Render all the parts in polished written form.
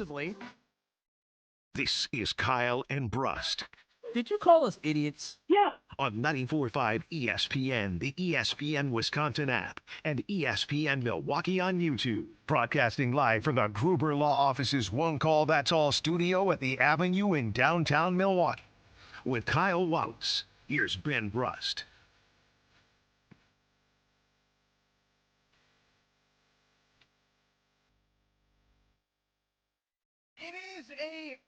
offensively. This is Kyle and Brust. Did you call us idiots? Yeah. On 94.5 ESPN, the ESPN Wisconsin app, and ESPN Milwaukee on YouTube. Broadcasting live from the Gruber Law Office's One Call That's All studio at the Avenue in downtown Milwaukee. With Kyle Wallace, here's Ben Brust. It is a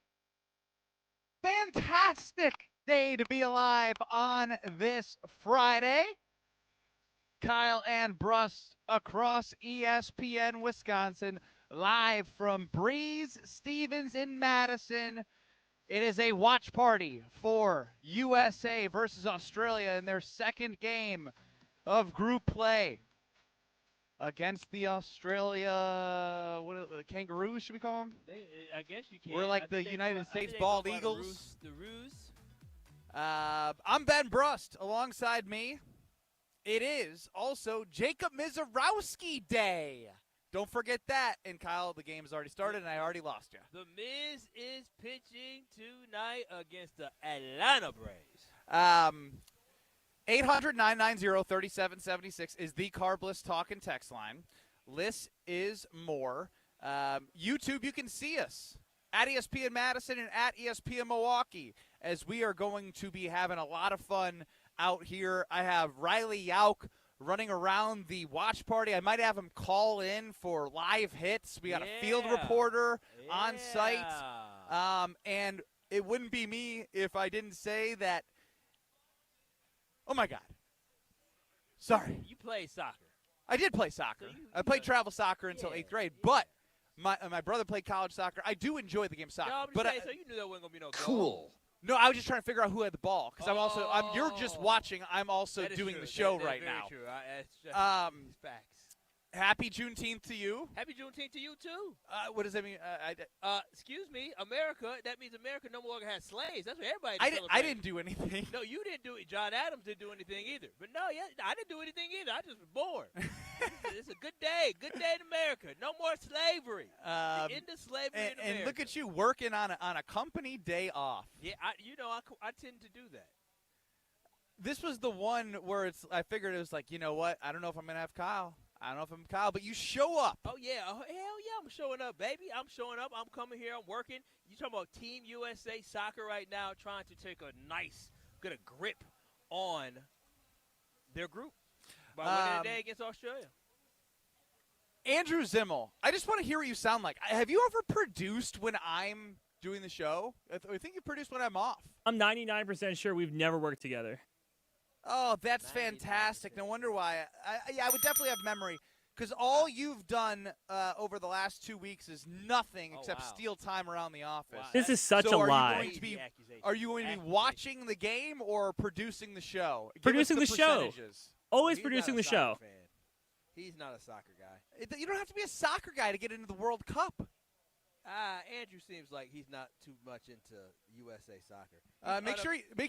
fantastic day to be alive on this Friday. Kyle and Brust across ESPN Wisconsin, live from Breeze Stevens in Madison. It is a watch party for USA versus Australia in their second game of group play against the the Kangaroos, should we call them? I guess you can. We're like the United States Bald Eagles. The Roos. I'm Ben Brust. Alongside me, it is also Jacob Misiorowski Day. Don't forget that. And Kyle, the game has already started, and I already lost you. The Miz is pitching tonight against the Atlanta Braves. 800-990-3776 is the Carbless Talk and Text line. List is more. YouTube, you can see us at ESPN Madison and at ESPN Milwaukee, as we are going to be having a lot of fun out here. I have Riley Yauk running around the watch party. I might have him call in for live hits. We got a field reporter on site. And it wouldn't be me if I didn't say that. Oh, my God. Sorry. You play soccer. I did play soccer. So I played travel soccer until 8th grade, but my brother played college soccer. I do enjoy the game of soccer. No, but so you knew there wasn't going to be no goal. No, I was just trying to figure out who had the ball, because you're just watching. I'm also doing the show right now. True. That's facts. Happy Juneteenth to you. Happy Juneteenth to you, too. What does that mean? Excuse me, America. That means America no longer has slaves. That's what everybody I didn't do anything. No, you didn't do it. John Adams didn't do anything either. But no, I didn't do anything either. I just was born. It's a good day. Good day in America. No more slavery. The end of slavery in America. And look at you working on a company day off. Yeah, I tend to do that. This was the one where I figured it was like, you know what? I don't know if I'm going to have Kyle. I don't know if I'm Kyle, but you show up. Oh, yeah. Hell yeah, I'm showing up, baby. I'm showing up. I'm coming here. I'm working. You talking about Team USA soccer right now, trying to take a get a grip on their group by winning today against Australia. Andrew Zimmel, I just want to hear what you sound like. Have you ever produced when I'm doing the show? I think you produce when I'm off. I'm 99% sure we've never worked together. Oh, that's fantastic. No wonder why. I would definitely have memory, because all you've done over the last 2 weeks is nothing except steal time around the office. Wow. This is such a lie. Are you going to be watching the game or producing the show? Producing the show. Always He's producing not the a soccer show. fan. He's not a soccer guy. You don't have to be a soccer guy to get into the World Cup. Andrew seems like he's not too much into USA soccer. Make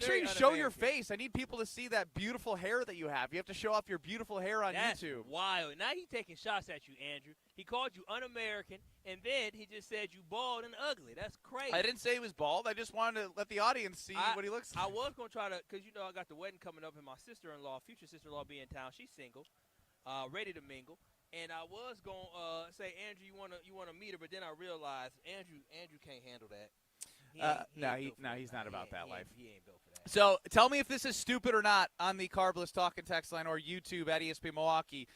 sure you show your face. I need people to see that beautiful hair that you have. You have to show off your beautiful hair on YouTube. Wild. Now he's taking shots at you, Andrew. He called you un-American, and then he just said you bald and ugly. That's crazy. I didn't say he was bald. I just wanted to let the audience see what he looks like. I was going to try to, because I got the wedding coming up, and my sister-in-law, future sister-in-law, be in town. She's single, ready to mingle. And I was going to say, Andrew, you wanna meet her, but then I realized Andrew can't handle that. He's not about that life. He ain't built for that. So tell me if this is stupid or not on the Carbless Talk and Text line or YouTube at ESPN Milwaukee.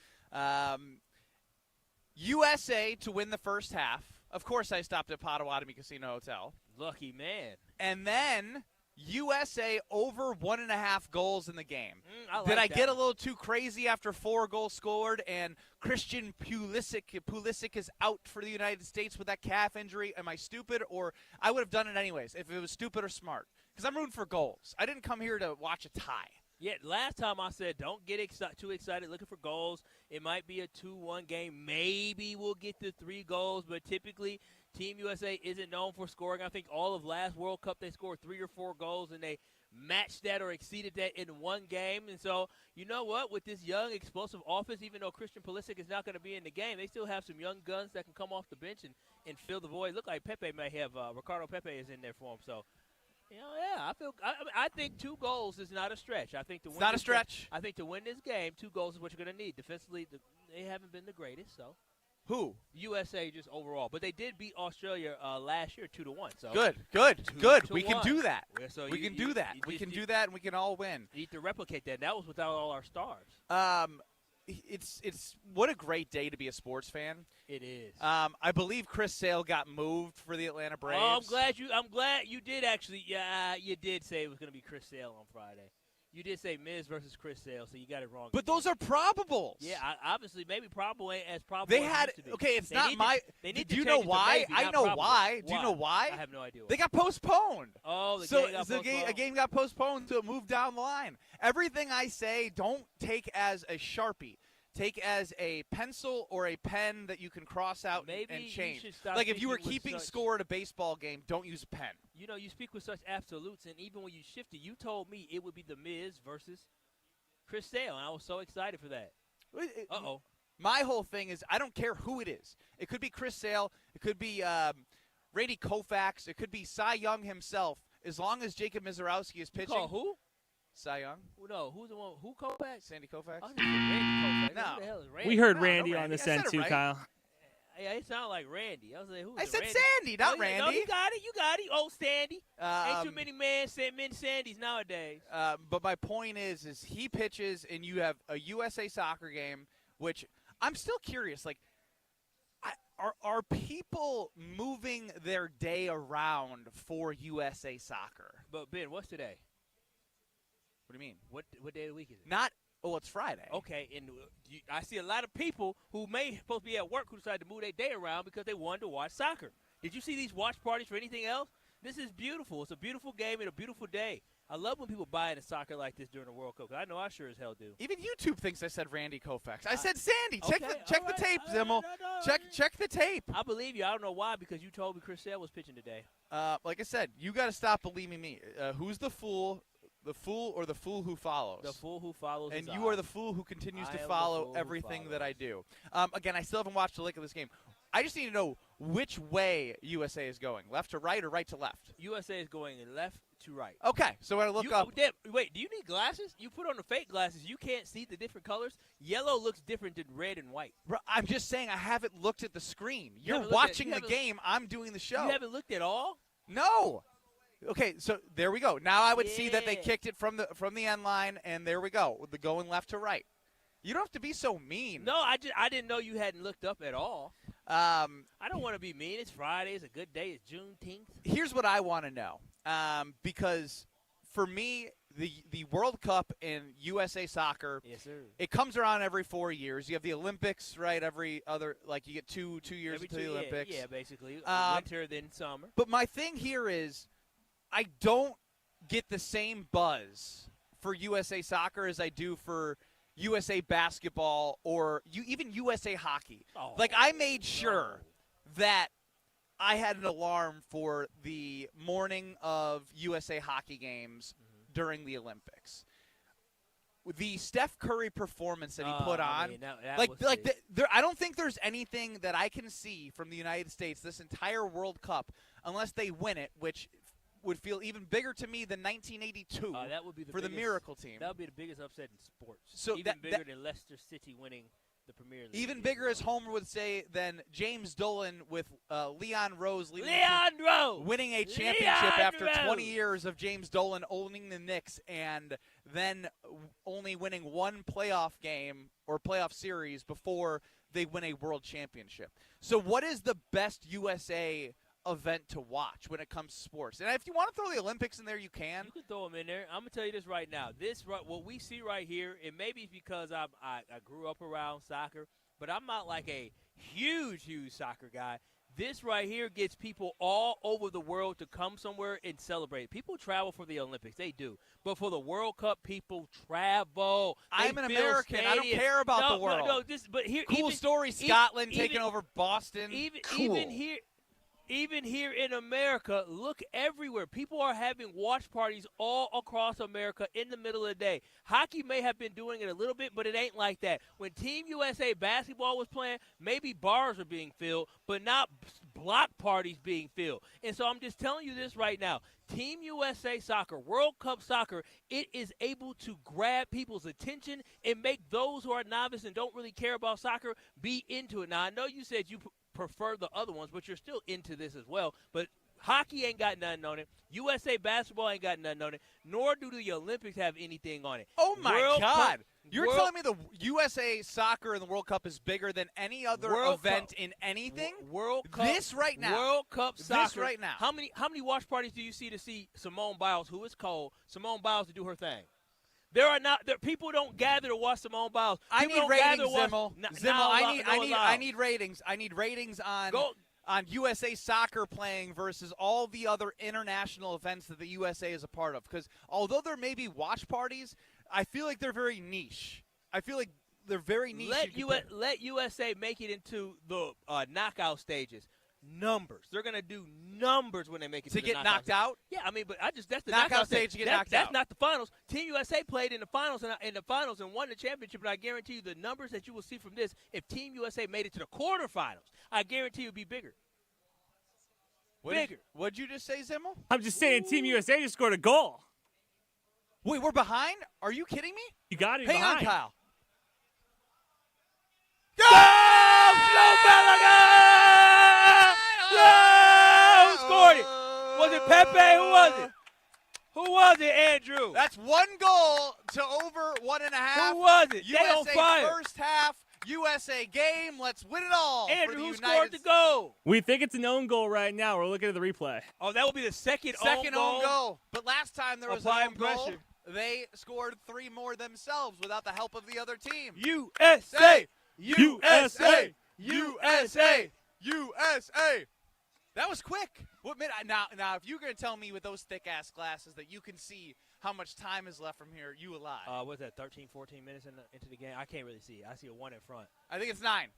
USA to win the first half. Of course, I stopped at Potawatomi Casino Hotel. Lucky man. And then USA over 1.5 goals in the game. Did I get a little too crazy after 4 goals scored and Christian Pulisic is out for the United States with that calf injury? Am I stupid, or I would have done it anyways if it was stupid or smart? Because I'm rooting for goals. I didn't come here to watch a tie. Yeah, last time I said don't get too excited looking for goals. It might be a 2-1 game. Maybe we'll get to 3 goals, but typically Team USA isn't known for scoring. I think all of last World Cup they scored 3 or 4 goals, and they matched that or exceeded that in one game. And so, you know what? With this young, explosive offense, even though Christian Pulisic is not going to be in the game, they still have some young guns that can come off the bench and fill the void. Look like Pepe may have Ricardo Pepe is in there for him. So, I think 2 goals is not a stretch. I think It's not a stretch. I think to win this game, 2 goals is what you're going to need. Defensively, they haven't been the greatest. So, Who? USA just overall, but they did beat Australia last year 2-1. So Good. 2-1. We can do that. So We can do that. We can do that, and we can all win. You need to replicate that. That was without all our stars. It's what a great day to be a sports fan. It is. I believe Chris Sale got moved for the Atlanta Braves. Oh, I'm glad you did actually. Yeah, you did say it was going to be Chris Sale on Friday. You did say Miz versus Chris Sale, so you got it wrong. But those are probables. Yeah, obviously, maybe probable ain't as probable. They as had it used to be. okay. It's They not need my. To, they need do to you change know it to why? maybe, I not know probable. why. Do you know why? I have no idea. They got postponed. Oh, the so game got so postponed. a game got postponed, so it moved down the line. Everything I say, don't take as a Sharpie. Take as a pencil or a pen that you can cross out Maybe and you change. should stop Like if you were thinking with keeping such- score at a baseball game, don't use a pen. You know, you speak with such absolutes, and even when you shifted, you told me it would be the Miz versus Chris Sale, and I was so excited for that. Uh-oh. My whole thing is I don't care who it is. It could be Chris Sale. It could be Randy Koufax. It could be Cy Young himself. As long as Jacob Misiorowski is pitching. You call who? Cy Young. No, who's the one? Who Koufax? Sandy Koufax. Oh, Randy Koufax. No. Who the hell is Randy? We heard No, Randy no, on Randy. this I said end it too, right. Kyle. Yeah, it sounded like Randy. I was like, who? I said Randy? Sandy, not No, Randy. No, you got it. You got it. Oh, Sandy. Ain't too Um, many men Sandys nowadays. But my point is he pitches, and you have a USA Soccer game, which I'm still curious. Like, are people moving their day around for USA Soccer? But Ben, what's today? What do you mean? What day of the week is it? Not. Oh, it's Friday. Okay, and I see a lot of people who may supposed to be at work who decided to move their day around because they wanted to watch soccer. Did you see these watch parties for anything else? This is beautiful. It's a beautiful game and a beautiful day. I love when people buy into soccer like this during the World Cup. 'Cause I know I sure as hell do. Even YouTube thinks I said Randy Koufax. I said Sandy. Okay, Check all the right, tape, all right, Zimmel. no, Check the tape. I believe you. I don't know why because you told me Chris Sale was pitching today. Like I said, you got to stop believing me. Who's the fool? The fool or the fool who follows? The fool who follows And his you are eye. the fool who continues I to am the follow fool who everything that I follows. do. Again, I still haven't watched a lick of this game. I just need to know which way USA is going, left to right or right to left. USA is going left to right. Okay, so when I look up, Wait, do you need glasses? You put on the fake glasses. You can't see the different colors. Yellow looks different than red and white. I'm just saying I haven't looked at the screen. You're haven't looked watching you the haven't- game. I'm doing the show. You haven't looked at all? No. Okay, so there we go. Now I would see that they Yeah. kicked it from the end line, and there we go. The going left to right. You don't have to be so mean. No, I didn't know you hadn't looked up at all. I don't want to be mean. It's Friday. It's a good day. It's Juneteenth. Here's what I want to know, because for me, the World Cup in USA Soccer, Yes, sir. it comes around every 4 years. You have the Olympics, right? Every other, like you get two years Every until the two- Olympics. Yeah, basically. Um, Winter, then summer. But my thing here is, I don't get the same buzz for USA Soccer as I do for USA Basketball or even USA Hockey. Oh, Like, I made sure no. that I had an alarm for the morning of USA Hockey games during the Olympics. The Steph Curry performance that he put I on, mean, that like, was like it. I don't think there's anything that I can see from the United States this entire World Cup, unless they win it, which would feel even bigger to me than 1982 that would be the for the biggest- Miracle Team. That would be the biggest upset in sports. So even that- bigger than Leicester City winning the Premier League. Even bigger, as Homer would say, than James Dolan with Leon Rose leading the team. Leandro! Winning a championship after Leandro! 20 years of James Dolan owning the Knicks and then only winning one playoff game or playoff series before they win a world championship. So what is the best USA event to watch when it comes to sports? And if you want to throw the Olympics in there, you can. You can throw them in there. I'm gonna tell you this right now. What we see right here, and maybe it's because I grew up around soccer, but I'm not like a huge soccer guy. This right here gets people all over the world to come somewhere and celebrate. People travel for the Olympics, they do, but for the World Cup, people travel. They I'm an fill American. I don't stadiums. care about No, the world. No, but here, Cool even, story, even- Scotland even- taking over Boston. Even cool. even here. Even here in America, look everywhere. People are having watch parties all across America in the middle of the day. Hockey may have been doing it a little bit, but it ain't like that. When Team USA basketball was playing, maybe bars were being filled, but not block parties being filled. And so I'm just telling you this right now. Team USA Soccer, World Cup Soccer, it is able to grab people's attention and make those who are novice and don't really care about soccer be into it. Now, I know you said you prefer the other ones, but you're still into this as well. But hockey ain't got nothing on it. USA basketball ain't got nothing on it. Nor do the Olympics have anything on it. Oh, my World God. Cup, You're telling me the USA Soccer in the World Cup is bigger than any other event in anything? World Cup. This right now. World Cup Soccer. This right now. How many watch parties do you see to see Simone Biles, who is cold, Simone Biles to do her thing? People don't gather to watch Simone Biles. I need ratings, Zimmel. I need ratings. I need ratings on USA Soccer playing versus all the other international events that the USA is a part of. Because although there may be watch parties, I feel like they're very niche. I feel like they're very niche. Let USA make it into the knockout stages. Numbers. They're going to do numbers when they make it to get knocked out? Yeah, I mean, but that's the knockout stage to get knocked out. That's not the finals. Team USA played in the finals and won the championship, and I guarantee you the numbers that you will see from this, if Team USA made it to the quarterfinals, I guarantee you it'd be bigger. What'd you just say, Zimmel? I'm just saying Team USA just scored a goal. Wait, we're behind? Are you kidding me? You got it. Hang on, Kyle. Who scored it? Was it Pepe? Who was it? Who was it, Andrew? That's one goal to over 1.5. Who was it? USA they on fire. First half, USA game. Let's win it all. Andrew, who scored the goal? We think it's an own goal right now. We're looking at the replay. Oh, that will be the second own goal. But last time there was an own goal, they scored 3 more themselves without the help of the other team. USA! USA! USA! USA! That was quick. Now, if you're going to tell me with those thick-ass glasses that you can see how much time is left from here, you a lie. What's that, 13, 14 minutes into the game? I can't really see it. I see a 1 in front. I think it's 9.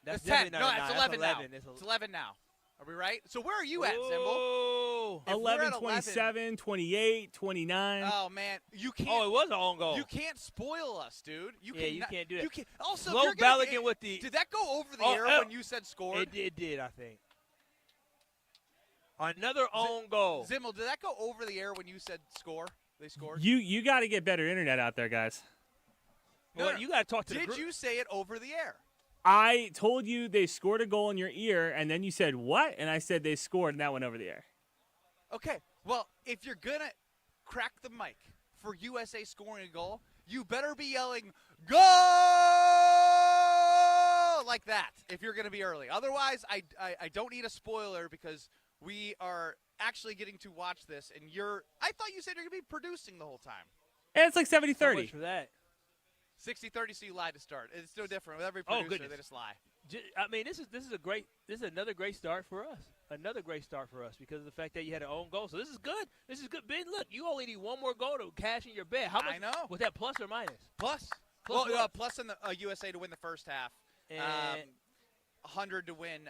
That's 10. No, that's 11 now. It's 11 now. Are we right? So where are you at, Zimbel? 11, 27, 28, 29. Oh, man. You can't. Oh, it was an own goal. You can't spoil us, dude. You can't do that. Also, Lowe Balogun with the. Did that go over the air when you said scored? It did, I think. Another own goal. Zimmel, did that go over the air when you said score? They scored? You got to get better internet out there, guys. Well, you got to talk to the group. Did you say it over the air? I told you they scored a goal in your ear, and then you said, what? And I said they scored, and that went over the air. Okay. Well, if you're going to crack the mic for USA scoring a goal, you better be yelling, goal, like that if you're going to be early. Otherwise, I don't need a spoiler because we are actually getting to watch this, and I thought you said you're going to be producing the whole time. And it's like 70-30. So much for that. 60-30, so you lied to start. It's no different. With every producer, they just lie. I mean, this is another great start for us. Another great start for us because of the fact that you had an own goal. So this is good. This is good. Ben, look, you only need one more goal to cash in your bet. How much? I know. Was that plus or minus? Plus plus in the USA to win the first half. And 100 to win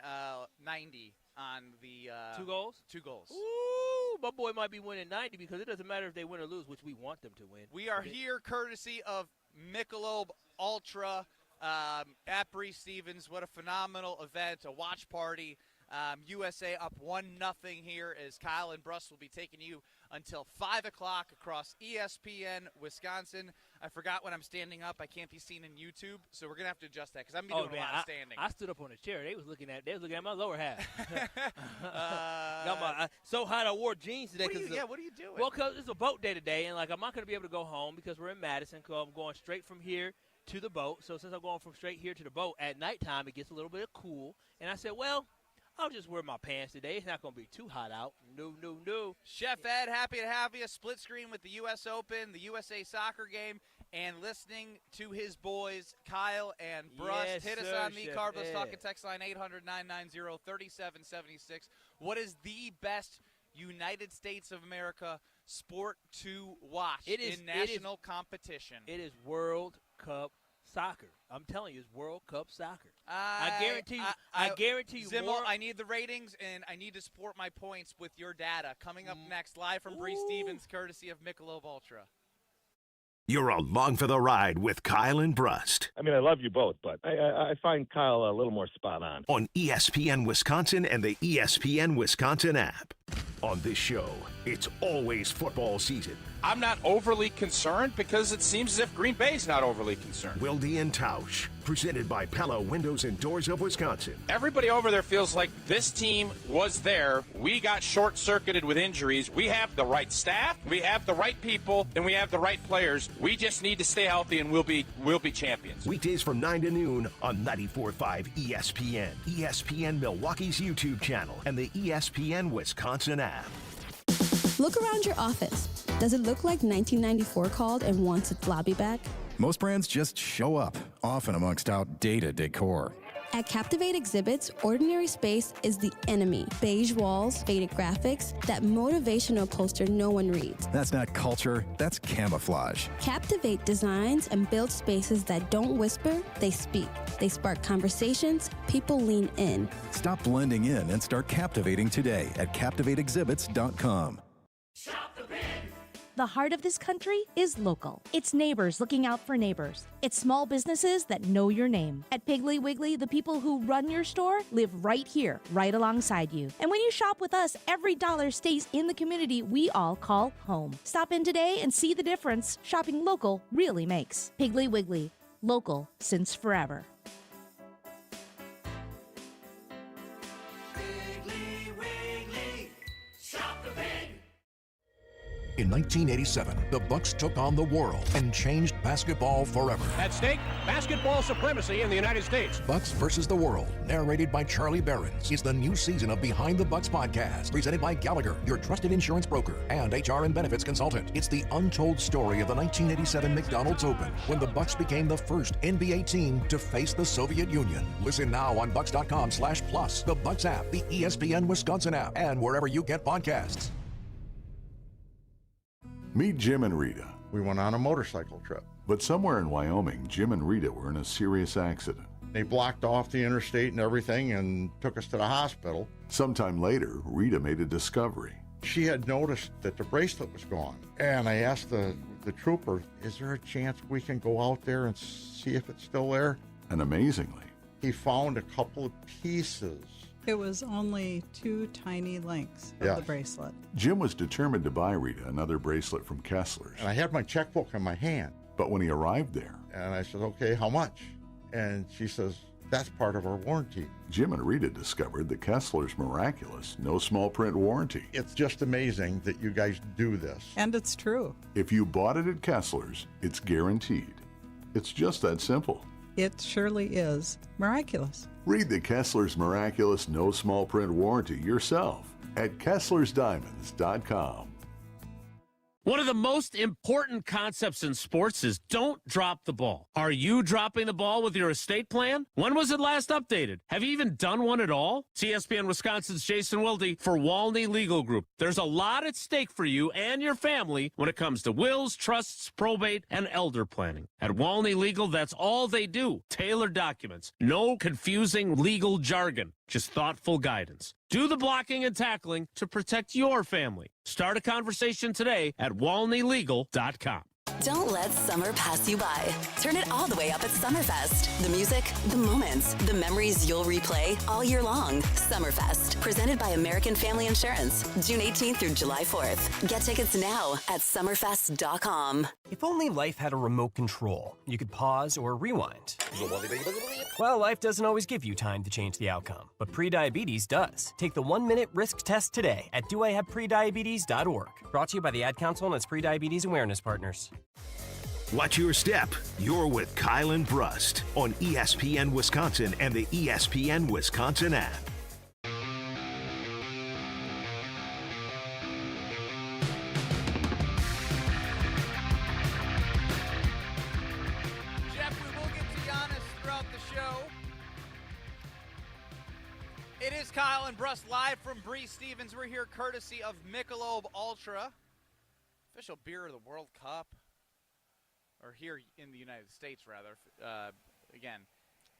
90 on the 2 goals? 2 goals. Ooh, my boy might be winning 90 because it doesn't matter if they win or lose, which we want them to win. We are here courtesy of Michelob Ultra at Breeze Stevens. What a phenomenal event, a watch party. USA up 1-0 here as Kyle and Brust will be taking you until 5 o'clock across ESPN Wisconsin. I forgot when I'm standing up, I can't be seen in YouTube, so we're going to have to adjust that because I'm doing a lot of standing. I stood up on a chair. They was looking at my lower half. So hot I wore jeans today. What are you doing? Well, because it's a boat day today, and I'm not going to be able to go home because we're in Madison because I'm going straight from here to the boat. So since I'm going from straight here to the boat, at nighttime it gets a little bit cool. And I said, well, I'll just wear my pants today. It's not going to be too hot out. No. Chef Ed, happy to have you. Split screen with the U.S. Open, the USA Soccer game, and listening to his boys, Kyle and Brust. Yes, Hit us sir, on the Chef Carlos Ed. Talking text line 800-990-3776. What is the best United States of America sport to watch in national competition? It is World Cup Soccer. I'm telling you, it's World Cup Soccer. I guarantee you. I guarantee you Zimmel, more. I need the ratings, and I need to support my points with your data. Coming up next, live from Bree Stevens, courtesy of Michelob Ultra. You're along for the ride with Kyle and Brust I mean, I love you both, but I find Kyle a little more spot on. on ESPN Wisconsin and the ESPN Wisconsin app. On this show, it's always football season. I'm not overly concerned because it seems as if Green Bay's not overly concerned. Wilde and Tausch, presented by Pella Windows and Doors of Wisconsin. Everybody over there feels like this team was there. We got short-circuited with injuries. We have the right staff, we have the right people, and we have the right players. We just need to stay healthy, and we'll be champions. Weekdays from 9 to noon on 94.5 ESPN, ESPN Milwaukee's YouTube channel, and the ESPN Wisconsin app. Look around your office. Does it look like 1994 called and wants its lobby back? Most brands just show up, often amongst outdated decor. At Captivate Exhibits, ordinary space is the enemy. Beige walls, faded graphics, that motivational poster no one reads. That's not culture, that's camouflage. Captivate designs and builds spaces that don't whisper, they speak. They spark conversations, people lean in. Stop blending in and start captivating today at CaptivateExhibits.com. The heart of this country is local. It's neighbors looking out for neighbors. It's small businesses that know your name. At Piggly Wiggly, the people who run your store live right here, right alongside you. And when you shop with us, every dollar stays in the community we all call home. Stop in today and see the difference shopping local really makes. Piggly Wiggly, local since forever. In 1987, the Bucks took on the world and changed basketball forever. At stake, basketball supremacy in the United States. Bucks versus the World, narrated by Charlie Behrens, is the new season of Behind the Bucks podcast, presented by Gallagher, your trusted insurance broker and HR and benefits consultant. It's the untold story of the 1987 McDonald's Open, when the Bucks became the first NBA team to face the Soviet Union. Listen now on bucks.com/plus, the Bucks app, the ESPN Wisconsin app, and wherever you get podcasts. Meet Jim and Rita. We went on a motorcycle trip. But somewhere in Wyoming, Jim and Rita were in a serious accident. They blocked off the interstate and everything and took us to the hospital. Sometime later, Rita made a discovery. She had noticed that the bracelet was gone. And I asked the trooper, is there a chance we can go out there and see if it's still there? And amazingly, he found a couple of pieces. It was only 2 tiny links of the bracelet. Jim was determined to buy Rita another bracelet from Kessler's. And I had my checkbook in my hand. But when he arrived there, and I said, okay, how much? And she says, that's part of our warranty. Jim and Rita discovered the Kessler's miraculous, no small print warranty. It's just amazing that you guys do this. And it's true. If you bought it at Kessler's, it's guaranteed. It's just that simple. It surely is miraculous. Read the Kessler's miraculous no small print warranty yourself at KesslersDiamonds.com. One of the most important concepts in sports is don't drop the ball. Are you dropping the ball with your estate plan? When was it last updated? Have you even done one at all? It's ESPN Wisconsin's Jason Wilde for Walney Legal Group. There's a lot at stake for you and your family when it comes to wills, trusts, probate, and elder planning. At Walney Legal, that's all they do. Tailored documents. No confusing legal jargon. Just thoughtful guidance. Do the blocking and tackling to protect your family. Start a conversation today at WalneyLegal.com. Don't let summer pass you by. Turn it all the way up at Summerfest. The music, the moments, the memories you'll replay all year long. Summerfest, presented by American Family Insurance, June 18th through July 4th. Get tickets now at summerfest.com. If only life had a remote control, you could pause or rewind. Well, life doesn't always give you time to change the outcome, but prediabetes does. Take the 1-minute risk test today at doihaveprediabetes.org. Brought to you by the Ad Council and its prediabetes awareness partners. Watch your step. You're with Kyle and Brust on ESPN Wisconsin and the ESPN Wisconsin app. Jeff, we will get to Giannis throughout the show. It is Kyle and Brust live from Bree Stevens. We're here courtesy of Michelob Ultra, official beer of the World Cup. Or here in the United States, rather. Again,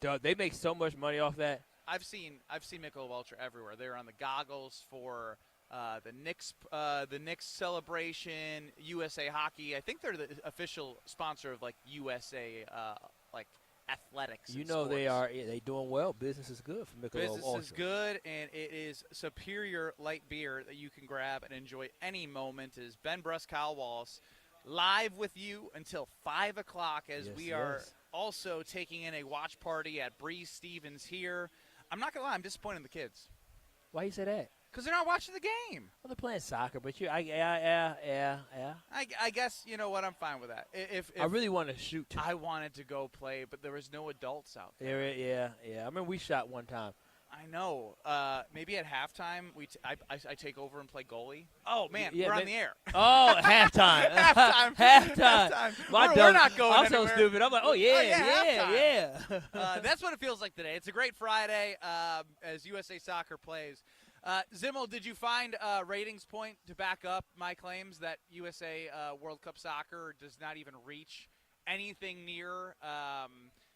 They make so much money off that. I've seen Michelob Ultra everywhere. They're on the goggles for the Knicks celebration, USA Hockey. I think they're the official sponsor of like USA athletics. You and know they sports. are. They doing well. Business is good for Michelob Ultra. Business is good, and it is superior light beer that you can grab and enjoy any moment. It is Ben Brust, Kyle Wallace, live with you until 5 o'clock as we are also taking in a watch party at Bree Stevens here. I'm not going to lie, I'm disappointed in the kids. Why you say that? Because they're not watching the game. Well, they're playing soccer, but yeah. I guess, you know what, I'm fine with that. If I really want to shoot. I wanted to go play, but there was no adults out there. Yeah. I remember we shot one time. I know. Maybe at halftime, I take over and play goalie. Oh, man, Yeah, we're on the air. Oh, halftime. halftime. We're not going I'm anywhere. so stupid. I'm like, yeah. That's what it feels like today. It's a great Friday as USA Soccer plays. Zimmel, did you find a ratings point to back up my claims that USA World Cup Soccer does not even reach anything near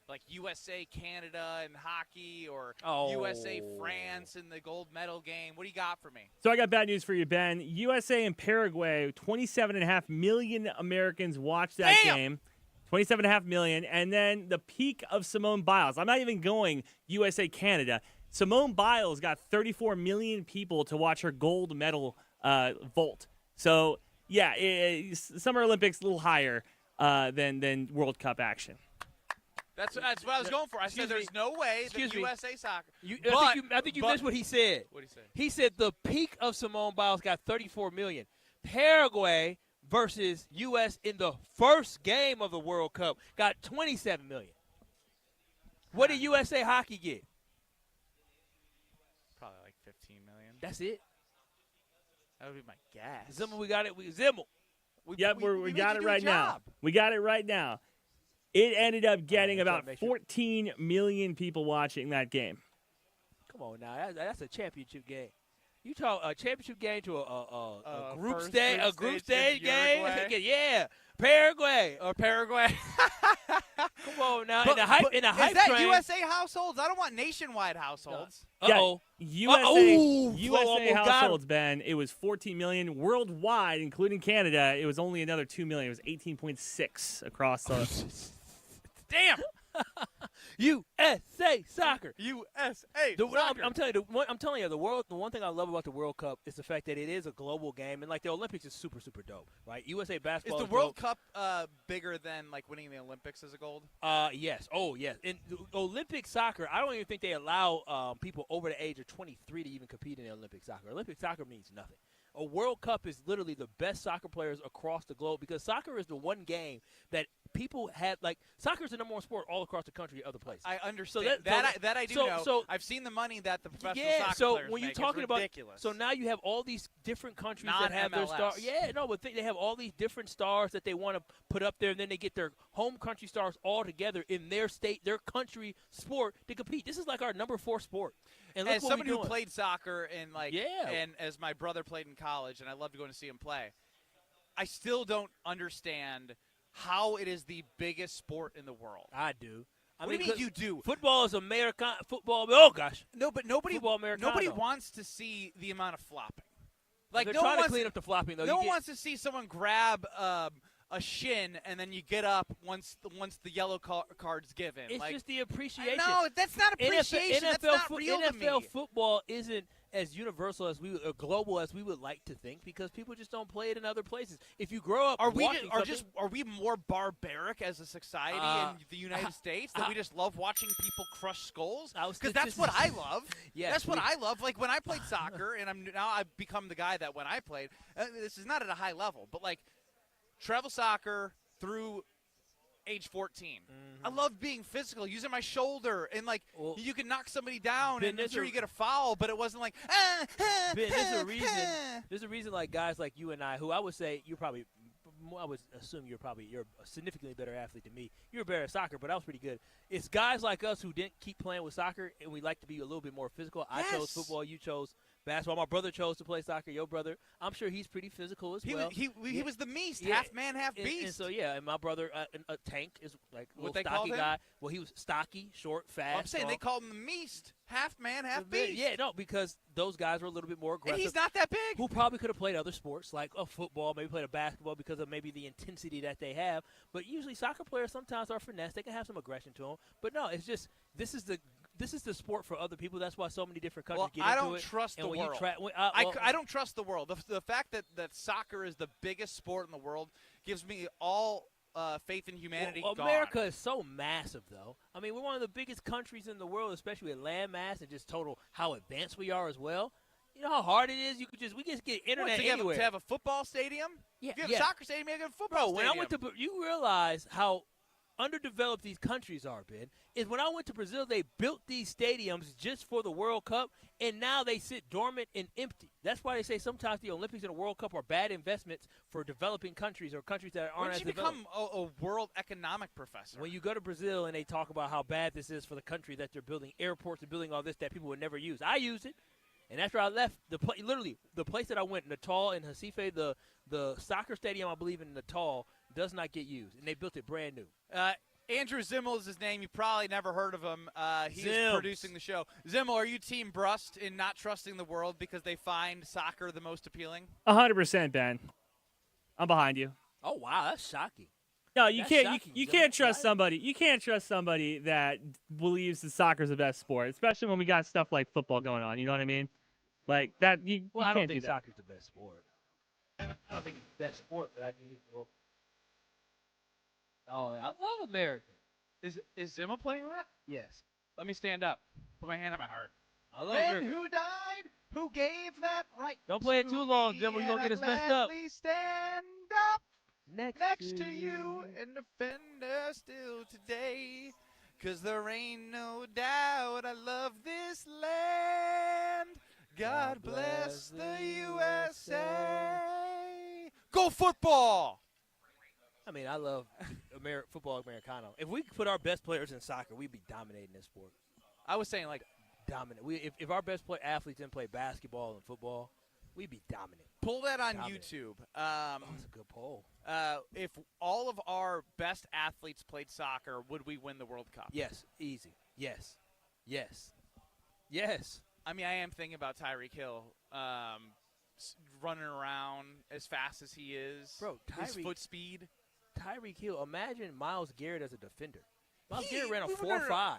like USA Canada in hockey or USA France in the gold medal game? What do you got for me? So I got bad news for you, Ben. USA and Paraguay, 27.5 million Americans watched that game. 27.5 million. And then the peak of Simone Biles. I'm not even going USA Canada. Simone Biles got 34 million people to watch her gold medal vault. So, yeah, Summer Olympics a little higher than World Cup action. That's what I was going for. I said there's no way that USA Soccer. I think you missed what he said. What did he say? He said the peak of Simone Biles got 34 million. Paraguay versus U.S. in the first game of the World Cup got 27 million. What did USA Hockey get? Probably like 15 million. That's it. That would be my guess. Zimmel, we got it. Zimmel. We got it right now. We got it right now. It ended up getting about 14 million people watching that game. Come on now, that's a championship game. You talk a championship game to a group stage game? Yeah, Paraguay. Come on now, in the hype is that train. USA households? I don't want nationwide households. USA households, Ben. It was 14 million worldwide, including Canada. It was only another 2 million. It was 18.6 across the. Damn. USA Soccer. USA Soccer. I'm telling you, the one thing I love about the World Cup is the fact that it is a global game, and like the Olympics is super, super dope, right? USA basketball is the World Cup bigger than like winning the Olympics as a gold? Yes. Oh, yes. In Olympic soccer, I don't even think they allow people over the age of 23 to even compete in the Olympic soccer. Olympic soccer means nothing. A World Cup is literally the best soccer players across the globe because soccer is the one game that people have, like, soccer is the number one sport all across the country, other places. I understand. That I do know. So I've seen the money that the professional soccer players when you're make. talking It's ridiculous. So now you have all these different countries that have their stars. Yeah, no, but they have all these different stars that they want to put up there, and then they get their home country stars all together in their state, their country sport to compete. This is like our number 4 sport. And as somebody who played soccer and and as my brother played in college, and I loved going to see him play, I still don't understand how it is the biggest sport in the world. I do. What do you mean you do? Football is American football. Oh gosh. No, but nobody Football wants to see the amount of flopping. Like they're no trying one to clean up the flopping though. No one wants to see someone grab a shin and then you get up once the yellow card's given. It's like, just the appreciation. No, that's not appreciation. That's not real to me. NFL football isn't as universal as global as we would like to think because people just don't play it in other places. If you grow up, are we more barbaric as a society in the United States that we just love watching people crush skulls? Because that's what I love. Yes, that's what I love. Like when I played soccer, and I've become the guy that when I played. This is not at a high level, but like travel soccer through age 14. I love being physical, using my shoulder, and like you can knock somebody down, and I'm sure you get a foul, but it wasn't like. There's a reason, like guys like you and I, who I would say I would assume you're a significantly better athlete than me. You're better at soccer, but I was pretty good. It's guys like us who didn't keep playing with soccer, and we like to be a little bit more physical. I chose football, you chose basketball. My brother chose to play soccer. Your brother, I'm sure he's pretty physical as well. He was the meast, half man, half beast. And so, and my brother, a Tank, is like a What little they stocky called him? guy. Well, he was stocky, short, fast. I'm saying strong. they called him the meast, half man, half beast. Yeah, no, because those guys were a little bit more aggressive. And he's not that big. Who probably could have played other sports like a football, maybe played a basketball because of maybe the intensity that they have. But usually soccer players sometimes are finesse. They can have some aggression to them. But no, it's just this is the sport for other people. That's why so many different countries get into it. I don't trust the world. I don't trust the world. The fact that soccer is the biggest sport in the world gives me all faith in humanity. Well, America is so massive, though. I mean, we're one of the biggest countries in the world, especially with land mass and just total how advanced we are as well. You know how hard it is? We just get internet anywhere. To have a football stadium? Yeah, if you have a soccer stadium, you have a football stadium. When I went to you realize how underdeveloped these countries are, Ben, is when I went to Brazil, they built these stadiums just for the World Cup, and now they sit dormant and empty. That's why they say sometimes the Olympics and the World Cup are bad investments for developing countries or countries that aren't as developed. When did you become a world economic professor? When you go to Brazil and they talk about how bad this is for the country, that they're building airports and building all this that people would never use. I used it. And after I left, literally the place that I went, Natal in Recife, the soccer stadium, I believe in Natal, does not get used, and they built it brand new. Andrew Zimmel is his name. You probably never heard of him. He is Zims. producing the show. Zimmel, are you team Brust in not trusting the world because they find soccer the most appealing? 100%, Ben. I'm behind you. Oh, wow, that's shocking. No, you That's can't. shocking, You Zimmel. can't trust somebody. You can't trust somebody that believes that soccer's the best sport, especially when we got stuff like football going on. You know what I mean? Like that. Well, you I don't can't think do that. soccer's the best sport. I don't think it's the best sport, but I think it's the Oh, I love America. Is Zimmel playing that? Yes. Let me stand up. Put my hand on my heart. I love Men America. who died, who gave that right. Don't play it too long, Zimmel. You're going to get us messed up. Gladly stand up next to you and defend us still today. 'Cause there ain't no doubt I love this land. God bless the USA. Go football! I mean, I love football Americano. If we put our best players in soccer, we'd be dominating this sport. I was saying, like, dominant. If our best athletes didn't play basketball and football, we'd be dominant. Pull that on Dominant. YouTube. That's a good poll. If all of our best athletes played soccer, would we win the World Cup? Yes, easy. Yes. Yes. Yes. I mean, I am thinking about Tyreek Hill running around as fast as he is. Bro, his foot speed. Tyreek Hill, imagine Myles Garrett as a defender. Myles Garrett ran a we were 4.5.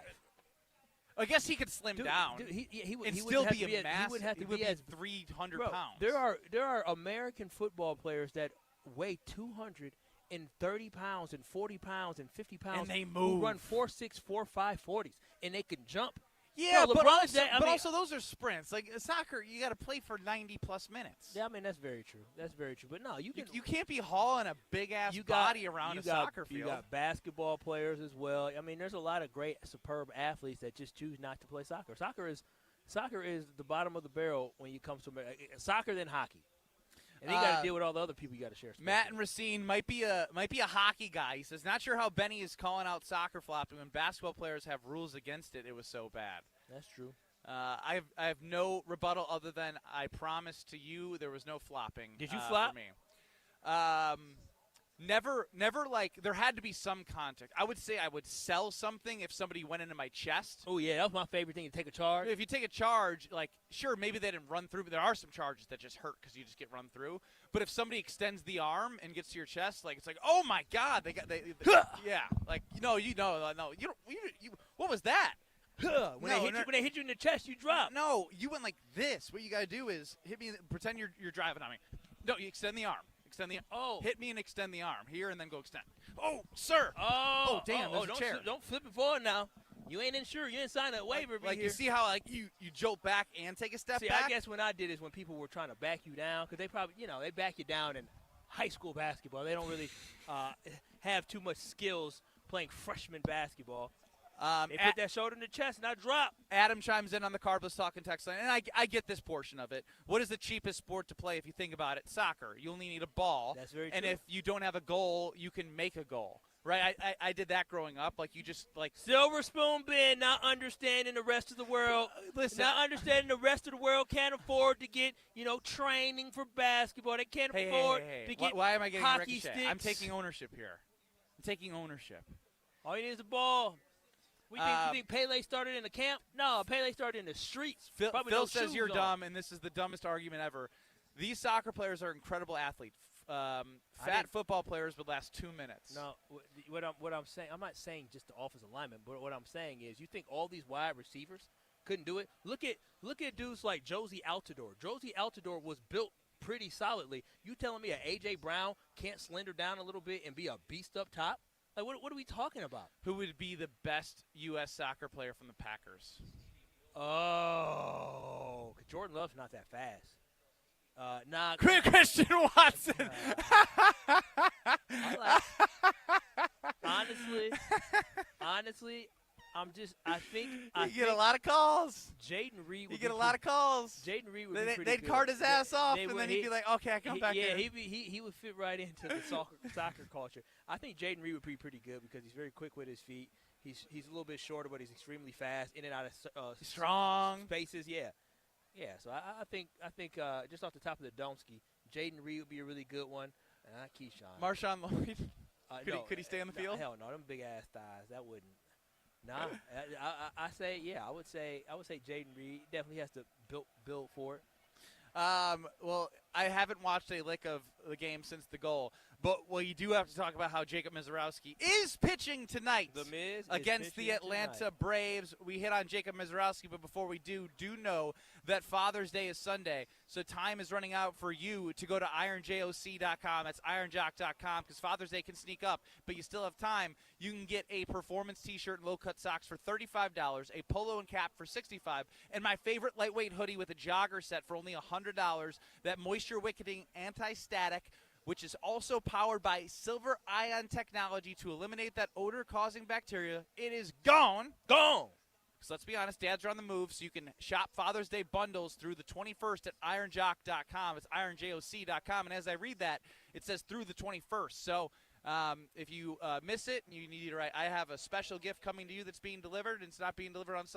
I guess he could slim down he and wouldn't still have be to a massive. He would have to he would be be as 300 Bro, pounds. There are American football players that weigh 230 pounds and 40 pounds and 50 pounds. And they Who move. run 4.6, 4.5 40s, and they can jump. Yeah, Bro, but LeBron also those are sprints. Like soccer, you got to play for 90-plus minutes. Yeah, I mean that's very true. That's very true. But no, you can't be hauling a big ass body around a soccer field. You got basketball players as well. I mean, there's a lot of great, superb athletes that just choose not to play soccer. Soccer is the bottom of the barrel when it comes to soccer than hockey. And then you got to deal with all the other people you got to share. Matt and Racine might be a hockey guy. He says, not sure how Benny is calling out soccer flopping when basketball players have rules against it. It was so bad. That's true. I have no rebuttal other than I promised to you there was no flopping. Did you flop? For me. Never like there had to be some contact. I would say I would sell something if somebody went into my chest. Oh yeah, that was my favorite thing, to take a charge. If you take a charge, like sure, maybe they didn't run through, but there are some charges that just hurt because you just get run through. But if somebody extends the arm and gets to your chest, like it's like, oh my God, they yeah, like no, what was that? When they hit you in the chest, you drop. No, you went like this. What you gotta do is hit me. Pretend you're driving on me. No, you extend the arm. Hit me and extend the arm here, and then go extend. Oh, sir. Oh, damn. There's a chair. Don't flip it forward now. You ain't insured. You didn't sign a waiver. Like here. you see how like you jolt back and take a step back. I guess when I did is when people were trying to back you down, because they probably they back you down in high school basketball. They don't really have too much skills playing freshman basketball. They put that shoulder in the chest and I drop. Adam chimes in on the Carbless Talking text line, and I get this portion of it. What is the cheapest sport to play if you think about it? Soccer. You only need a ball. That's very and true. if you don't have a goal, you can make a goal. right? I did that growing up. Like, you just, like. Silver spoon bin, not understanding the rest of the world. Listen. Not understanding the rest of the world can't afford to get, training for basketball. They can't afford to get Why am I getting hockey ricochet? sticks. I'm taking ownership here. I'm taking ownership. All you need is a ball. You think Pele started in the camp? No, Pele started in the streets. Phil no says shoes you're on. dumb, and this is the dumbest argument ever. These soccer players are incredible athletes. Fat football players would last 2 minutes. No, what I'm saying, I'm not saying just the offensive lineman, but what I'm saying is, you think all these wide receivers couldn't do it? Look at dudes like Josie Altidore. Josie Altidore was built pretty solidly. You telling me a A.J. Brown can't slender down a little bit and be a beast up top? Like, what are we talking about? Who would be the best U.S. soccer player from the Packers? Oh, Jordan Love's not that fast. Christian Watson. Honestly, I think get a lot of calls. Jaden Reed would get a lot of calls. Jaden Reed would be pretty They'd good. cart his ass off, and then he'd be like, okay, I come back Yeah, here. he would fit right into the soccer culture. I think Jaden Reed would be pretty good because he's very quick with his feet. He's a little bit shorter, but he's extremely fast, in and out of strong spaces. Yeah. So I think just off the top of the Domsky, Jaden Reed would be a really good one. And Keyshawn. Marshawn Lloyd. Could he stay on the field? Hell no, them big ass thighs. That wouldn't. Nah, I would say Jaden Reed definitely has to build for it. Well, I haven't watched a lick of the game since the goal, but you do have to talk about how Jacob Misiorowski is pitching tonight against the Atlanta Braves. We hit on Jacob Misiorowski, but before we do know that Father's Day is Sunday, so time is running out for you to go to ironjoc.com. That's ironjoc.com, because Father's Day can sneak up, but you still have time. You can get a performance T-shirt and low-cut socks for $35, a polo and cap for $65, and my favorite lightweight hoodie with a jogger set for only $100, that moisture-wicketing anti-static, which is also powered by silver ion technology to eliminate that odor-causing bacteria. It is gone. So let's be honest, dads are on the move, so you can shop Father's Day bundles through the 21st at ironjoc.com. It's ironjoc.com, and as I read that, it says through the 21st. So if you miss it and you need to write, I have a special gift coming to you that's being delivered, and it's not being delivered on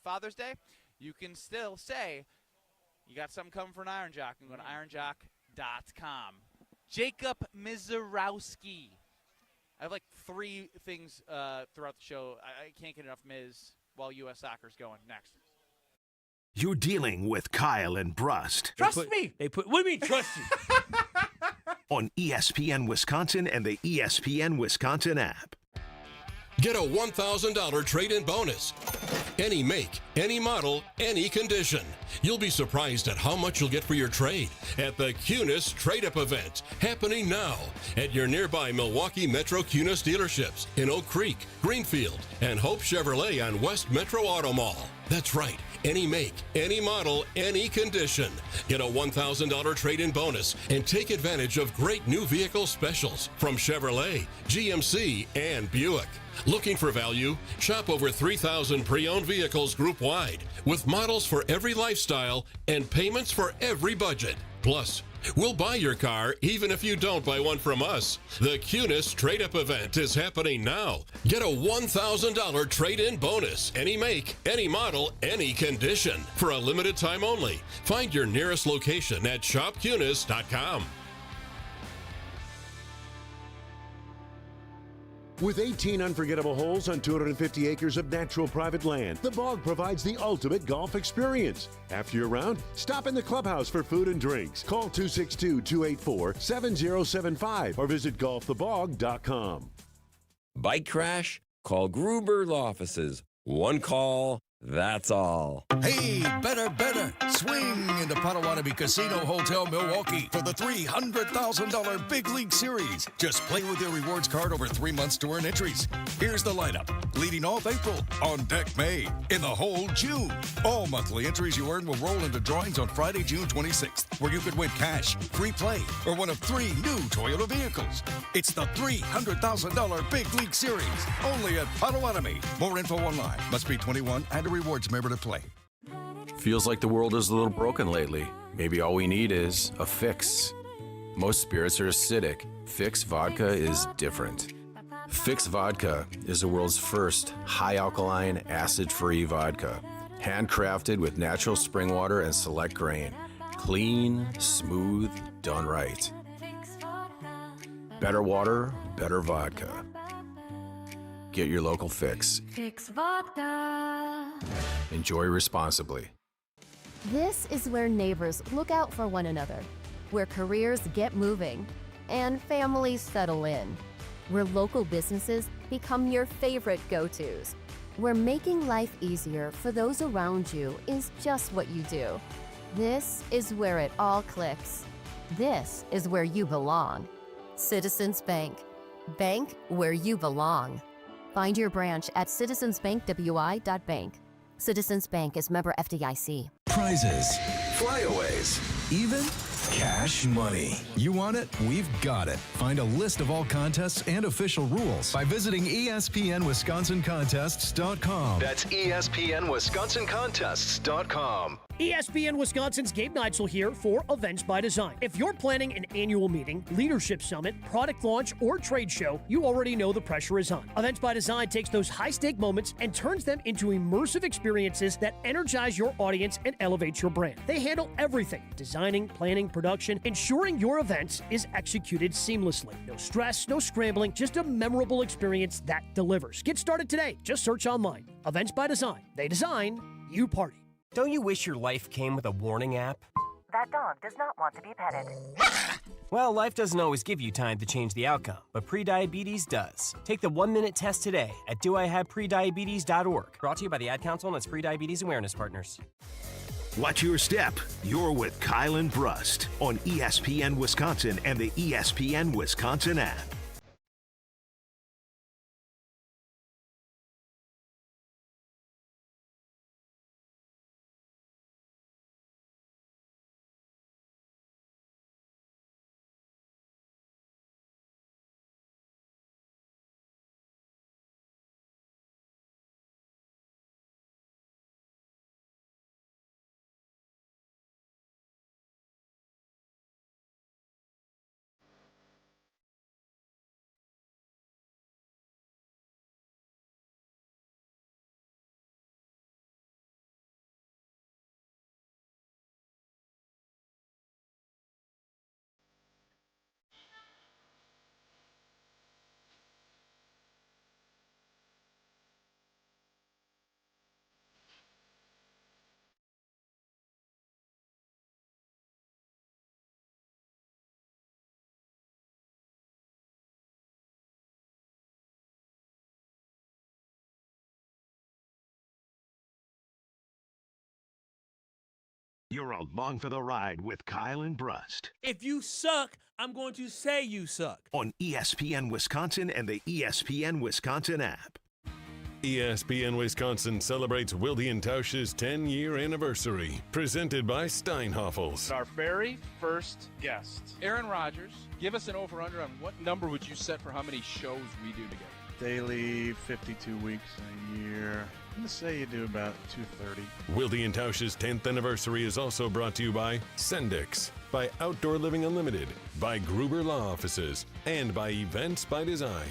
Father's Day, you can still say you got something coming for an Iron Joc, and go to ironjoc.com. Jacob Misiorowski. I have like 3 things throughout the show. I can't get enough Miz while U.S. Soccer's going. Next. You're dealing with Kyle and Brust. Trust me. What do you mean trust you? On ESPN Wisconsin and the ESPN Wisconsin app. Get a $1,000 trade-in bonus. Any make, any model, any condition. You'll be surprised at how much you'll get for your trade at the Cunis Trade-Up event, happening now at your nearby Milwaukee Metro Cunis dealerships in Oak Creek, Greenfield, and Hope Chevrolet on West Metro Auto Mall. That's right. Any make, any model, any condition. Get a $1,000 trade-in bonus and take advantage of great new vehicle specials from Chevrolet, GMC, and Buick. Looking for value? Shop over 3,000 pre-owned vehicles group-wide with models for every lifestyle and payments for every budget. Plus, we'll buy your car even if you don't buy one from us. The Cunis Trade-Up event is happening now. Get a $1,000 trade-in bonus. Any make, any model, any condition. For a limited time only. Find your nearest location at shopcunis.com. With 18 unforgettable holes on 250 acres of natural private land, the Bog provides the ultimate golf experience. After your round, stop in the clubhouse for food and drinks. Call 262-284-7075 or visit golfthebog.com. Bike crash? Call Gruber Law Offices. One call, that's all. Hey, better. Swing into Potawatomi Casino Hotel Milwaukee for the $300,000 Big League Series. Just play with your rewards card over 3 months to earn entries. Here's the lineup. Leading off April, on deck May, in the hole June. All monthly entries you earn will roll into drawings on Friday, June 26th, where you could win cash, free play, or one of 3 new Toyota vehicles. It's the $300,000 Big League Series, only at Potawatomi. More info online. Must be 21 and a rewards member to play. Feels like the world is a little broken lately. Maybe all we need is a fix. Most spirits are acidic. Fix Vodka is different. Fix Vodka is the world's first high-alkaline, acid-free vodka. Handcrafted with natural spring water and select grain. Clean, smooth, done right. Better water, better vodka. Get your local Fix. Fix Vodka. Enjoy responsibly. This is where neighbors look out for one another, where careers get moving, and families settle in, where local businesses become your favorite go-tos, where making life easier for those around you is just what you do. This is where it all clicks. This is where you belong. Citizens Bank. Bank where you belong. Find your branch at citizensbankwi.bank. Citizens Bank is member FDIC. Prizes, flyaways, even cash money. You want it? We've got it. Find a list of all contests and official rules by visiting ESPNWisconsinContests.com. That's ESPNWisconsinContests.com. ESPN Wisconsin's Gabe Neitzel here for Events by Design. If you're planning an annual meeting, leadership summit, product launch, or trade show, you already know the pressure is on. Events by Design takes those high-stake moments and turns them into immersive experiences that energize your audience and elevate your brand. They handle everything: designing, planning, production, ensuring your event is executed seamlessly. No stress, no scrambling, just a memorable experience that delivers. Get started today. Just search online. Events by Design. They design, you party. Don't you wish your life came with a warning app? That dog does not want to be petted. Well, life doesn't always give you time to change the outcome, but prediabetes does. Take the 1-minute test today at doihaveprediabetes.org. Brought to you by the Ad Council and its prediabetes awareness partners. Watch your step. You're with Kyle and Brust on ESPN Wisconsin and the ESPN Wisconsin app. You're along for the ride with Kyle and Brust If you suck, I'm going to say you suck. on ESPN Wisconsin and the ESPN Wisconsin app. ESPN Wisconsin celebrates Wilde & Tausch's 10-year anniversary, presented by Steinhoffels. Our very first guest, Aaron Rodgers. Give us an over-under on what number would you set for how many shows we do together? Daily, 52 weeks in a year. I'm going to say you do about 230. Wilde & Tausch's 10th anniversary is also brought to you by Sendix, by Outdoor Living Unlimited, by Gruber Law Offices, and by Events by Design.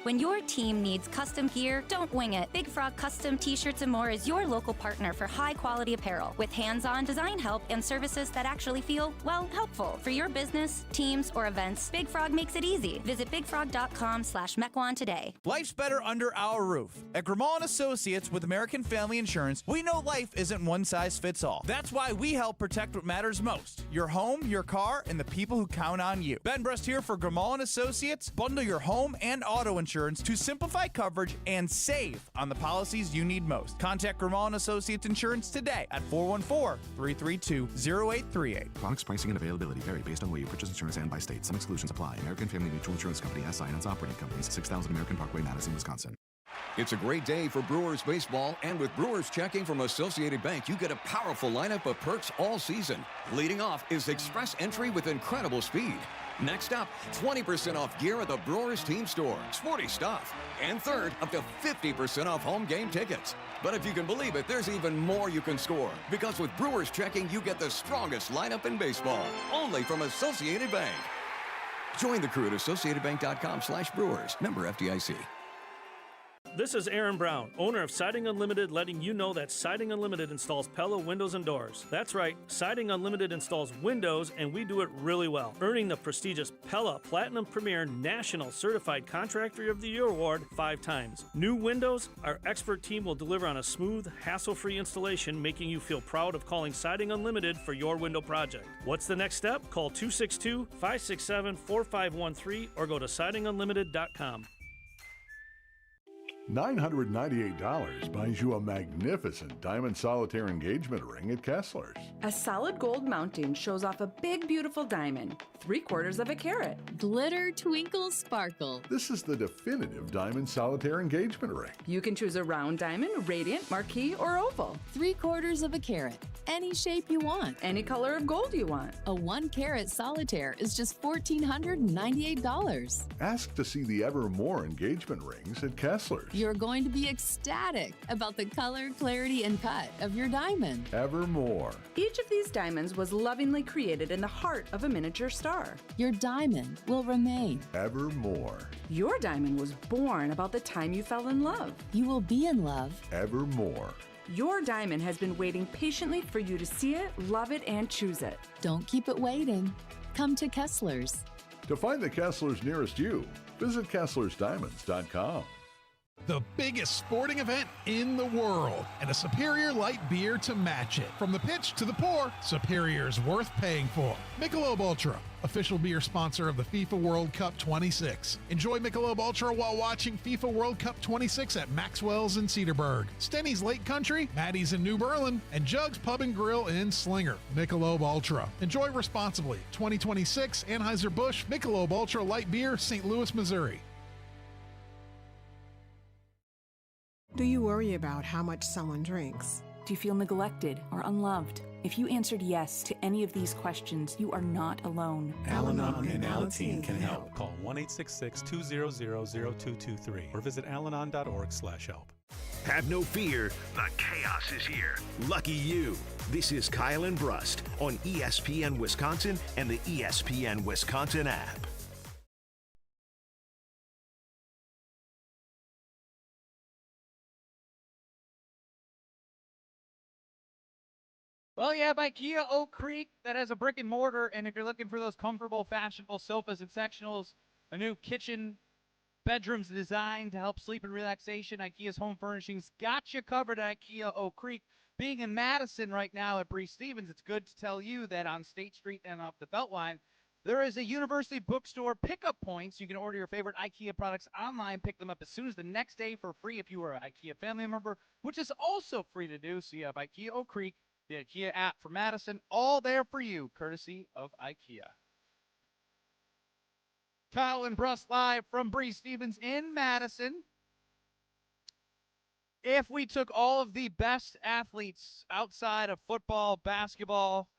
When your team needs custom gear, don't wing it. Big Frog Custom T-Shirts and More is your local partner for high-quality apparel with hands-on design help and services that actually feel, well, helpful. For your business, teams, or events, Big Frog makes it easy. Visit bigfrog.com/Mequon today. Life's better under our roof. At Grimaud & Associates with American Family Insurance, we know life isn't one size fits all. That's why we help protect what matters most: your home, your car, and the people who count on you. Ben Brust here for Grimaud & Associates. Bundle your home and auto insurance to simplify coverage and save on the policies you need most. Contact Grimaud & Associates Insurance today at 414-332-0838. Products, pricing, and availability vary based on where you purchase insurance and by state. Some exclusions apply. American Family Mutual Insurance Company, SI, and its operating companies, 6000 American Parkway, Madison, Wisconsin. It's a great day for Brewers baseball, and with Brewers checking from Associated Bank, you get a powerful lineup of perks all season. Leading off is express entry with incredible speed. Next up, 20% off gear at the Brewers team store. Sporty stuff. And third, up to 50% off home game tickets. But if you can believe it, there's even more you can score. Because with Brewers checking, you get the strongest lineup in baseball. Only from Associated Bank. Join the crew at AssociatedBank.com/Brewers. Member FDIC. This is Aaron Brown, owner of Siding Unlimited, letting you know that Siding Unlimited installs Pella windows and doors. That's right, Siding Unlimited installs windows, and we do it really well, earning the prestigious Pella Platinum Premier National Certified Contractor of the Year award 5 times. New windows, our expert team will deliver on a smooth, hassle-free installation, making you feel proud of calling Siding Unlimited for your window project. What's the next step? Call 262-567-4513 or go to sidingunlimited.com. $998 buys you a magnificent diamond solitaire engagement ring at Kessler's. A solid gold mounting shows off a big, beautiful diamond, 3/4 of a carat. Glitter, twinkle, sparkle. This is the definitive diamond solitaire engagement ring. You can choose a round diamond, radiant, marquise, or oval. 3/4 of a carat. Any shape you want. Any color of gold you want. A 1-carat solitaire is just $1,498. Ask to see the Evermore engagement rings at Kessler's. You're going to be ecstatic about the color, clarity, and cut of your diamond. Evermore. Each of these diamonds was lovingly created in the heart of a miniature star. Your diamond will remain. Evermore. Your diamond was born about the time you fell in love. You will be in love. Evermore. Your diamond has been waiting patiently for you to see it, love it, and choose it. Don't keep it waiting. Come to Kessler's. To find the Kessler's nearest you, visit KesslersDiamonds.com. The biggest sporting event in the world, and a Superior light beer to match it. From the pitch to the pour, Superior's worth paying for. Michelob Ultra, official beer sponsor of the FIFA World Cup 26. Enjoy Michelob Ultra while watching FIFA World Cup 26 at Maxwell's in Cedarburg, Stenny's Lake Country, Maddie's in New Berlin, and Jug's Pub and Grill in Slinger. Michelob Ultra. Enjoy responsibly. 2026 Anheuser-Busch Michelob Ultra Light Beer, St. Louis, Missouri. Do you worry about how much someone drinks? Do you feel neglected or unloved? If you answered yes to any of these questions, you are not alone. Al-Anon and Alateen can help. Call 1-866-200-0223 or visit alanon.org/help. Have no fear, the chaos is here. Lucky you. This is Kyle and Brust on ESPN Wisconsin and the ESPN Wisconsin app. Well, you have IKEA Oak Creek that has a brick and mortar, and if you're looking for those comfortable, fashionable sofas and sectionals, a new kitchen, bedrooms designed to help sleep and relaxation, IKEA's home furnishings got you covered at IKEA Oak Creek. Being in Madison right now at Bree Stevens, it's good to tell you that on State Street and off the Beltline, there is a University Bookstore pickup points. You can order your favorite IKEA products online, pick them up as soon as the next day for free if you are an IKEA family member, which is also free to do. So you have IKEA Oak Creek, the IKEA app for Madison, all there for you, courtesy of IKEA. Kyle and Brust live from Bree Stevens in Madison. If we took all of the best athletes outside of football, basketball,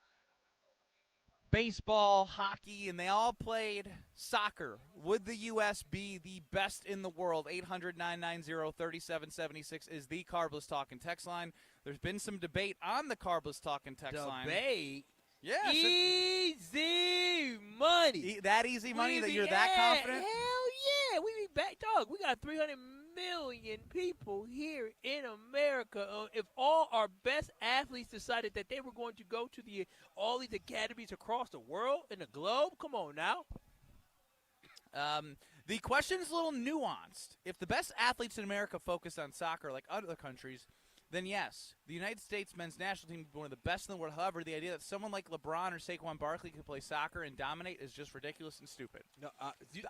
baseball, hockey, and they all played soccer, would the U.S. be the best in the world? 800-990-3776 is the Carbless Talking text line. There's been some debate on the Carbless Talking text line. Debate? Yeah. Easy money. That easy money that you're that confident? Hell yeah. We be back, dog. We got 300 million people here in America. If all our best athletes decided that they were going to go to all these academies across the world and the globe, come on now. The question is a little nuanced. If the best athletes in America focus on soccer like other countries, then yes, the United States men's national team would be one of the best in the world. However, the idea that someone like LeBron or Saquon Barkley could play soccer and dominate is just ridiculous and stupid. No,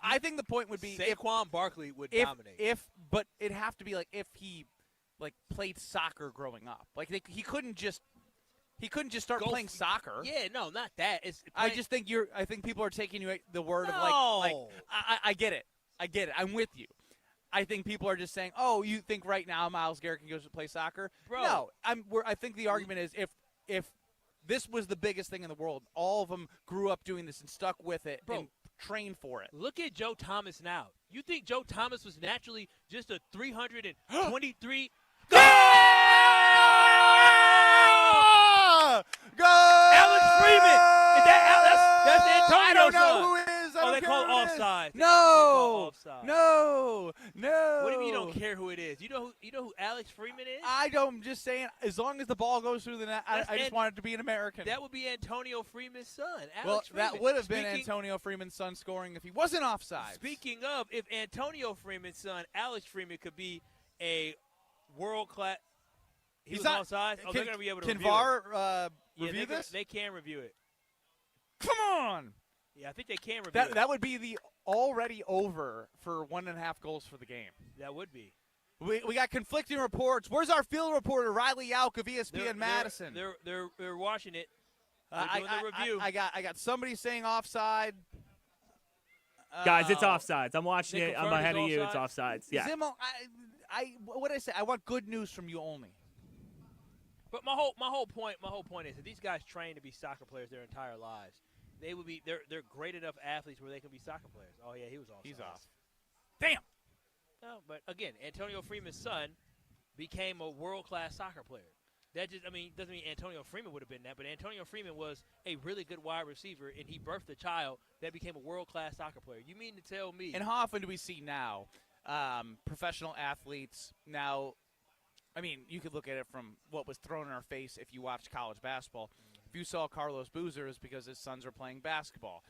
I think the point would be Saquon Barkley would dominate. But it'd have to be like if he played soccer growing up. Like he couldn't just start playing soccer. Yeah, no, not that. I just think I think people are taking you at the word of I get it. I get it. I'm with you. I think people are just saying, "Oh, you think right now Myles Garrett can go to play soccer?" Bro. No, I think the argument is if this was the biggest thing in the world, all of them grew up doing this and stuck with it and trained for it. Look at Joe Thomas now. You think Joe Thomas was naturally just a 323? Go! Go! Alex Freeman. That's Antonio. I don't know who it is. I don't they call it offside. No. No. No. What do you mean you don't care who it is? You know who Alex Freeman is? I'm just saying, as long as the ball goes through the net, I just want it to be an American. That would be Antonio Freeman's son, Alex well, Freeman. that would have been Antonio Freeman's son scoring if he wasn't offside. Speaking of, if Antonio Freeman's son, Alex Freeman, could be a world-class – he's not offside? Oh, they're going to be able to review it. Can VAR review this? They can review it. Come on. Yeah, I think they can review it. That would be the already over for 1.5 goals for the game. That would be. We got conflicting reports. Where's our field reporter, Riley Yauk of ESPN Madison? They're watching it. They're doing the review. I got somebody saying offside. Guys, it's offsides. I'm watching it. I'm ahead of you. It's offsides. Yeah. Zimmo, what did I say? I want good news from you only. But my whole point is that these guys train to be soccer players their entire lives. They're great enough athletes where they can be soccer players. Oh yeah, he was off. He's off. Damn. No, but again, Antonio Freeman's son became a world-class soccer player. That just, doesn't mean Antonio Freeman would have been that, but Antonio Freeman was a really good wide receiver, and he birthed a child that became a world-class soccer player. You mean to tell me? And how often do we see now professional athletes now? You could look at it from what was thrown in our face if you watched college basketball. If you saw Carlos Boozer, it's because his sons are playing basketball.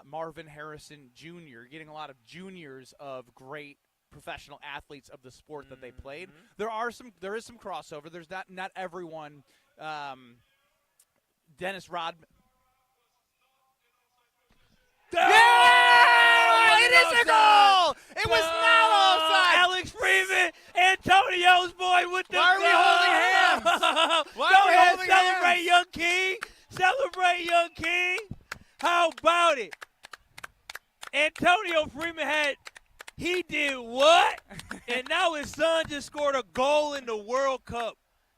Marvin Harrison Jr., getting a lot of juniors of great professional athletes of the sport that they played. There is some crossover. There's not everyone. Dennis Rodman. It is a goal! It was not offside! Alex Freeman, Antonio's boy with the Why are we holding hands? Why Go ahead, celebrate young king. Celebrate young king. How about it? Antonio Freeman he did what? And now his son just scored a goal in the World Cup.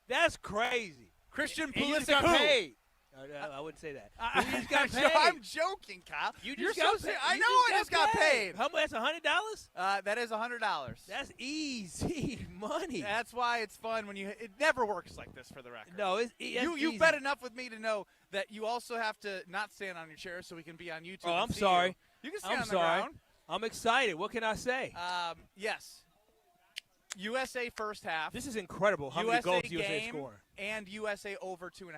That's crazy. Christian And you just Pulisic got paid. I wouldn't say that. You just got paid. I'm joking, Kyle. You're so serious. I know I just got paid. How much? That's $100? That is $100. That's easy money. That's why it's fun when it never works like this, for the record. No, you bet enough with me to know that you also have to not stand on your chair so we can be on YouTube. Oh, I'm sorry. You can stand on the ground. I'm excited. What can I say? Yes. USA first half. This is incredible how many goals USA scoring. And USA over 2.5.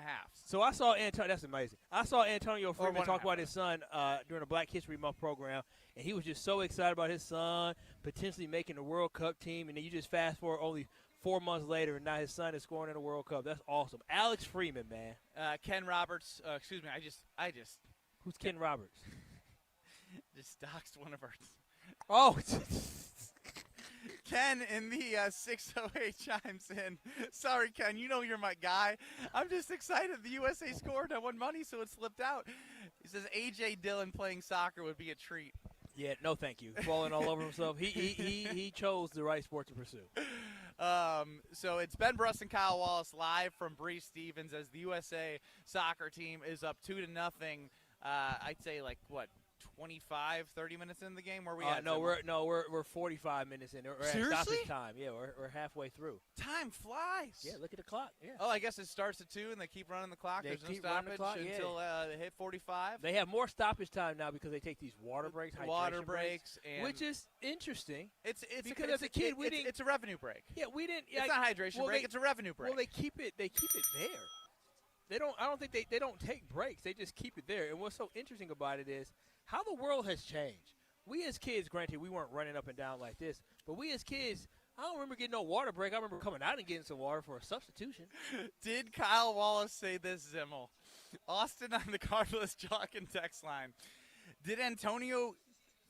So I saw that's amazing. I saw Antonio Freeman talk about his son during a Black History Month program, and he was just so excited about his son potentially making the World Cup team, and then you just fast forward only 4 months later, and now his son is scoring in the World Cup. That's awesome. Alex Freeman, man. Ken Roberts. Excuse me. I just. Who's Ken Roberts? Just doxed one of our. Oh. Ken in the 608 chimes in. Sorry, Ken. You know you're my guy. I'm just excited. The USA scored. I won money, so it slipped out. He says A.J. Dillon playing soccer would be a treat. Yeah, no thank you. Falling all over himself. He chose the right sport to pursue. So it's been Brust and Kyle Wallace live from Bree Stevens as the USA soccer team is up 2-0. I'd say 25, 30 minutes in the game? Where we at? We're 45 minutes in. We're Seriously? at stoppage time. Yeah, we're halfway through. Time flies. Yeah, look at the clock. Yeah. Oh, I guess it starts at 2 and they keep running the clock. There's no stoppage until they hit 45. They have more stoppage time now because they take these water breaks, hydration breaks, and which is interesting. It's because as a kid we didn't. It's a revenue break. Yeah, we didn't. It's not hydration break. It's a revenue break. Well, they keep it there. I don't think they don't take breaks. They just keep it there. And what's so interesting about it is how the world has changed. We as kids, granted, we weren't running up and down like this, but we as kids, I don't remember getting no water break. I remember coming out and getting some water for a substitution. Did Kyle Wallace say this, Zimmel? Austin on the Cardless Jock and text line. Did Antonio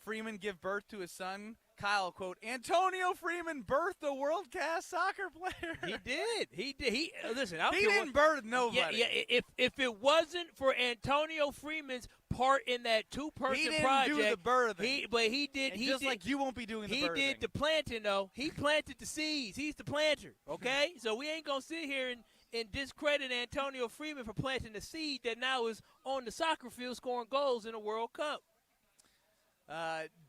Freeman give birth to his son? Kyle, quote, Antonio Freeman birthed a world-class soccer player. He did. Listen, he didn't birth nobody. Yeah. If it wasn't for Antonio Freeman's part in that two-person project, he didn't do the birthing. But he did. And just like you won't be doing the birthing. He did the planting, though. He planted the seeds. He's the planter. Okay, so we ain't gonna sit here and discredit Antonio Freeman for planting the seed that now is on the soccer field scoring goals in the World Cup.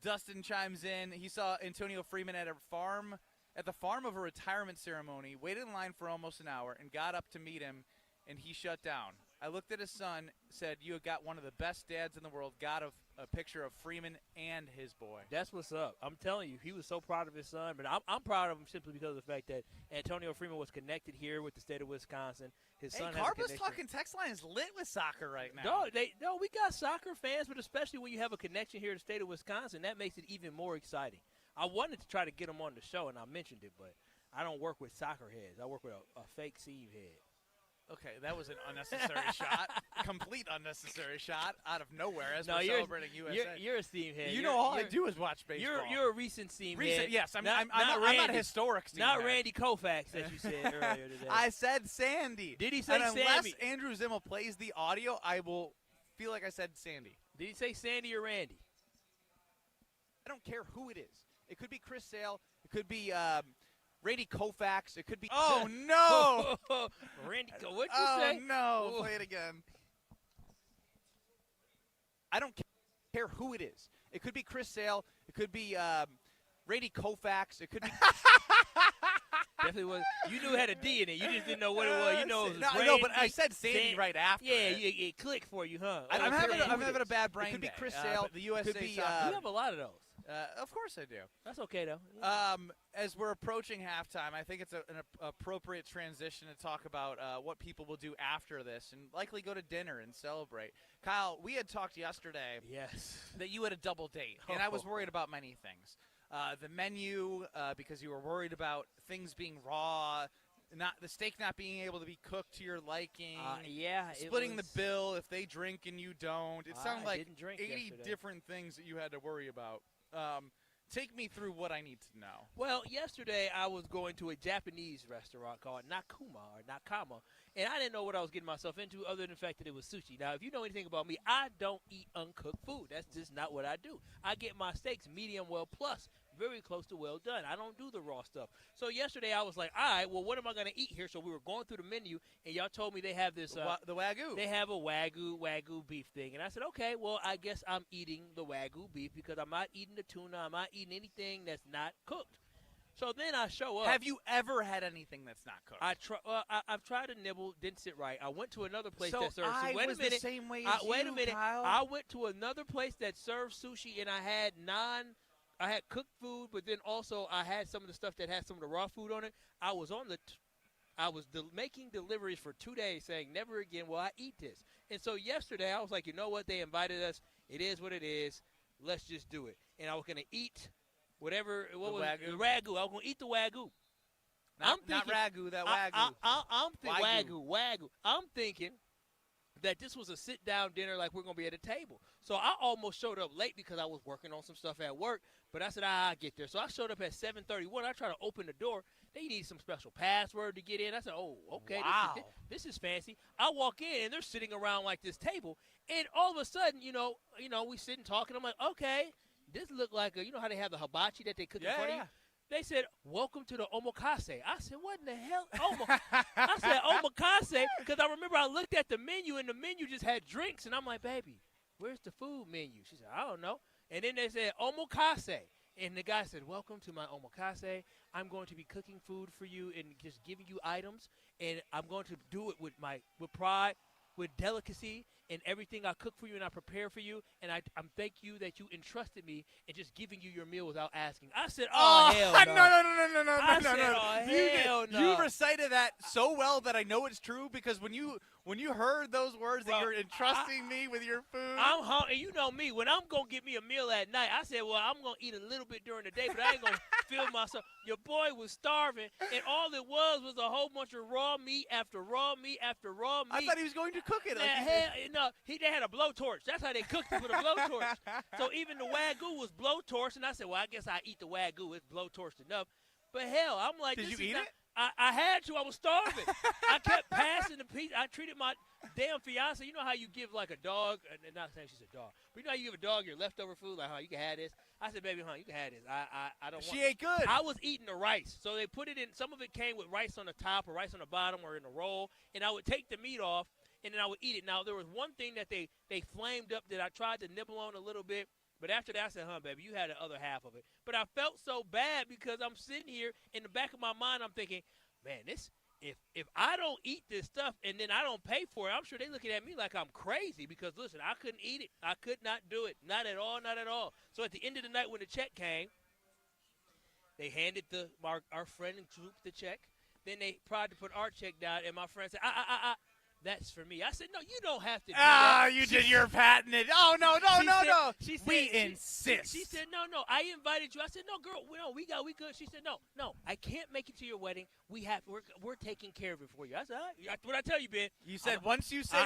Dustin chimes in. He saw Antonio Freeman at the farm of a retirement ceremony, waited in line for almost an hour, and got up to meet him, and he shut down. I looked at his son, said, you have got one of the best dads in the world, got a picture of Freeman and his boy. That's what's up. I'm telling you, he was so proud of his son. But I'm proud of him simply because of the fact that Antonio Freeman was connected here with the state of Wisconsin. His son has a Carpa's connection. Talking Text Line is lit with soccer right now. No, we got soccer fans, but especially when you have a connection here to the state of Wisconsin, that makes it even more exciting. I wanted to try to get him on the show, and I mentioned it, but I don't work with soccer heads. I work with a fake seam head. Okay, that was an unnecessary shot. Complete unnecessary shot out of nowhere as we're celebrating USA. You're a steam head. All I do is watch baseball. You're a recent steam head. Yes, I'm not historic steam Not head. Randy Koufax, as you said earlier today. I said Sandy. Did he say Sammy? Unless Andrew Zimmel plays the audio, I will feel like I said Sandy. Did he say Sandy or Randy? I don't care who it is. It could be Chris Sale. It could be Randy Koufax. It could be. Oh no! Randy, what'd you say? Oh no! Play it again. I don't care who it is. It could be Chris Sale. It could be Randy Koufax. It could be. Definitely was. You knew it had a D in it. You just didn't know what it was. You know it was Randy. No, but I said Sandy right after. Yeah, it. It clicked for you, huh? I'm having a bad brain. It could be Chris Sale. The USA. Could be, you have a lot of those. Of course I do. That's okay, though. As we're approaching halftime, I think it's an appropriate transition to talk about what people will do after this and likely go to dinner and celebrate. Kyle, we had talked yesterday that you had a double date, and I was worried about many things. The menu, because you were worried about things being raw, the steak not being able to be cooked to your liking. Splitting the bill if they drink and you don't. It sounded like 80 different things that you had to worry about. Take me through what I need to know. Well, yesterday I was going to a Japanese restaurant called Nakama, and I didn't know what I was getting myself into other than the fact that it was sushi. Now, if you know anything about me, I don't eat uncooked food. That's just not what I do. I get my steaks medium well plus, very close to well done. I don't do the raw stuff. So yesterday I was like, all right, well, what am I going to eat here? So we were going through the menu, and y'all told me they have this. The Wagyu. They have a Wagyu beef thing. And I said, okay, well, I guess I'm eating the Wagyu beef because I'm not eating the tuna. I'm not eating anything that's not cooked. So then I show up. Have you ever had anything that's not cooked? I've tried to nibble, didn't sit right. I went to another place that served sushi. Wait a minute. The same way as wait a minute. Kyle? I went to another place that served sushi, and I had cooked food, but then also I had some of the stuff that had some of the raw food on it. I was making deliveries for 2 days saying, never again will I eat this. And so yesterday I was like, you know what? They invited us. It is what it is. Let's just do it. And I was going to eat whatever. The Wagyu. I was going to eat the Wagyu. Not ragu, that Wagyu. I'm thinking Wagyu. I'm thinking that this was a sit-down dinner like we're going to be at a table. So I almost showed up late because I was working on some stuff at work. But I said, I'll get there. So I showed up at 7:31. I tried to open the door. They need some special password to get in. I said, oh, okay, wow. This is fancy. I walk in, and they're sitting around like this table. And all of a sudden, you know, we sitting talking. I'm like, okay, this look like you know how they have the hibachi that they cook in front of you? They said, welcome to the omakase. I said, what in the hell? I said, omakase, because I remember I looked at the menu, and the menu just had drinks. And I'm like, baby, where's the food menu? She said, I don't know. And then they said, omakase. And the guy said, welcome to my omakase. I'm going to be cooking food for you and just giving you items. And I'm going to do it with pride, with delicacy, and everything I cook for you and I prepare for you. And I'm thank you that you entrusted me and just giving you your meal without asking. I said, hell no. No. You recited that so well that I know it's true because when you heard those words that you're entrusting me with your food. I'm hungry. You know me. When I'm going to get me a meal at night, I said, well, I'm going to eat a little bit during the day, but I ain't going to fill myself. Your boy was starving, and all it was a whole bunch of raw meat after raw meat after raw meat. I thought he was going to cook it. They had a blowtorch. That's how they cooked it with a blowtorch. So even the Wagyu was blowtorched, and I said, well, I guess I eat the Wagyu. It's blowtorched enough. But hell, I'm like, did you eat it? I had to. I was starving. I kept passing the piece. I treated my damn fiance. You know how you give like a dog, not saying she's a dog, but you know how you give a dog your leftover food, like, you can have this. I said, baby, you can have this. I don't want. She ate good. I was eating the rice. So they put it in. Some of it came with rice on the top or rice on the bottom or in a roll, and I would take the meat off, and then I would eat it. Now, there was one thing that they flamed up that I tried to nibble on a little bit. But after that, I said, baby, you had the other half of it. But I felt so bad because I'm sitting here in the back of my mind, I'm thinking, man, this if I don't eat this stuff and then I don't pay for it, I'm sure they're looking at me like I'm crazy because, listen, I couldn't eat it. I could not do it. Not at all, not at all. So at the end of the night when the check came, they handed our friend and group the check. Then they tried to put our check down, and my friend said, that's for me. I said, no, you don't have to do that. You did your patented. Oh, no. She said, we insist. She said, no, I invited you. I said, no, girl, we good. She said, no, I can't make it to your wedding. We're taking care of it for you. I said, all right. What I tell you, Ben. You said once you say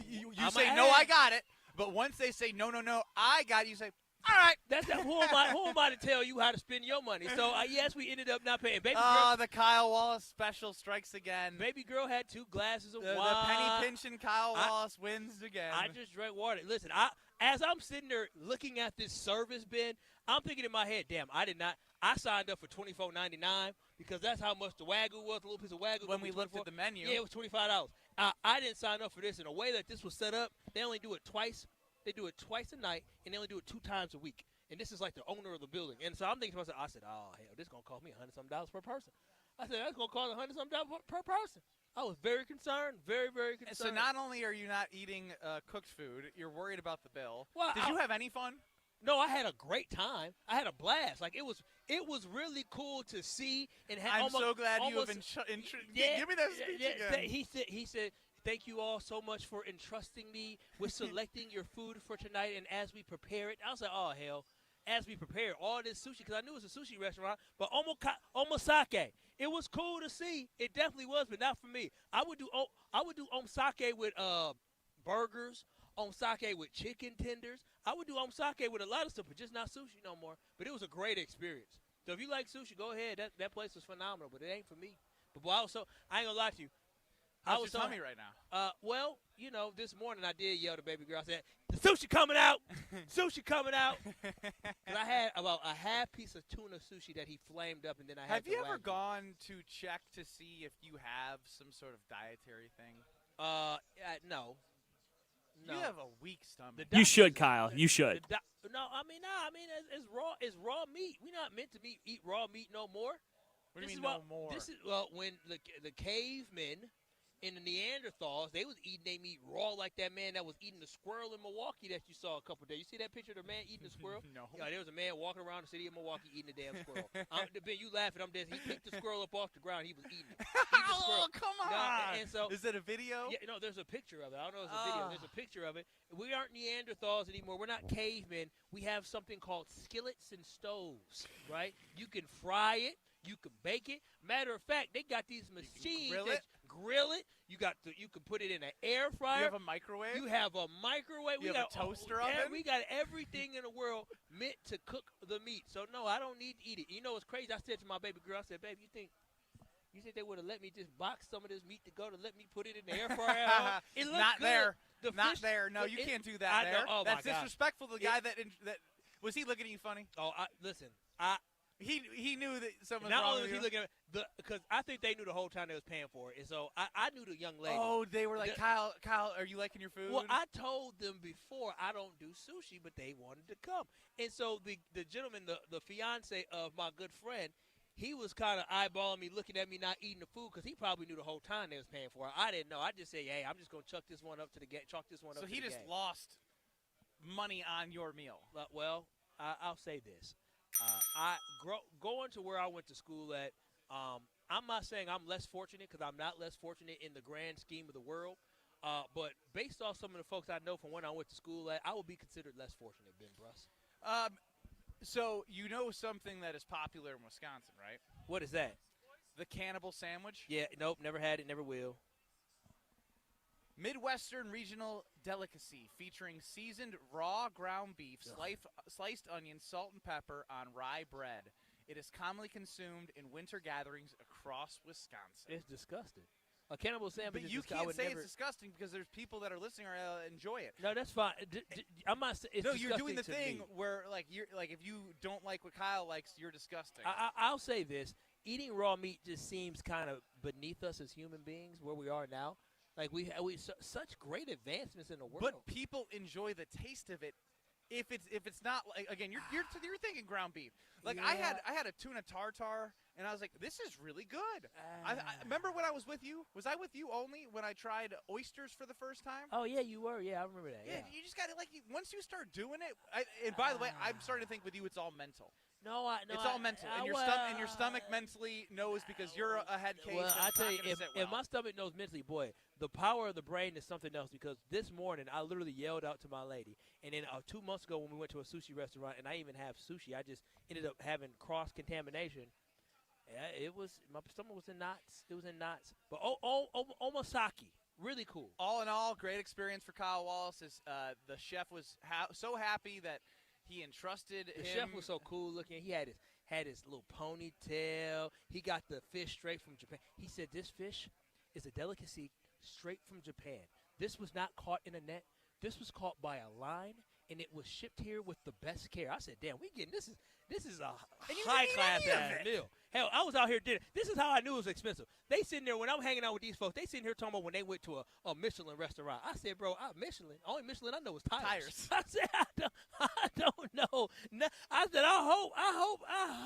you say, no, I got it. But once they say, no, I got it, you say, all right. Who am I to tell you how to spend your money? So, yes, we ended up not paying. Baby girl, girl, the Kyle Wallace special strikes again. Baby girl had 2 glasses of wine. The penny pinching Kyle Wallace wins again. I just drank water. Listen, as I'm sitting there looking at this service, Ben, I'm thinking in my head, damn, I signed up for $24.99 because that's how much the Wagyu was, a little piece of Wagyu. When we looked at the menu. Yeah, it was $25. I didn't sign up for this. In a way that this was set up, they only do it twice. They do it twice a night, and they only do it 2 times a week. And this is like the owner of the building. And so I'm thinking to myself, I said, oh, hell, this is going to cost me $100-something per person. I said, that's going to cost $100-something per person. I was very concerned, very, very concerned. So not only are you not eating cooked food, you're worried about the bill. Well, Did you have any fun? No, I had a great time. I had a blast. Like, it was really cool to see. And I'm so glad you have give me that speech again. He said, thank you all so much for entrusting me with selecting your food for tonight. And as we prepare it, I was like, oh, hell. As we prepare all this sushi, because I knew it was a sushi restaurant, but omasake. It was cool to see. It definitely was, but not for me. I would do omasake with burgers, omasake with chicken tenders. I would do omasake with a lot of stuff, but just not sushi no more. But it was a great experience. So if you like sushi, go ahead. That place was phenomenal, but it ain't for me. But boy, I ain't gonna lie to you. How's your tummy right now? Well, this morning I did yell to baby girl. I said, the sushi coming out. Sushi coming out. And I had about a half piece of tuna sushi that he flamed up, and then I had Have you ever gone to check to see if you have some sort of dietary thing? No. You have a weak stomach. You should, Kyle. You should. It's raw meat. We're not meant to eat raw meat no more. What do you mean no more? When the cavemen and the Neanderthals, they was eating their meat raw like that man that was eating the squirrel in Milwaukee that you saw a couple days. You see that picture of the man eating the squirrel? No. Yeah, there was a man walking around the city of Milwaukee eating the damn squirrel. Ben, you laughing. I'm dead. He picked the squirrel up off the ground. He was eating it. Oh, come on. No, and so, is it a video? Yeah, no, there's a picture of it. I don't know if it's a video. There's a picture of it. We aren't Neanderthals anymore. We're not cavemen. We have something called skillets and stoves, right? You can fry it. You can bake it. Matter of fact, they got these machines that grill it. You can put it in an air fryer. You have a microwave? You have a microwave. You have a toaster oven? We got everything in the world meant to cook the meat. So, no, I don't need to eat it. You know what's crazy? I said to my baby girl, I said, babe, you think they would have let me just box some of this meat to go to let me put it in the air fryer? It looked Not good. there. The Not fish, there. No, you can't do that there. Oh, that's my God. disrespectful to the guy that was he looking at you funny? Oh, listen. He knew that someone. Not only was he looking at because I think they knew the whole time they was paying for it, and so I knew the young lady. Oh, they were like, Kyle, are you liking your food? Well, I told them before I don't do sushi, but they wanted to come, and so the gentleman, the fiance of my good friend, he was kind of eyeballing me, looking at me not eating the food because he probably knew the whole time they was paying for it. I didn't know. I just said, hey, I'm just gonna chalk this one up to the game. So he just lost money on your meal. Well, I'll say this. Going to where I went to school at, I'm not saying I'm less fortunate because I'm not less fortunate in the grand scheme of the world. But based off some of the folks I know from when I went to school at, I would be considered less fortunate, Ben Brust. So you know something that is popular in Wisconsin, right? What is that? The cannibal sandwich? Yeah, nope, never had it, never will. Midwestern regional delicacy featuring seasoned raw ground beef, sliced onions, salt and pepper on rye bread. It is commonly consumed in winter gatherings across Wisconsin. It's disgusting. A cannibal sandwich. But you can't say it's disgusting because there's people that are listening or enjoy it. No, that's fine. I'm not saying it's no, disgusting. You're doing the to thing me. where if you don't like what Kyle likes, you're disgusting. I'll say this: eating raw meat just seems kind of beneath us as human beings where we are now. Like we such great advancements in the world. But people enjoy the taste of it if it's not like, again, you're thinking ground beef. Like I had a tuna tartare, and I was like, this is really good. I remember when I was with you. Was I with you only when I tried oysters for the first time? Oh yeah, you were. Yeah, I remember that. Yeah, you just got to once you start doing it. And by the way, I'm starting to think with you, it's all mental. No, it's all mental, and your stomach mentally knows because you're a head case. Well, I tell you, if my stomach knows mentally, boy, the power of the brain is something else. Because this morning, I literally yelled out to my lady, and then 2 months ago when we went to a sushi restaurant, and I even have sushi, I just ended up having cross contamination. Yeah, my stomach was in knots. It was in knots. But omasaki, really cool. All in all, great experience for Kyle Wallace. The chef was so happy that he entrusted him. The chef was so cool looking. He had his little ponytail. He got the fish straight from Japan. He said this fish is a delicacy straight from Japan. This was not caught in a net. This was caught by a line, and it was shipped here with the best care. I said, damn, this is a high-class meal. Hell, I was out here dinner. This is how I knew it was expensive. They sitting there, when I'm hanging out with these folks, they sitting here talking about when they went to a Michelin restaurant. I said, bro, Michelin, only Michelin I know is tires. I said, I don't know. I said, I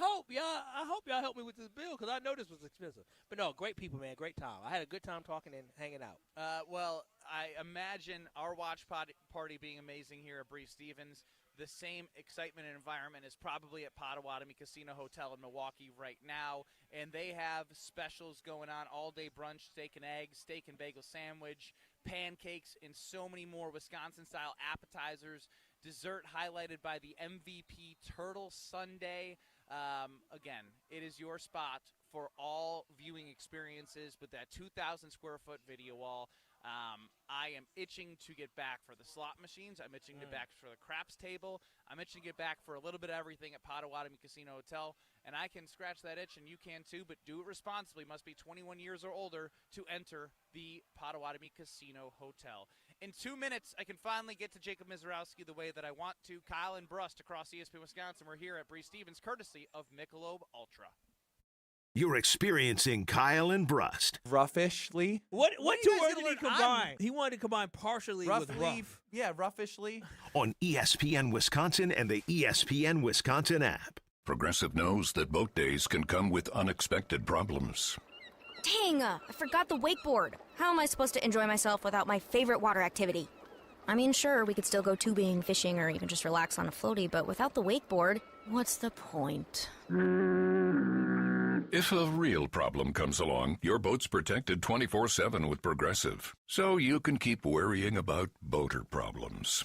hope y'all help me with this bill because I know this was expensive. But no, great people, man, great time. I had a good time talking and hanging out. Well, I imagine our watch party being amazing here at Bree Stevens. The same excitement and environment is probably at Potawatomi Casino Hotel in Milwaukee right now, and they have specials going on all day: brunch, steak and eggs, steak and bagel sandwich, pancakes, and so many more Wisconsin-style appetizers. Dessert highlighted by the MVP Turtle Sundae. Again, it is your spot for all viewing experiences with that 2,000 square foot video wall. I am itching to get back for the slot machines. I'm itching to get back for the craps table. I'm itching to get back for a little bit of everything at Potawatomi Casino Hotel. And I can scratch that itch, and you can too, but do it responsibly. Must be 21 years or older to enter the Potawatomi Casino Hotel. In 2 minutes, I can finally get to Jacob Misiorowski the way that I want to. Kyle and Brust across ESPN Wisconsin. We're here at Bree Stevens, courtesy of Michelob Ultra. You're experiencing Kyle and Brust. Roughish-ly. What two words did he combine? He wanted to combine partially with rough. Yeah, roughish-ly. On ESPN Wisconsin and the ESPN Wisconsin app. Progressive knows that boat days can come with unexpected problems. Dang, I forgot the wakeboard. How am I supposed to enjoy myself without my favorite water activity? I mean, sure, we could still go tubing, fishing, or even just relax on a floaty, but without the wakeboard, what's the point? If a real problem comes along, your boat's protected 24/7 with Progressive, so you can keep worrying about boater problems.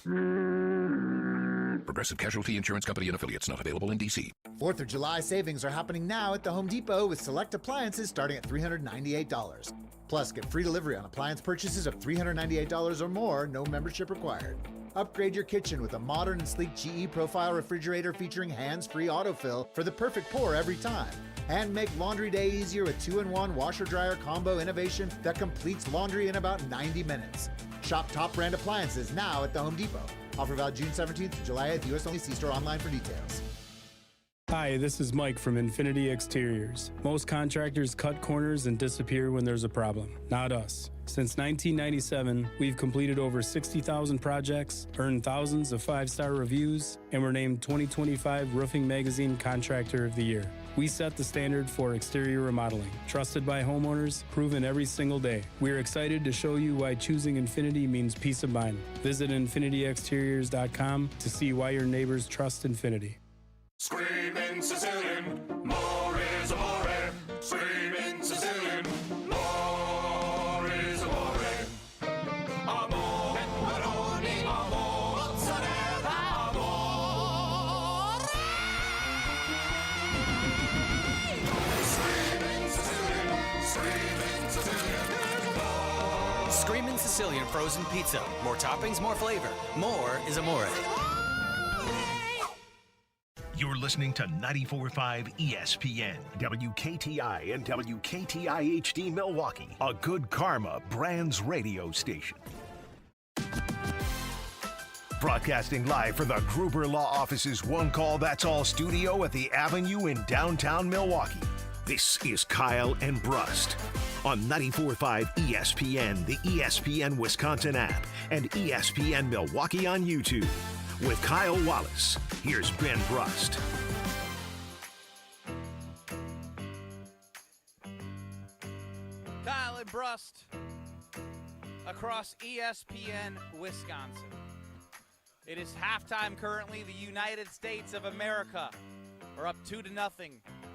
Progressive Casualty Insurance Company and Affiliates, not available in D.C. 4th of July savings are happening now at the Home Depot with select appliances starting at $398. Plus, get free delivery on appliance purchases of $398 or more, no membership required. Upgrade your kitchen with a modern and sleek GE Profile refrigerator featuring hands-free autofill for the perfect pour every time. And make laundry day easier with 2-in-1 washer-dryer combo innovation that completes laundry in about 90 minutes. Shop top brand appliances now at the Home Depot. Offer valid June 17th to July 8th. U.S. only. See store online for details. Hi, this is Mike from Infinity Exteriors. Most contractors cut corners and disappear when there's a problem. Not us. Since 1997, we've completed over 60,000 projects, earned thousands of 5-star reviews, and were named 2025 Roofing Magazine Contractor of the Year. We set the standard for exterior remodeling, trusted by homeowners, proven every single day. We're excited to show you why choosing Infinity means peace of mind. Visit infinityexteriors.com to see why your neighbors trust Infinity. Screaming Sicilian, more is amore. Screaming Sicilian, more is amore. Amore, pepperoni, amore, mozzarella, amore. Screaming Sicilian, screaming Sicilian. Screaming Sicilian frozen pizza. More toppings, more flavor. More is amore. You're listening to 94.5 ESPN, WKTI and WKTI HD Milwaukee, a Good Karma Brands radio station. Broadcasting live from the Gruber Law Office's One Call That's All studio at the Avenue in downtown Milwaukee. This is Kyle and Brust on 94.5 ESPN, the ESPN Wisconsin app, and ESPN Milwaukee on YouTube. with Kyle Wallace. Here's Ben Brust. Kyle and Brust across ESPN Wisconsin. It is halftime currently. The United States of America are up 2-0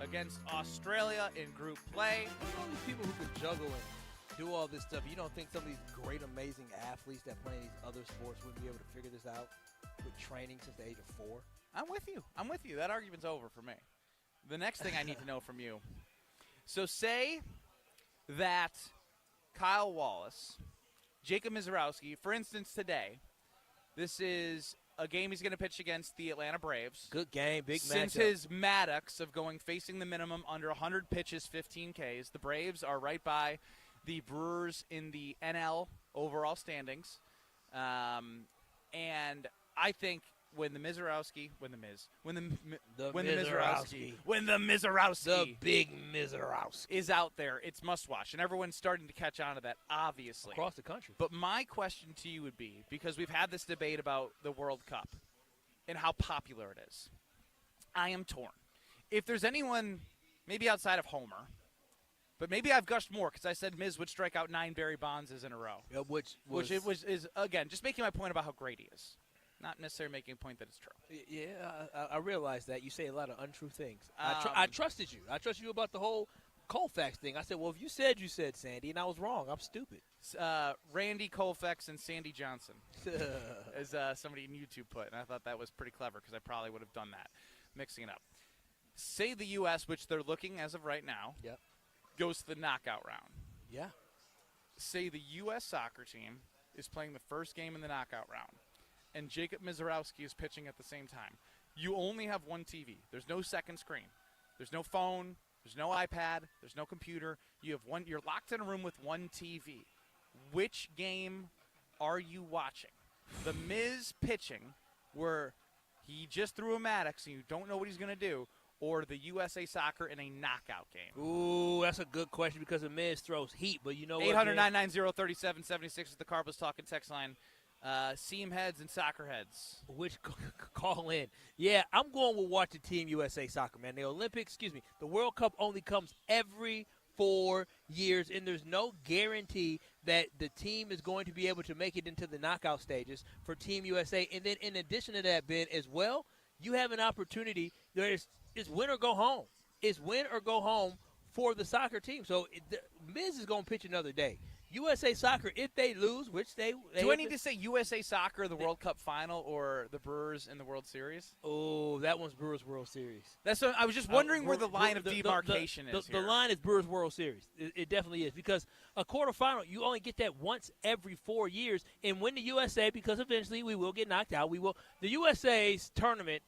against Australia in group play. All these people who can juggle and do all this stuff, you don't think some of these great, amazing athletes that play in these other sports wouldn't be able to figure this out with training since the age of 4? I'm with you. That argument's over for me. The next thing I need to know from you. So say that Kyle Wallace, Jacob Misiorowski, for instance, today, this is a game he's going to pitch against the Atlanta Braves. Good game, big matchup. Since his Maddox of going facing the minimum under 100 pitches, 15 Ks, the Braves are right by the Brewers in the NL overall standings. And I think when the big Misiorowski is out there, it's must watch, and everyone's starting to catch on to that, obviously, across the country. But my question to you would be, because we've had this debate about the World Cup and how popular it is, I am torn. If there's anyone, maybe outside of Homer, but maybe I've gushed more because I said Miz would strike out 9 Barry Bondses in a row, which is again just making my point about how great he is. Not necessarily making a point that it's true. Yeah, I realize that. You say a lot of untrue things. I trusted you. I trusted you about the whole Colfax thing. I said, well, if you said, Sandy, and I was wrong. I'm stupid. Randy Colfax and Sandy Johnson, as somebody in YouTube put, and I thought that was pretty clever because I probably would have done that, mixing it up. Say the U.S., which they're looking as of right now, goes to the knockout round. Yeah. Say the U.S. soccer team is playing the first game in the knockout round, and Jacob Misiorowski is pitching at the same time. You only have one TV. There's no second screen. There's no phone. There's no iPad. There's no computer. You have one. You're locked in a room with one TV. Which game are you watching? The Miz pitching, where he just threw a Maddox and you don't know what he's going to do, or the USA Soccer in a knockout game? Ooh, that's a good question because the Miz throws heat, but you know what? 800-990-3776 is the Carbos Talking text line. Seam heads and soccer heads. Which call in. Yeah, I'm going with watching Team USA Soccer, man. The Olympics, the World Cup only comes every 4 years, and there's no guarantee that the team is going to be able to make it into the knockout stages for Team USA. And then in addition to that, Ben, as well, you have an opportunity. It's win or go home. It's win or go home for the soccer team. So Miz is going to pitch another day. USA Soccer, if they lose, which they do I need to say USA Soccer, the World Cup final, or the Brewers in the World Series? Oh, that one's Brewers World Series. That's what I was just wondering where the line of demarcation is. The line is Brewers World Series. It definitely is, because a quarterfinal, you only get that once every 4 years. And when the USA, because eventually we will get knocked out, the USA's tournament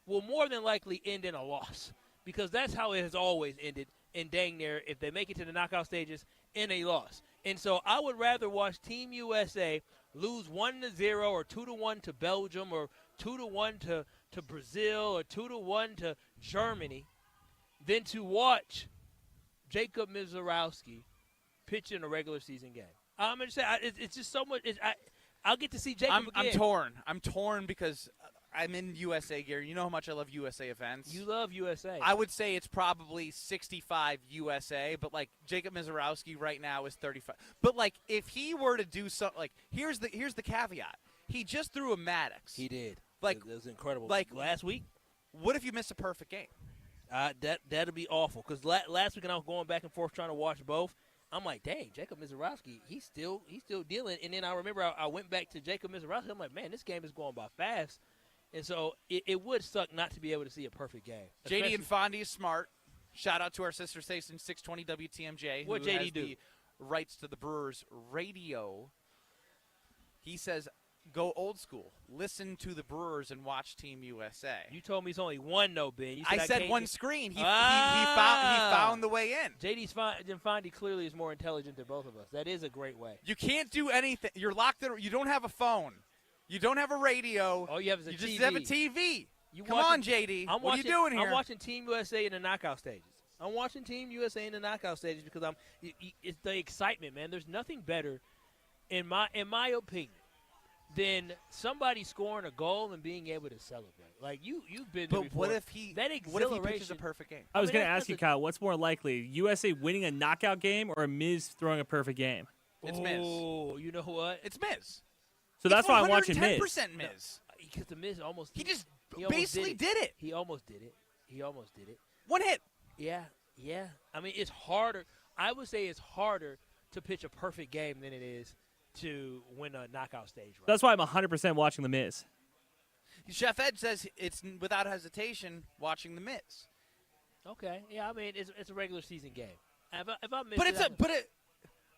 will more than likely end in a loss, because that's how it has always ended. And dang near, if they make it to the knockout stages, in a loss. And so I would rather watch Team USA lose 1-0 or 2-1 to Belgium, or 2-1 to Brazil, or 2-1 to Germany, than to watch Jacob Misiorowski pitch in a regular season game. I'm going to say it's just so much. I'll get to see Jacob again. I'm torn because I'm in USA gear. You know how much I love USA events. You love USA. I would say it's probably 65 USA, but like Jacob Misiorowski right now is 35. But like if he were to do something, like here's the caveat. He just threw a Maddox. He did. Like it was incredible. Like last week. What if you miss a perfect game? That'd be awful. Because last week when I was going back and forth trying to watch both, I'm like, dang, Jacob Misiorowski, he's still dealing. And then I remember I went back to Jacob Misiorowski. I'm like, man, this game is going by fast. And so it would suck not to be able to see a perfect game. JD and Fondy is smart. Shout out to our sister station, 620 WTMJ, what who JD has do? The rights to the Brewers radio. He says, go old school. Listen to the Brewers and watch Team USA. You told me it's only one, though, Ben. I said one screen. He found the way in. JD Fondy clearly is more intelligent than both of us. That is a great way. You can't do anything. You're locked in. You don't have a phone. You don't have a radio. All you have is a TV. You just have a TV. Come on, JD. What are you doing here? I'm watching Team USA in the knockout stages. I'm watching Team USA in the knockout stages because it's the excitement, man. There's nothing better, in my opinion, than somebody scoring a goal and being able to celebrate. Like you've been there But before. what if he pitches a perfect game? I was going to ask you, Kyle, what's more likely, USA winning a knockout game or Miz throwing a perfect game? It's Miz. Oh, you know what? It's Miz. So that's why I'm watching Miz. 10% Miz. Because the Miz almost He just almost basically did it. He almost did it. One hit. Yeah. I mean, it's harder. I would say it's harder to pitch a perfect game than it is to win a knockout stage run. That's why I'm 100% watching The Miz. Chef Ed says it's without hesitation watching The Miz. Okay. Yeah, I mean, it's a regular season game. If I miss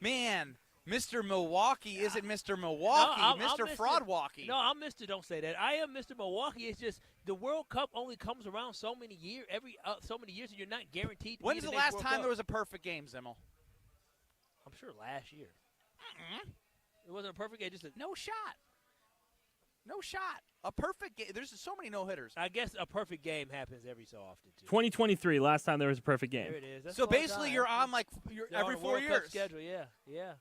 man, Mr. Milwaukee isn't Mr. Milwaukee, Mr. Fraudwalkie. No, I'm Mr. Don't say that. I am Mr. Milwaukee. It's just the World Cup only comes around so many years, and you're not guaranteed to When's be the in the next last World time Cup. there was a perfect game, Zimmel? I'm sure last year. It wasn't a perfect game. Just no shot. No shot. A perfect game. There's so many no-hitters. I guess a perfect game happens every so often, too. 2023, last time there was a perfect game. There it is. That's So a long basically time. you're on every on a 4 World Cup years. schedule, yeah.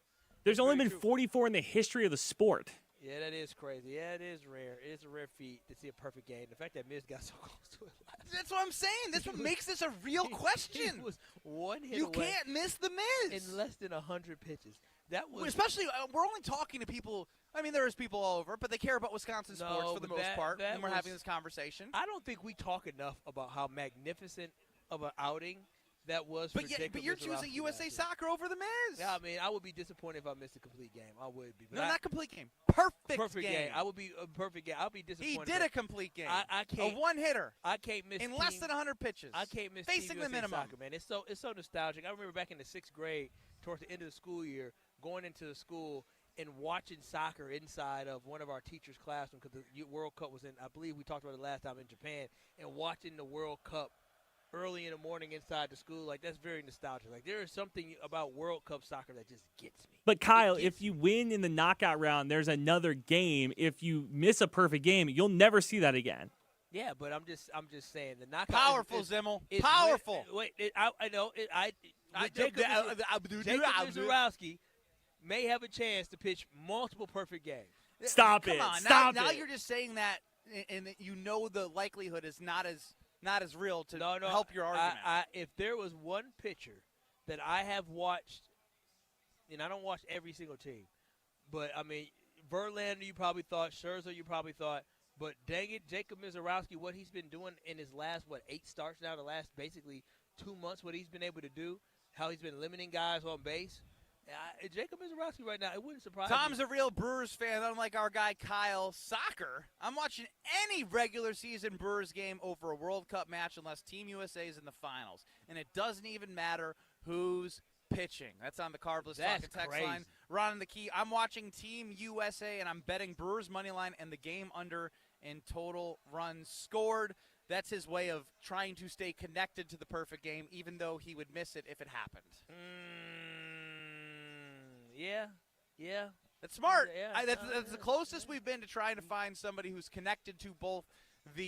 There's only been 44 in the history of the sport. Yeah, that is crazy. Yeah, it is rare. It's a rare feat to see a perfect game. The fact that Miz got so close to it last. That's what I'm saying. This what makes this a real question. He was one hit You away can't miss the Miz. in less than 100 pitches. That was Especially, we're only talking to people. I mean, there's people all over, but they care about Wisconsin sports for the most part when we're having this conversation. I don't think we talk enough about how magnificent of an outing that was for Jacob But you're Misiorowski choosing USA last year. Soccer over the Miz. Yeah, I mean, I would be disappointed if I missed a complete game. I would be. But No, not complete game. Perfect game. I would be a perfect game. I'll be disappointed. He did a complete game. I can't. A one-hitter. I can't miss in less than 100 pitches. I can't miss facing Team the USA minimum. Soccer, man. It's so nostalgic. I remember back in the 6th grade, towards the end of the school year, going into the school and watching soccer inside of one of our teachers' classroom because the World Cup was in. I believe we talked about it last time in Japan, and watching the World Cup early in the morning inside the school, like that's very nostalgic. Like there is something about World Cup soccer that just gets me. But Kyle, if you win in the knockout round, there's another game. If you miss a perfect game, you'll never see that again. Yeah, but I'm just saying the knockout. Powerful, Zimmel. Powerful. I know. Jacob Misiorowski may have a chance to pitch multiple perfect games. Stop it. Come on. Stop now it. you're just saying that, and you know the likelihood is not as real to No, help your argument. If there was one pitcher that I have watched, and I don't watch every single team, but, I mean, Verlander you probably thought, Scherzer you probably thought, but dang it, Jacob Misiorowski, what he's been doing in his last, 8 starts now, the last basically 2 months, what he's been able to do, how he's been limiting guys on base. Jacob Misiorowski right now, it wouldn't surprise me. Tom's a real Brewers fan, unlike our guy Kyle. Soccer, I'm watching any regular season Brewers game over a World Cup match unless Team USA is in the finals. And it doesn't even matter who's pitching. That's on the Carbless Talking text crazy. line. Ron in the key. I'm watching Team USA, and I'm betting Brewers money line and the game under in total runs scored. That's his way of trying to stay connected to the perfect game, even though he would miss it if it happened. Yeah. That's smart. Yeah, That's the closest we've been to trying to find somebody who's connected to both the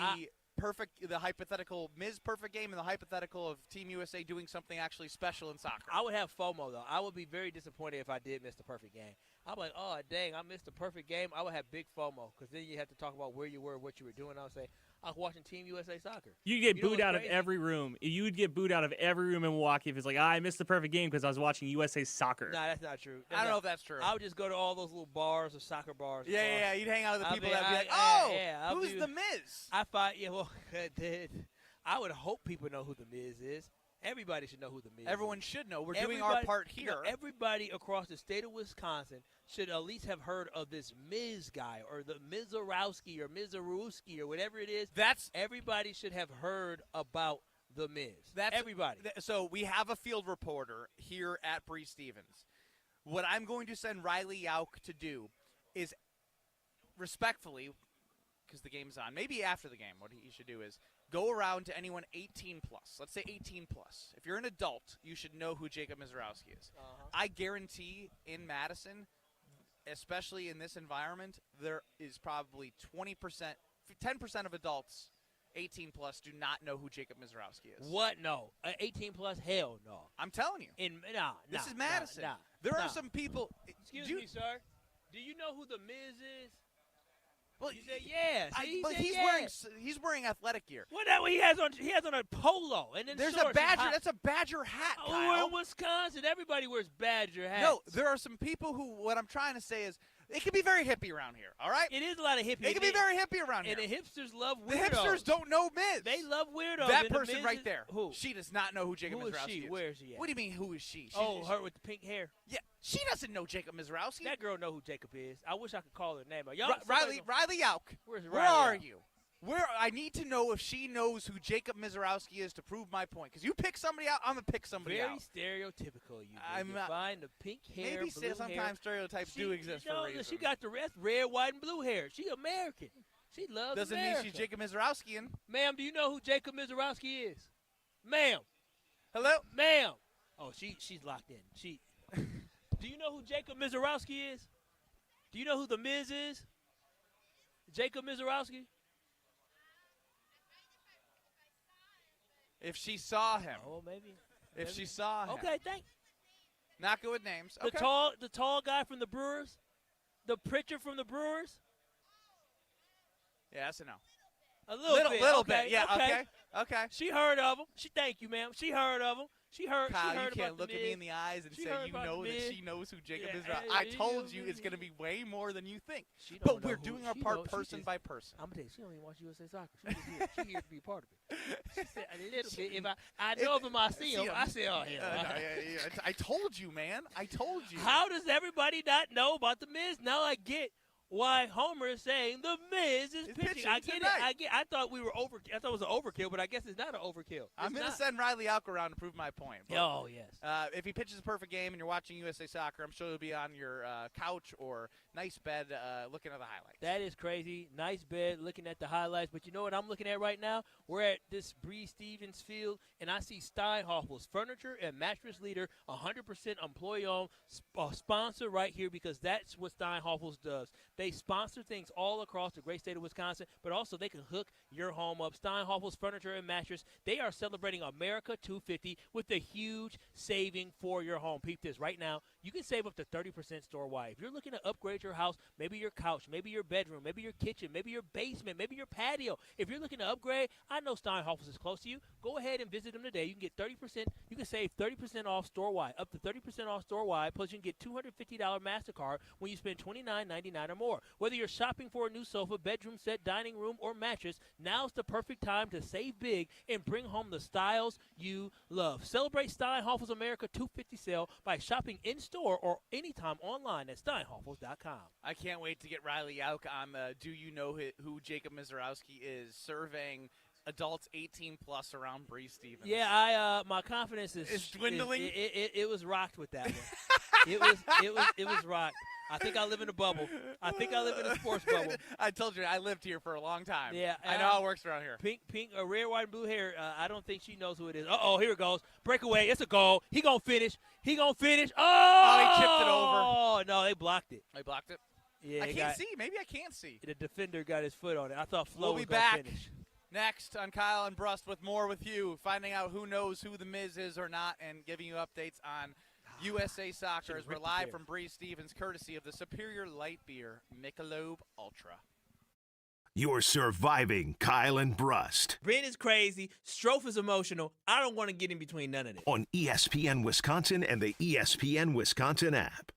hypothetical Miz perfect game and the hypothetical of Team USA doing something actually special in soccer. I would have FOMO, though. I would be very disappointed if I did miss the perfect game. I'm like, oh, dang, I missed the perfect game. I would have big FOMO because then you have to talk about where you were, what you were doing. I would say, I was watching Team USA Soccer. You get booed out of every room. You would get booed out of every room in Milwaukee if it's like, I missed the perfect game because I was watching USA Soccer. No, that's not true. I don't know if that's true. I would just go to all those little bars or soccer bars. Yeah. You'd hang out with the people that would be like, who's the Miz? I would hope people know who the Miz is. Everybody should know who the Miz is. Everyone should know. We're doing our part here. No, everybody across the state of Wisconsin should at least have heard of this Miz guy or the Misiorowski or Misiorowski or whatever it is. Everybody should have heard about the Miz. Everybody. So we have a field reporter here at Bree Stevens. What I'm going to send Riley Yauk to do is respectfully, because the game's on, maybe after the game, what he should do is go around to anyone 18 plus. Let's say 18 plus. If you're an adult, you should know who Jacob Misiorowski is. I guarantee in Madison, especially in this environment, there is probably 10% of adults 18 plus do not know who Jacob Misiorowski is. What? No. 18 plus? Hell no. I'm telling you. This is Madison. There are some people. Excuse me, sir. Do you know who the Miz is? Well, you said yeah. See, but he's wearing athletic gear. What that he has on? He has on a polo and then There's shorts. a Badger. That's a Badger hat. Oh, Kyle. we're in Wisconsin. Everybody wears Badger hats. No, there are some people who. What I'm trying to say is, it can be very hippie around here. All right. It is a lot of hippie. It can be very hippie around here. And the hipsters love weirdos. The hipsters don't know Miz. They love weirdos. That and person the Miz right is, there. Who? She does not know who Jacob Misiorowski is. Who is she? Where is she at? What do you mean, who is she? Her with the pink hair. Yeah, she doesn't know Jacob Misiorowski. That girl know who Jacob is. I wish I could call her name. Y'all, Riley Yauk. Where are you? I need to know if she knows who Jacob Misiorowski is to prove my point. Because you pick somebody out, I'm gonna pick somebody out. Very stereotypical. You I'm find the pink hair. Maybe blue sometimes hair. stereotypes do exist for a reason. She got the rest red, white, and blue hair. She American. She loves Doesn't America. mean she's Jacob Misiorowskian. Ma'am, do you know who Jacob Misiorowski is? Ma'am. Hello? Ma'am. Oh, she's locked in. Do you know who Jacob Misiorowski is? Do you know who the Miz is? Jacob Misiorowski? If she saw him. Oh, maybe. If she saw him. Okay, thank. Not good with names. Okay. The tall guy from the Brewers? The pitcher from the Brewers? Yeah, that's a no. A little bit. Yeah, okay. She heard of him. Thank you, ma'am. She heard of him. She heard. Kyle, she heard you can't about look the at Miz. me in the eyes and She say heard you about know the that Miz. she knows who Jacob is. Yeah, I told you it's going to be way more than you think. She But don't know we're who- doing our she part don't- she person just- by person. I'm gonna tell you, she don't even watch USA Soccer. She here to be a part of it. She said a little bit. If I know of him, I see him. I say, oh hell. I told you, man. I told you. How does everybody not know about the Miz? Now I get why Homer is saying the Miz is pitching. I get tonight. it. I thought we were I thought it was an overkill, but I guess it's not an overkill. I'm going to send Riley Alk around to prove my point. But, Oh yes. if he pitches a perfect game and you're watching USA Soccer, I'm sure he'll be on your couch or nice bed looking at the highlights. That is crazy. Nice bed, looking at the highlights. But you know what I'm looking at right now? We're at this Breeze Stevens field, and I see Steinhoffel's Furniture and Mattress Leader, 100% employee-owned sponsor right here, because that's what Steinhoffel's does. They sponsor things all across the great state of Wisconsin, but also they can hook your home up. Steinhoffel's Furniture and Mattress, they are celebrating America 250 with a huge saving for your home. Peep this. Right now, you can save up to 30% store-wide. If you're looking to upgrade your house, maybe your couch, maybe your bedroom, maybe your kitchen, maybe your basement, maybe your patio. If you're looking to upgrade, I know Steinhoffel's is close to you. Go ahead and visit them today. You can get 30%. You can save 30% off store-wide, up to 30% off store-wide. Plus, you can get $250 MasterCard when you spend $29.99 or more. Whether you're shopping for a new sofa, bedroom set, dining room, or mattress, now's the perfect time to save big and bring home the styles you love. Celebrate Steinhoffel's America 250 sale by shopping in-store or anytime online at steinhoffels.com. I can't wait to get Riley Alk on the Do You Know Who Jacob Misiorowski is, surveying adults 18+ around Breeze Stevens. Yeah, my confidence is dwindling. It was rocked with that one. it was rocked. I think I live in a bubble. I think I live in a sports bubble. I told you, I lived here for a long time. Yeah, I know how it works around here. Pink, red, white, and blue hair. I don't think she knows who it is. Here it goes. Breakaway. It's a goal. He gonna finish. He chipped it over. Oh no, they blocked it. They blocked it. Yeah, I can't see. Maybe I can't see. The defender got his foot on it. I thought Flo We'll was be gonna back finish. next on Kyle and Brust with more with you, finding out who knows who the Miz is or not, and giving you updates on USA Soccer as we're live from Breeze Stevens, courtesy of the superior light beer Michelob Ultra. You're surviving Kyle and Brust Brent is crazy. Strofe is emotional. I don't want to get in between none of this. on ESPN Wisconsin and the ESPN Wisconsin app.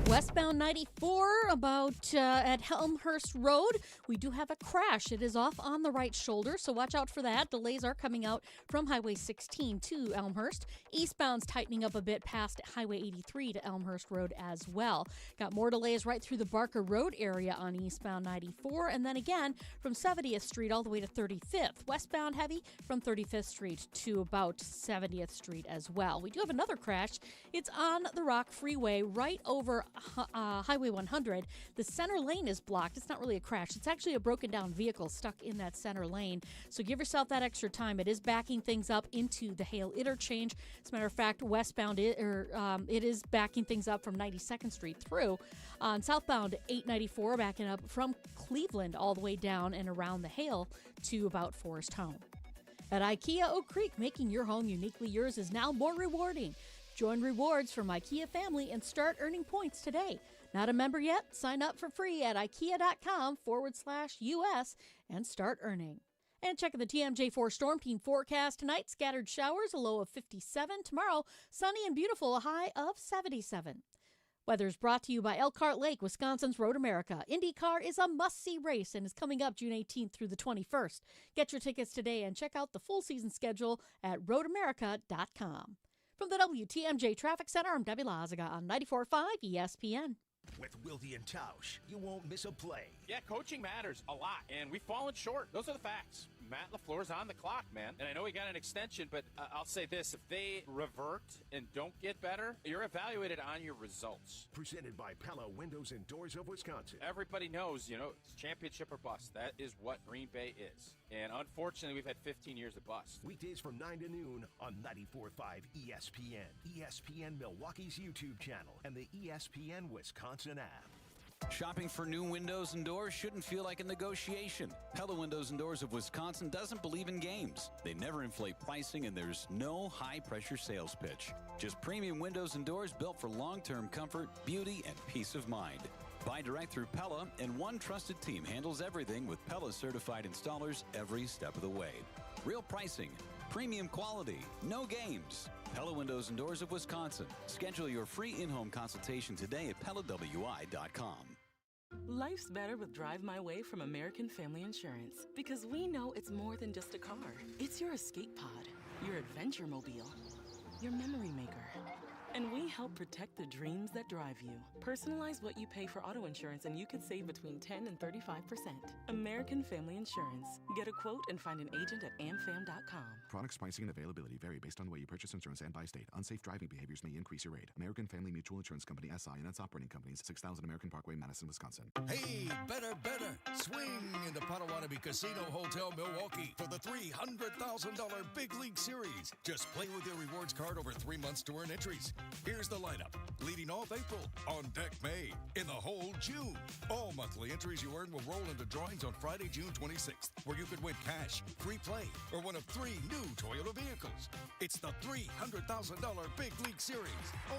Westbound 94 about at Elmhurst Road. We do have a crash. It is off on the right shoulder, so watch out for that. Delays are coming out from Highway 16 to Elmhurst. Eastbound's tightening up a bit past Highway 83 to Elmhurst Road as well. Got more delays right through the Barker Road area on eastbound 94, and then again from 70th Street all the way to 35th. Westbound heavy from 35th Street to about 70th Street as well. We do have another crash. It's on the Rock Freeway right over Highway 100. The center lane is blocked. It's not really a crash. It's actually a broken down vehicle stuck in that center lane. So give yourself that extra time. It is backing things up into the Hale interchange. As a matter of fact, westbound it is backing things up from 92nd Street through. On southbound 894, backing up from Cleveland all the way down and around the Hale to about Forest Home. At IKEA Oak Creek, making your home uniquely yours is now more rewarding. Join Rewards from IKEA Family and start earning points today. Not a member yet? Sign up for free at ikea.com/US and start earning. And checking the TMJ4 Storm Team forecast tonight, scattered showers, a low of 57. Tomorrow, sunny and beautiful, a high of 77. Weather's brought to you by Elkhart Lake, Wisconsin's Road America. IndyCar is a must-see race and is coming up June 18th through the 21st. Get your tickets today and check out the full season schedule at roadamerica.com. From the WTMJ Traffic Center, I'm Debbie Lazaga on 94.5 ESPN. With Wilde and Tausch, you won't miss a play. Yeah, coaching matters a lot, and we've fallen short. Those are the facts. Matt LaFleur's on the clock, man. And I know he got an extension, but I'll say this. If they revert and don't get better, you're evaluated on your results. Presented by Pella Windows and Doors of Wisconsin. Everybody knows, it's championship or bust. That is what Green Bay is. And unfortunately, we've had 15 years of bust. Weekdays from 9 to noon on 94.5 ESPN. ESPN Milwaukee's YouTube channel and the ESPN Wisconsin app. Shopping for new windows and doors shouldn't feel like a negotiation. Pella Windows and Doors of Wisconsin doesn't believe in games. They never inflate pricing, and there's no high-pressure sales pitch. Just premium windows and doors built for long-term comfort, beauty, and peace of mind. Buy direct through Pella, and one trusted team handles everything with Pella-certified installers every step of the way. Real pricing, premium quality, no games. Pella Windows and Doors of Wisconsin. Schedule your free in-home consultation today at PellaWI.com. Life's better with Drive My Way from American Family Insurance, because we know it's more than just a car. It's your escape pod, your adventure mobile, your memory maker. And we help protect the dreams that drive you. Personalize what you pay for auto insurance and you could save between 10 and 35%. American Family Insurance. Get a quote and find an agent at amfam.com. Products, pricing, and availability vary based on the way you purchase insurance and by state. Unsafe driving behaviors may increase your rate. American Family Mutual Insurance Company, SI, and its operating companies, 6000 American Parkway, Madison, Wisconsin. Hey, better. Swing into Potawatomi Casino Hotel, Milwaukee for the $300,000 Big League Series. Just play with your rewards card over 3 months to earn entries. Here's the lineup. Leading off April, on deck May, in the hole June. All monthly entries you earn will roll into drawings on Friday, June 26th, where you could win cash, free play, or one of 3 new Toyota vehicles. It's the $300,000 Big League Series,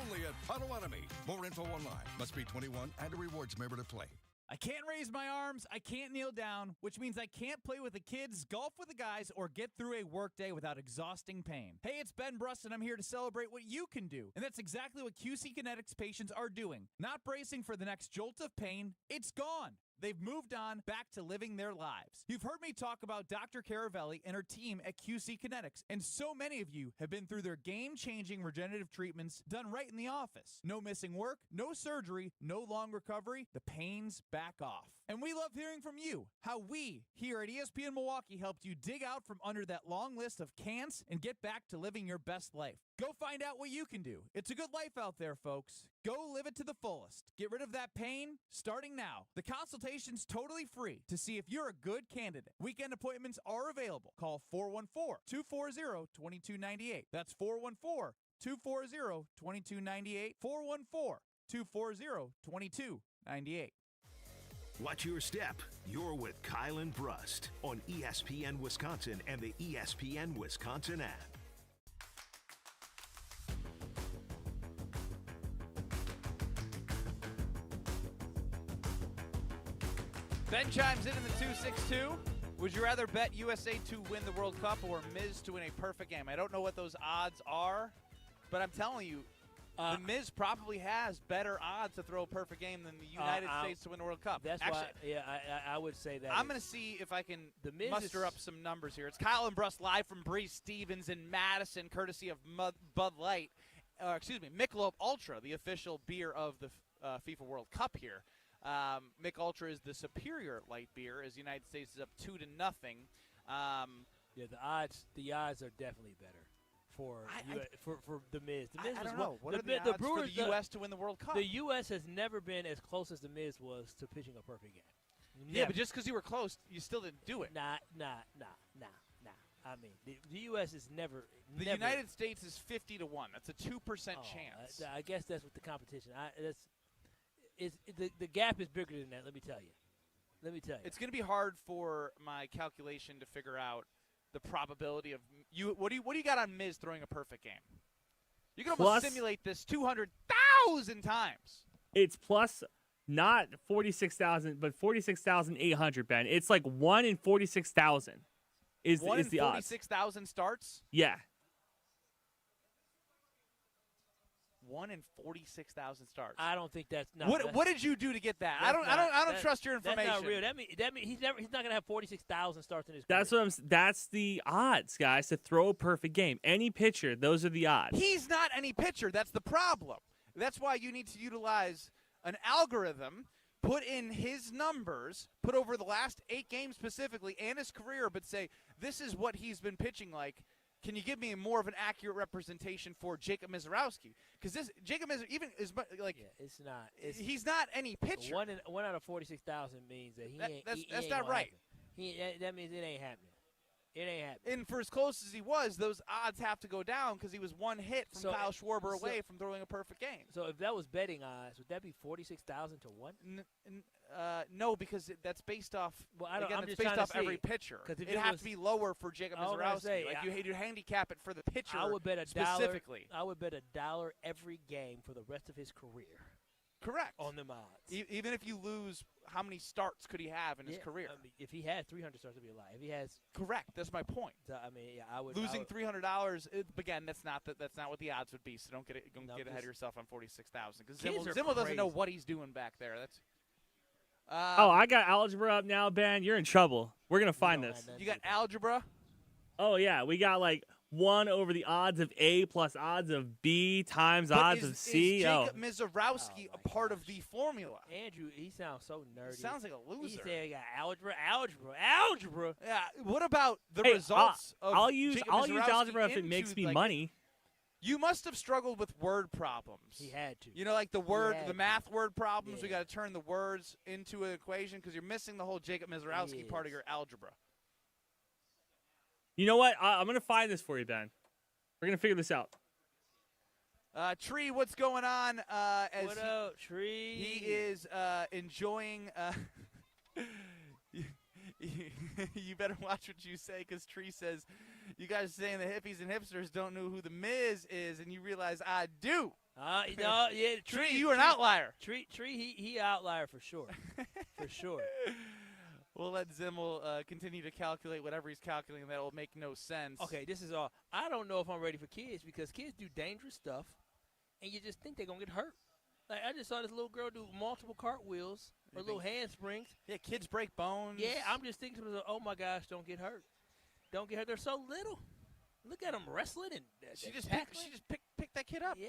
only at Potawatomi. More info online. Must be 21 and a rewards member to play. I can't raise my arms, I can't kneel down, which means I can't play with the kids, golf with the guys, or get through a workday without exhausting pain. Hey, it's Ben Brust, and I'm here to celebrate what you can do. And that's exactly what QC Kinetics patients are doing. Not bracing for the next jolt of pain, it's gone. They've moved on back to living their lives. You've heard me talk about Dr. Caravelli and her team at QC Kinetics, and so many of you have been through their game-changing regenerative treatments done right in the office. No missing work, no surgery, no long recovery, the pain's back off. And we love hearing from you, how we here at ESPN Milwaukee helped you dig out from under that long list of can'ts and get back to living your best life. Go find out what you can do. It's a good life out there, folks. Go live it to the fullest. Get rid of that pain starting now. The consultation's totally free to see if you're a good candidate. Weekend appointments are available. Call 414-240-2298. That's 414-240-2298. 414-240-2298. Watch your step. You're with Kyle and Brust on ESPN Wisconsin and the ESPN Wisconsin app. Ben chimes in the 262. Would you rather bet USA to win the World Cup or Miz to win a perfect game? I don't know what those odds are, but I'm telling you, the Miz probably has better odds to throw a perfect game than the United States to win the World Cup. That's actually, why, I would say that. I'm going to see if I can muster up some numbers here. It's Kyle and Brust live from Breeze Stevens in Madison, courtesy of Bud Light. Michelob Ultra, the official beer of the FIFA World Cup here. Mick Ultra is the superior light beer, as the United States is up 2-0. Yeah, the odds are definitely better for the Miz. The Miz I don't know. What are the odds Brewers, for the U.S. to win the World Cup? The U.S. has never been as close as the Miz was to pitching a perfect game. Yeah, but just because you were close, you still didn't do it. Nah. I mean, the U.S. is never. The United States is 50-1. That's a 2% chance. I guess that's with the competition. The gap is bigger than that. Let me tell you. It's going to be hard for my calculation to figure out the probability of you. What do you got on Miz throwing a perfect game? You can almost simulate this 200,000 times. It's plus Not 46,000, but 46,800, Ben. It's like 1 in 46,000 is the odds. 46,000 starts? Yeah. 1 in 46,000 starts. I don't think that's not. What did you do to get that? I don't trust your information. That's not real. That mean he's not going to have 46,000 starts in his career. That's what that's the odds, guys, to throw a perfect game. Any pitcher, those are the odds. He's not any pitcher. That's the problem. That's why you need to utilize an algorithm, put in his numbers, put over the last 8 games specifically and his career, but say, this is what he's been pitching like. Can you give me more of an accurate representation for Jacob Misiorowski? Because this Jacob even is like it's not. He's not any pitcher. 1 out of 46,000 means that he ain't. That's he not ain't right. That means it ain't happening. It ain't happening. And for as close as he was, those odds have to go down because he was 1 hit from Kyle Schwarber away from throwing a perfect game. So if that was betting odds, would that be 46,000 to 1? No, because that's based off. Well, it's based off every pitcher. It has to be lower for Jacob Misiorowski. You'd handicap it for the pitcher. I would bet specifically. I would bet $1 every game for the rest of his career. Correct. On them odds. Even if you lose, how many starts could he have in his career? I mean, if he had 300 starts, it'd be a lie. If he has, correct. That's my point. So, I mean, I would losing $300. Again, that's not what the odds would be. So don't get ahead of yourself on 46,000 because Zimmel doesn't know what he's doing back there. That's. I got algebra up now, Ben. You're in trouble. We're gonna find this. You got algebra? Oh yeah, we got like 1 over the odds of A plus odds of B times odds of C. Is Jacob Misiorowski a part of the formula? Andrew, he sounds so nerdy. He sounds like a loser. He said he got algebra. Yeah. What about the Hey, results? I'll use algebra if it makes me money. You must have struggled with word problems. He had to. You know, like the math word problems. Yeah. We got to turn the words into an equation because you're missing the whole Jacob Misiorowski part of your algebra. You know what? I'm going to find this for you, Ben. We're going to figure this out. Tree, what's going on? What up, Tree? He is enjoying. You better watch what you say because Tree says, you guys saying the hippies and hipsters don't know who the Miz is, and you realize I do. Tree, you're an outlier. Tree, he outlier for sure. For sure. We'll let Zimmel continue to calculate whatever he's calculating. That will make no sense. Okay, this is all. I don't know if I'm ready for kids because kids do dangerous stuff, and you just think they're going to get hurt. Like, I just saw this little girl do multiple cartwheels or little handsprings. Yeah, kids break bones. Yeah, I'm just thinking to myself, oh, my gosh, don't get hurt. Don't get hurt. They're so little. Look at them wrestling. And she just picked that kid up. Yeah,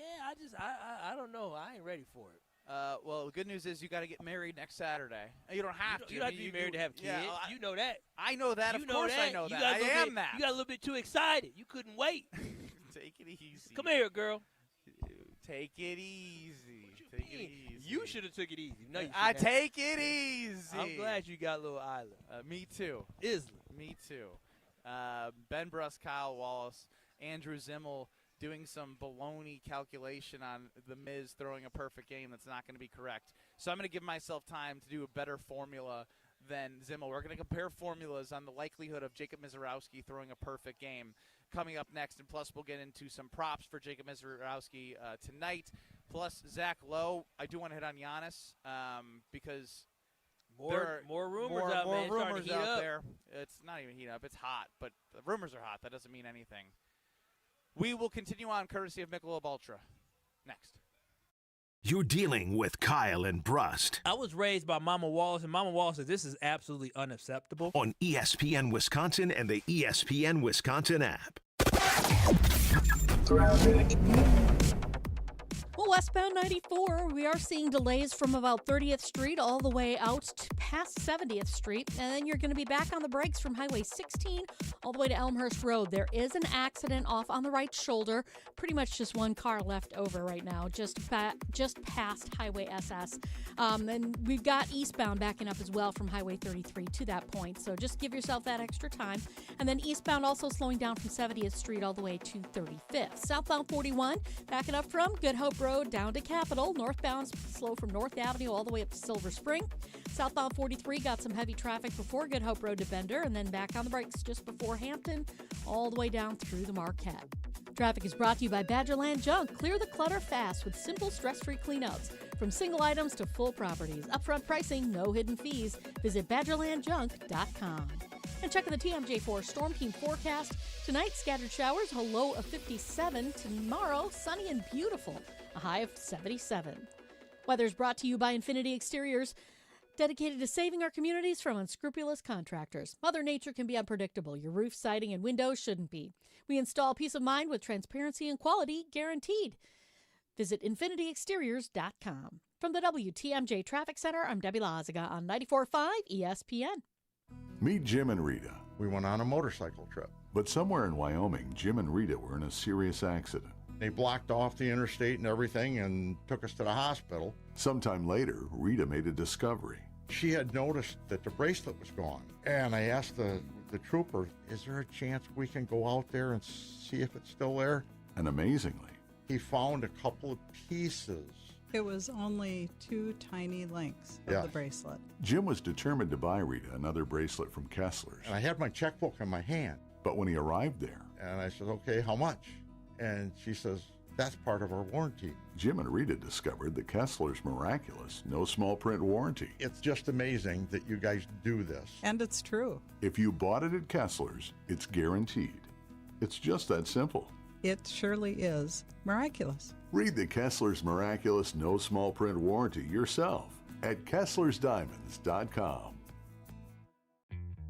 I don't know. I ain't ready for it. Well, the good news is you got to get married next Saturday. You don't have to. You don't have to be married to have kids. Yeah, you know that. I know that. Of course I know that. I am that. You got a little bit too excited. You couldn't wait. Take it easy. Come here, girl. Take it easy. Take it easy. You should have took it easy. No, I take it easy. I'm glad you got a little island. Me too. Me too. Ben Brust, Kyle Wallace, Andrew Zimmel doing some baloney calculation on the Miz throwing a perfect game that's not going to be correct. So I'm going to give myself time to do a better formula than Zimmel. We're going to compare formulas on the likelihood of Jacob Misiorowski throwing a perfect game coming up next. And plus, we'll get into some props for Jacob Misiorowski tonight. Plus, Zach Lowe. I do want to hit on Giannis because more rumors out, man. More rumors out there. It's not even heat up. It's hot, but the rumors are hot. That doesn't mean anything. We will continue on courtesy of Michelob Ultra. Next. You're dealing with Kyle and Brust. I was raised by Mama Wallace, and Mama Wallace said this is absolutely unacceptable. On ESPN Wisconsin and the ESPN Wisconsin app. Well, westbound 94, we are seeing delays from about 30th Street all the way out to past 70th Street. And then you're going to be back on the brakes from Highway 16 all the way to Elmhurst Road. There is an accident off on the right shoulder. Pretty much just one car left over right now, just past Highway SS. And we've got eastbound backing up as well from Highway 33 to that point. So just give yourself that extra time. And then eastbound also slowing down from 70th Street all the way to 35th. Southbound 41, backing up from Good Hope Road down to Capitol. Northbound slow from North Avenue all the way up to Silver Spring. Southbound 43 got some heavy traffic before Good Hope Road to Bender, and then back on the brakes just before Hampton, all the way down through the Marquette. Traffic is brought to you by Badgerland Junk. Clear the clutter fast with simple, stress-free cleanouts. From single items to full properties, upfront pricing, no hidden fees. Visit BadgerlandJunk.com. And check the TMJ4 Storm Team forecast. Tonight, scattered showers, a low of 57. Tomorrow, sunny and beautiful, a high of 77. Weather's brought to you by Infinity Exteriors, dedicated to saving our communities from unscrupulous contractors. Mother Nature can be unpredictable. Your roof, siding, and windows shouldn't be. We install peace of mind with transparency and quality guaranteed. Visit infinityexteriors.com. From the WTMJ Traffic Center, I'm Debbie Lazaga on 94.5 ESPN. Meet Jim and Rita. We went on a motorcycle trip. But somewhere in Wyoming, Jim and Rita were in a serious accident. They blocked off the interstate and everything and took us to the hospital. Sometime later, Rita made a discovery. She had noticed that the bracelet was gone. And I asked the trooper, is there a chance we can go out there and see if it's still there? And amazingly, he found a couple of pieces. It was only 2 tiny links of the bracelet. Jim was determined to buy Rita another bracelet from Kessler's. And I had my checkbook in my hand. But when he arrived there, and I said, okay, how much? And she says, that's part of our warranty. Jim and Rita discovered the Kessler's miraculous, no small print warranty. It's just amazing that you guys do this. And it's true. If you bought it at Kessler's, it's guaranteed. It's just that simple. It surely is miraculous. Read the Kessler's miraculous, no small print warranty yourself at KesslersDiamonds.com.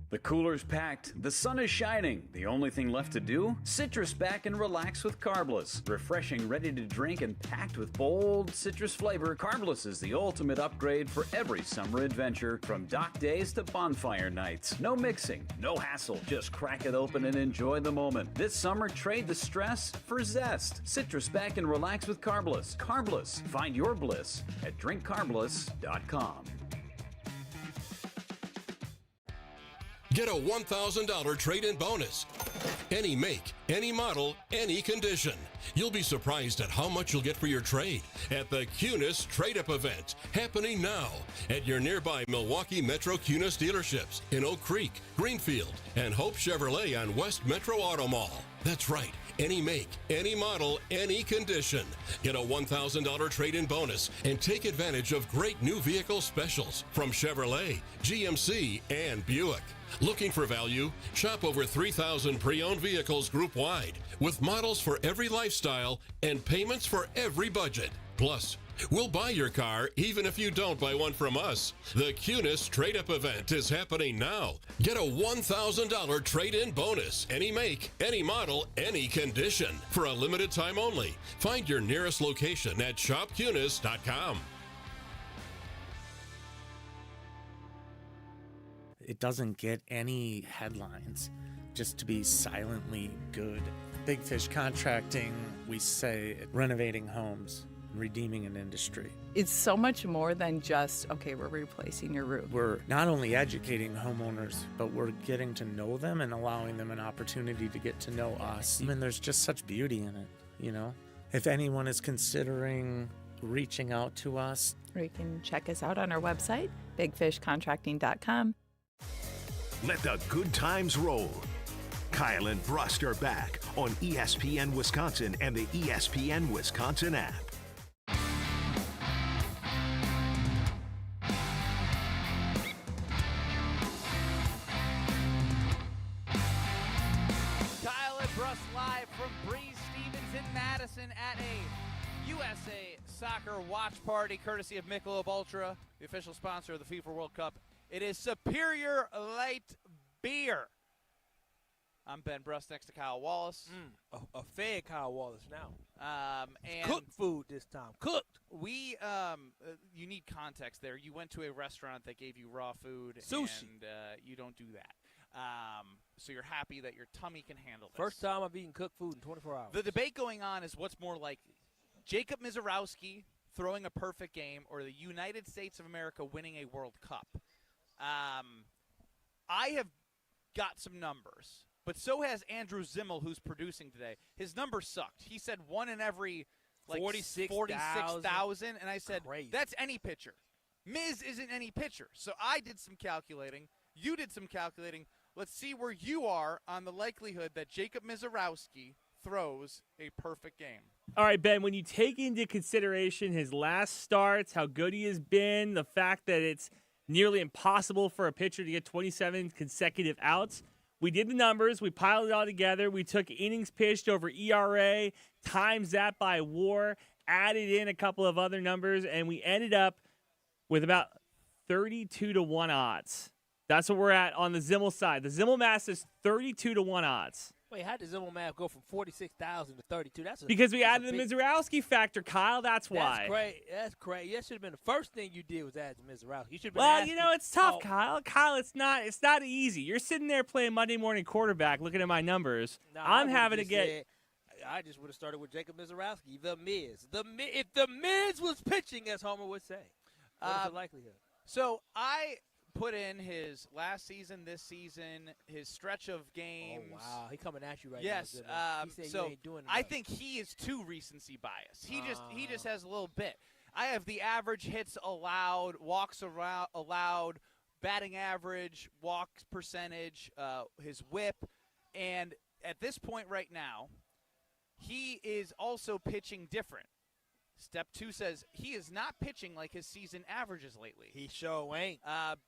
The cooler's packed, the sun is shining. The only thing left to do? Citrus back and relax with Carbless. Refreshing, ready to drink, and packed with bold citrus flavor, Carbless is the ultimate upgrade for every summer adventure, from dock days to bonfire nights. No mixing, no hassle, just crack it open and enjoy the moment. This summer, trade the stress for zest. Citrus back and relax with Carbless. Carbless, find your bliss at drinkcarbless.com. Get a $1,000 trade-in bonus. Any make, any model, any condition. You'll be surprised at how much you'll get for your trade at the Cunis Trade-Up event, happening now at your nearby Milwaukee Metro Cunis dealerships in Oak Creek, Greenfield, and Hope Chevrolet on West Metro Auto Mall. That's right. Any make, any model, any condition. Get a $1,000 trade-in bonus and take advantage of great new vehicle specials from Chevrolet, GMC, and Buick. Looking for value? Shop over 3,000 pre-owned vehicles group-wide with models for every lifestyle and payments for every budget. Plus, we'll buy your car even if you don't buy one from us. The Cunis Trade-Up event is happening now. Get a $1,000 trade-in bonus. Any make, any model, any condition. For a limited time only. Find your nearest location at shopcunis.com. It doesn't get any headlines just to be silently good. Big Fish Contracting, we say renovating homes, redeeming an industry. It's so much more than just, okay, we're replacing your roof. We're not only educating homeowners, but we're getting to know them and allowing them an opportunity to get to know us. I mean, there's just such beauty in it, you know? If anyone is considering reaching out to us, or you can check us out on our website, bigfishcontracting.com. Let the good times roll. Kyle and Brust are back on ESPN Wisconsin and the ESPN Wisconsin app. Kyle and Brust live from Breeze Stevens in Madison at a USA Soccer watch party courtesy of Michelob Ultra, the official sponsor of the FIFA World Cup. It is Superior Light Beer. I'm Ben Brust next to Kyle Wallace. A fed Kyle Wallace now. And cooked food this time. Cooked. We, you need context there. You went to a restaurant that gave you raw food. Sushi. And you don't do that. So you're happy that your tummy can handle this. First time I've eaten cooked food in 24 hours. The debate going on is what's more likely. Jacob Misiorowski throwing a perfect game or the United States of America winning a World Cup. I have got some numbers, but so has Andrew Zimmel, who's producing today. His numbers sucked. He said one in every 46,000, and I said, that's any pitcher. Miz isn't any pitcher. So I did some calculating. You did some calculating. Let's see where you are on the likelihood that Jacob Misiorowski throws a perfect game? All right, Ben, when you take into consideration his last starts, how good he has been, the fact that it's nearly impossible for a pitcher to get 27 consecutive outs, we did the numbers. We piled it all together. We took innings pitched over ERA, times that by WAR, added in a couple of other numbers, and we ended up with about 32-1 odds. That's what we're at on the Zimmel side. The Zimmel math is 32-1 odds. Wait, how did Zimmel math go from 46,000 to 32? Because we added the Misiorowski factor, Kyle. That's why. That's great. That's great. That should have been the first thing you did was add the Misiorowski. You should have been Well, asking, it's tough, Kyle. Kyle, it's not easy. You're sitting there playing Monday morning quarterback, looking at my numbers. I'm having to get. I just would have started with Jacob Misiorowski, the Miz. If the Miz was pitching, as Homer would say, what's the likelihood? So I put in his last season, this season, his stretch of games. Oh, wow. He coming at you right yes, now. Yes. So I think he is too recency bias. He just has a little bit. I have the average hits allowed, walks allowed, batting average, walks percentage, his whip, and at this point right now, he is also pitching different. Step 2 says he is not pitching like his season averages lately. He sure ain't.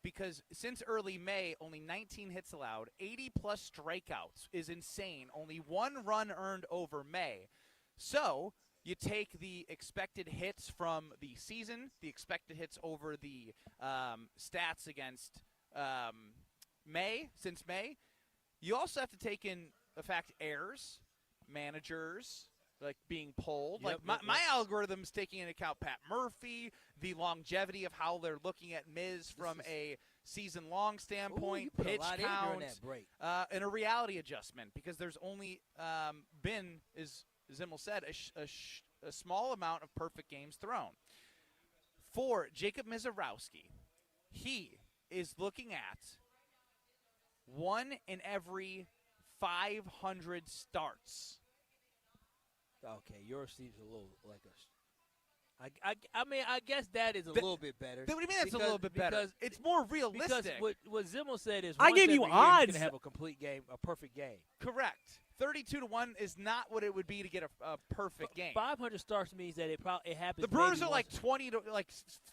Because since early May, only 19 hits allowed, 80-plus strikeouts is insane. Only 1 run earned over May. So you take the expected hits from the season, the expected hits over the stats against May, since May. You also have to take in the fact errors, managers, like being pulled. Yep, my algorithm's taking into account Pat Murphy, the longevity of how they're looking at Miz from a season-long standpoint, Ooh, you put pitch a lot in count, during that break. and a reality adjustment because there's only been, as Zimmel said, a small amount of perfect games thrown. For Jacob Misiorowski, he is looking at 1 in every 500 starts. Okay, yours seems a little like I mean, I guess that is a little bit better. What do you mean that's a little bit better? Because it's more realistic. Because what Zimmel said is I gave you odds. Going to have a complete game, a perfect game. Correct. 32-1 is not what it would be to get a perfect game. 500 starts means that it happens. The Brewers maybe are like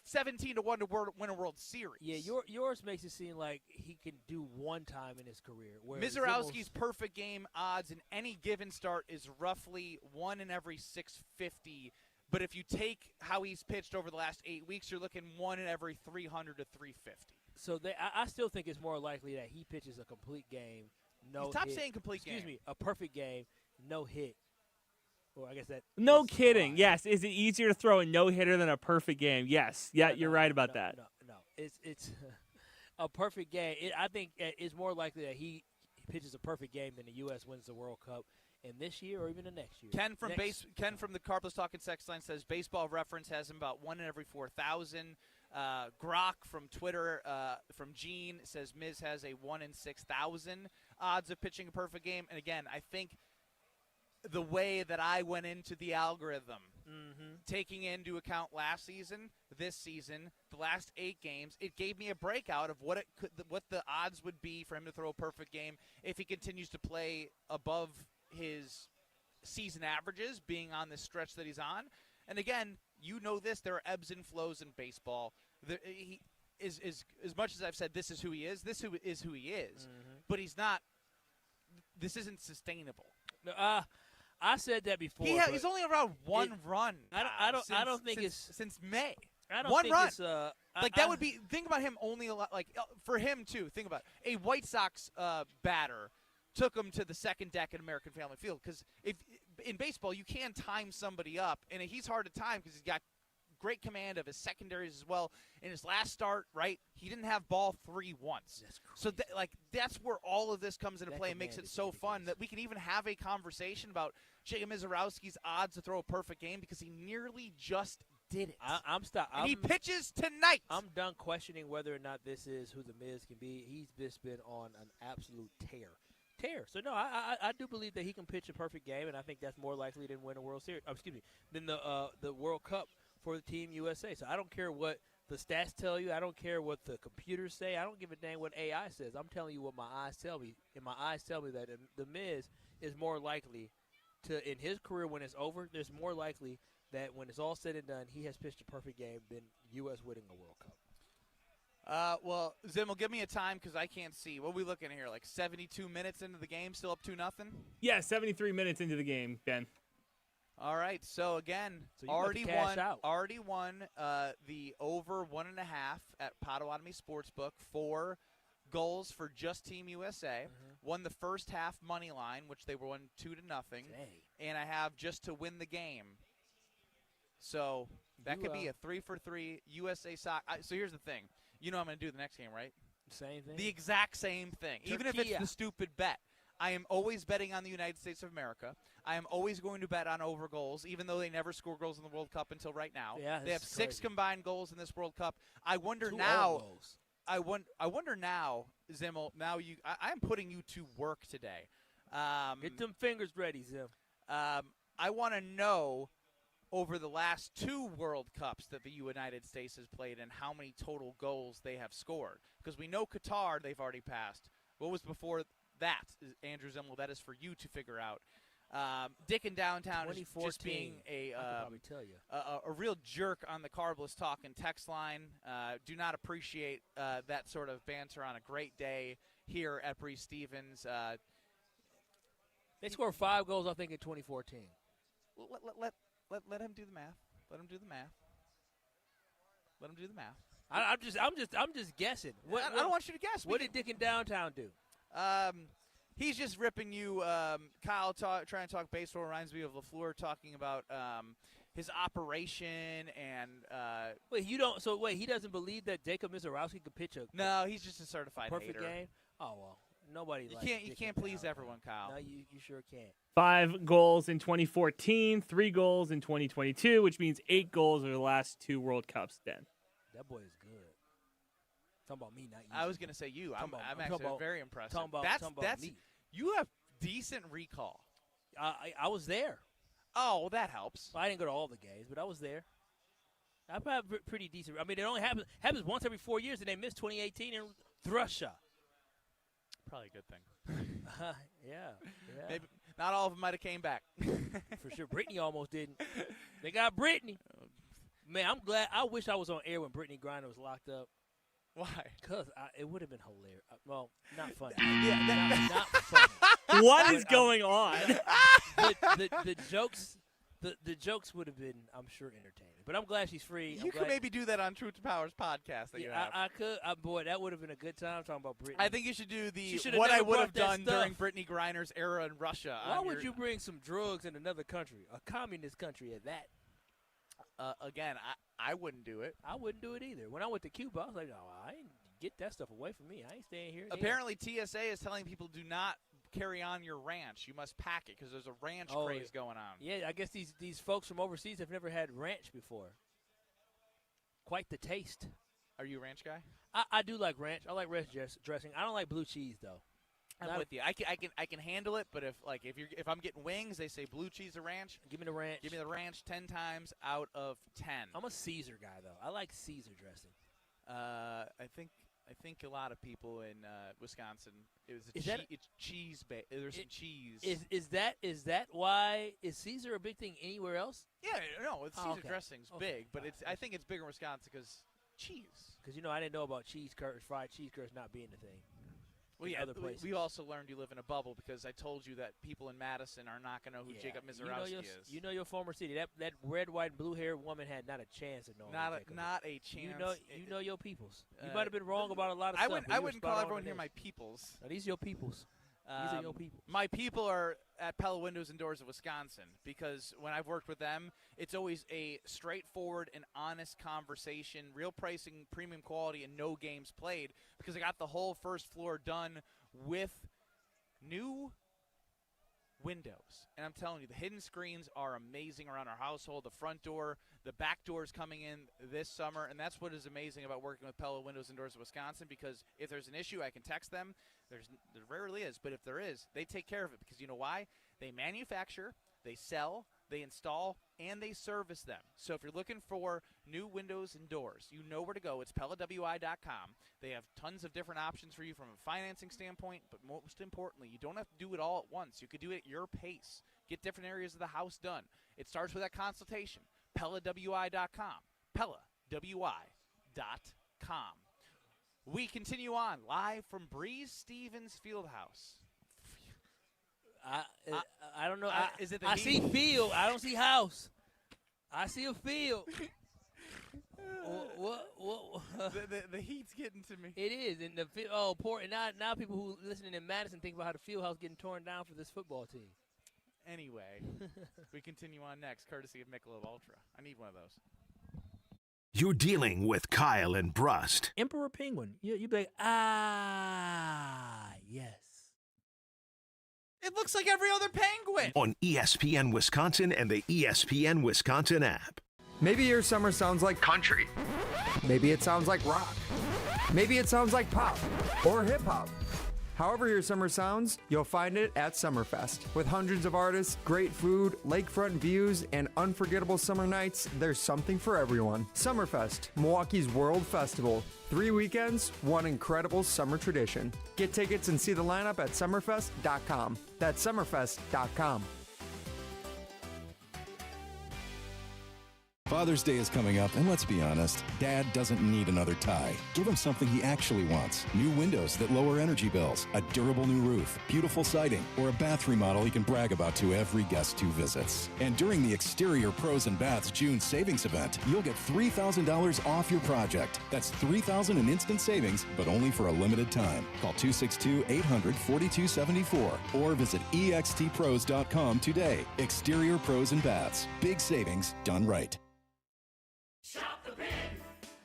17-1 to win a World Series. Yeah, yours makes it seem like he can do one time in his career. Misiorowski's perfect game odds in any given start is roughly 1 in every 650. But if you take how he's pitched over the last 8 weeks, you're looking 1 in every 300 to 350. So I still think it's more likely that he pitches a complete game. No Stop hit. saying complete game. Excuse me, a perfect game, no hit. Well, I guess that. No kidding. Fine. Yes. Is it easier to throw a no-hitter than a perfect game? Yes. Yeah, you're right about that. No. It's a perfect game. I think it's more likely that he pitches a perfect game than the U.S. wins the World Cup in this year or even the next year. Ken from the Carpless Talking Sex Line says Baseball Reference has him about 1 in every 4,000. Grok from Twitter, from Gene, says Miz has a 1 in 6,000 odds of pitching a perfect game. And again, I think the way that I went into the algorithm, taking into account last season, this season, the last 8 games, it gave me a breakout of what the odds would be for him to throw a perfect game if he continues to play above his season averages, being on this stretch that he's on. And again, you know this, there are ebbs and flows in baseball. He is as much as I've said this is who he is, is who he is. But he's not – this isn't sustainable. I said that before. He's only around one run. I don't think it's – since May. I don't one think run. It's, that would be – think about him only – like for him, too, think about it. A White Sox batter took him to the second deck at American Family Field because if – in baseball, you can time somebody up, and he's hard to time because he's got great command of his secondaries as well. In his last start, right, he didn't have ball 3 once. So, that's where all of this comes into play and makes it so fun that we can even have a conversation about Jacob Misiorowski's odds to throw a perfect game because he nearly just did it. And he pitches tonight. I'm done questioning whether or not this is who the Miz can be. He's just been on an absolute tear. So, no, I do believe that he can pitch a perfect game, and I think that's more likely than win a World Series. Than the World Cup for the Team USA. So I don't care what the stats tell you. I don't care what the computers say. I don't give a dang what AI says. I'm telling you what my eyes tell me, and my eyes tell me that the Miz is more likely in his career when it's over, there's more likely that when it's all said and done, he has pitched a perfect game than U.S. winning a World Cup. Well, Zimmel, give me a time because I can't see. What are we looking at here? Like 72 minutes into the game, still up 2-0? Yeah, 73 minutes into the game, Ben. All right. So again, So you about to cash out. already won the over 1.5 at Potawatomi Sportsbook. 4 goals for just Team USA. Won the first half money line, which they won 2-0. And I have just to win the game. So that could be a 3-for-3 USA soccer. So here's the thing. You know I'm going to do the next game, right? Same thing. The exact same thing. Even if it's the stupid bet. I am always betting on the United States of America. I am always going to bet on over goals, even though they never score goals in the World Cup until right now. Yeah, they have this is 6 crazy. combined goals in this World Cup. I wonder 2 now. own goals. I wonder now, Zimmel. Now I'm putting you to work today. Get them fingers ready, Zim. I want to know over the last 2 World Cups that the United States has played and how many total goals they have scored. Because we know Qatar they've already passed. What was before that, Andrew Zimmel? That is for you to figure out. Dick in Downtown is just being I could probably tell you. a real jerk on the Carbless Talk and text line. Do not appreciate that sort of banter on a great day here at Bree Stevens. They scored 5 goals, I think, in 2014. Let him do the math. Let him do the math. Let him do the math. I'm just guessing. I don't want you to guess. What did Dick in Downtown do? He's just ripping you. Kyle trying to talk baseball reminds me of LaFleur talking about his operation and. Wait, you don't. So wait, he doesn't believe that Jacob Misiorowski could pitch a. No, he's just a certified perfect hater. game. Oh well, nobody. You can't please everyone, Kyle. No, you sure can't. 5 goals in 2014, 3 goals in 2022, which means 8 goals over the last 2 World Cups. Then that boy is good. Talking about me, not you. I was going to say you. I'm actually very impressed. Talking about me. You have decent recall. I was there. Oh, well, that helps. Well, I didn't go to all the games, but I was there. I have pretty decent. I mean, it only happens once every 4 years, and they missed 2018 in Russia. Probably a good thing. Yeah. Maybe not all of them might have came back. For sure. Brittany almost didn't. They got Brittany. Man, I'm glad. I wish I was on air when Brittany Griner was locked up. Why? Because it would have been hilarious. Well, not funny. Not funny. What is going on? The jokes. The jokes would have been, I'm sure, entertaining. But I'm glad she's free. You could maybe do that on Truth to Power's podcast that you have. I could. Boy, that would have been a good time talking about Brittany. I think you should do what I would have done during Brittany Griner's era in Russia. Why would you bring some drugs in another country, a communist country at that? Again, I wouldn't do it. I wouldn't do it either. When I went to Cuba, I was like, no, I ain't get that stuff away from me. I ain't staying here. Apparently, TSA is telling people do not carry on your ranch. You must pack it because there's a ranch craze going on. Yeah, I guess these folks from overseas have never had ranch before. Quite the taste. Are you a ranch guy? I do like ranch. I like ranch dressing. I don't like blue cheese though. I'm with you. I can handle it, but if I'm getting wings, they say blue cheese or ranch. Give me the ranch. Give me the ranch 10 times out of 10. I'm a Caesar guy though. I like Caesar dressing. I think a lot of people in Wisconsin, it's cheese. There's some cheese. Is that why is Caesar a big thing anywhere else? Yeah, no, it's Caesar okay. dressing's big, but I think it's bigger in Wisconsin because cheese. Because I didn't know about cheese curds, fried cheese curds not being a thing. Well, yeah, we also learned you live in a bubble because I told you that people in Madison are not going to know who Jacob Misiorowski is. You know your former city. That red, white, and blue-haired woman had not a chance at knowing Jacob. Not a chance. You know your peoples. You might have been wrong about a lot of stuff. I wouldn't call everyone here my peoples. No, these are your peoples. These are your people. My people are at Pella Windows and Doors of Wisconsin because when I've worked with them, it's always a straightforward and honest conversation, real pricing, premium quality, and no games played because I got the whole first floor done with new windows. And I'm telling you, the hidden screens are amazing around our household. The front door, the back door is coming in this summer, and that's what is amazing about working with Pella Windows and Doors of Wisconsin because if there's an issue, I can text them. There rarely is, but if there is, they take care of it because you know why? They manufacture, they sell, they install, and they service them. So if you're looking for new windows and doors, you know where to go. It's PellaWI.com. They have tons of different options for you from a financing standpoint, but most importantly, you don't have to do it all at once. You could do it at your pace. get different areas of the house done. It starts with that consultation. PellaWI.com. PellaWI.com. We continue on live from Breeze Stevens Fieldhouse. I don't know. Is it the I heat? see field. I don't see house. I see a field. What? The heat's getting to me. It is, and poor. And now people who listening in Madison think about how the field house getting torn down for this football team. Anyway, we continue on next, courtesy of Michelob Ultra. I need one of those. You're dealing with Kyle and Brust. Emperor Penguin. You be like, yes. It looks like every other penguin. On ESPN Wisconsin and the ESPN Wisconsin app. Maybe your summer sounds like country. Maybe it sounds like rock. Maybe it sounds like pop or hip hop. However your summer sounds, you'll find it at Summerfest. With hundreds of artists, great food, lakefront views, and unforgettable summer nights, there's something for everyone. Summerfest, Milwaukee's World Festival. 3 weekends, one incredible summer tradition. Get tickets and see the lineup at summerfest.com. That's summerfest.com. Father's Day is coming up, and let's be honest, Dad doesn't need another tie. Give him something he actually wants. New windows that lower energy bills, a durable new roof, beautiful siding, or a bath remodel he can brag about to every guest who visits. And during the Exterior Pros and Baths June savings event, you'll get $3,000 off your project. That's $3,000 in instant savings, but only for a limited time. Call 262-800-4274 or visit extpros.com today. Exterior Pros and Baths. Big savings done right.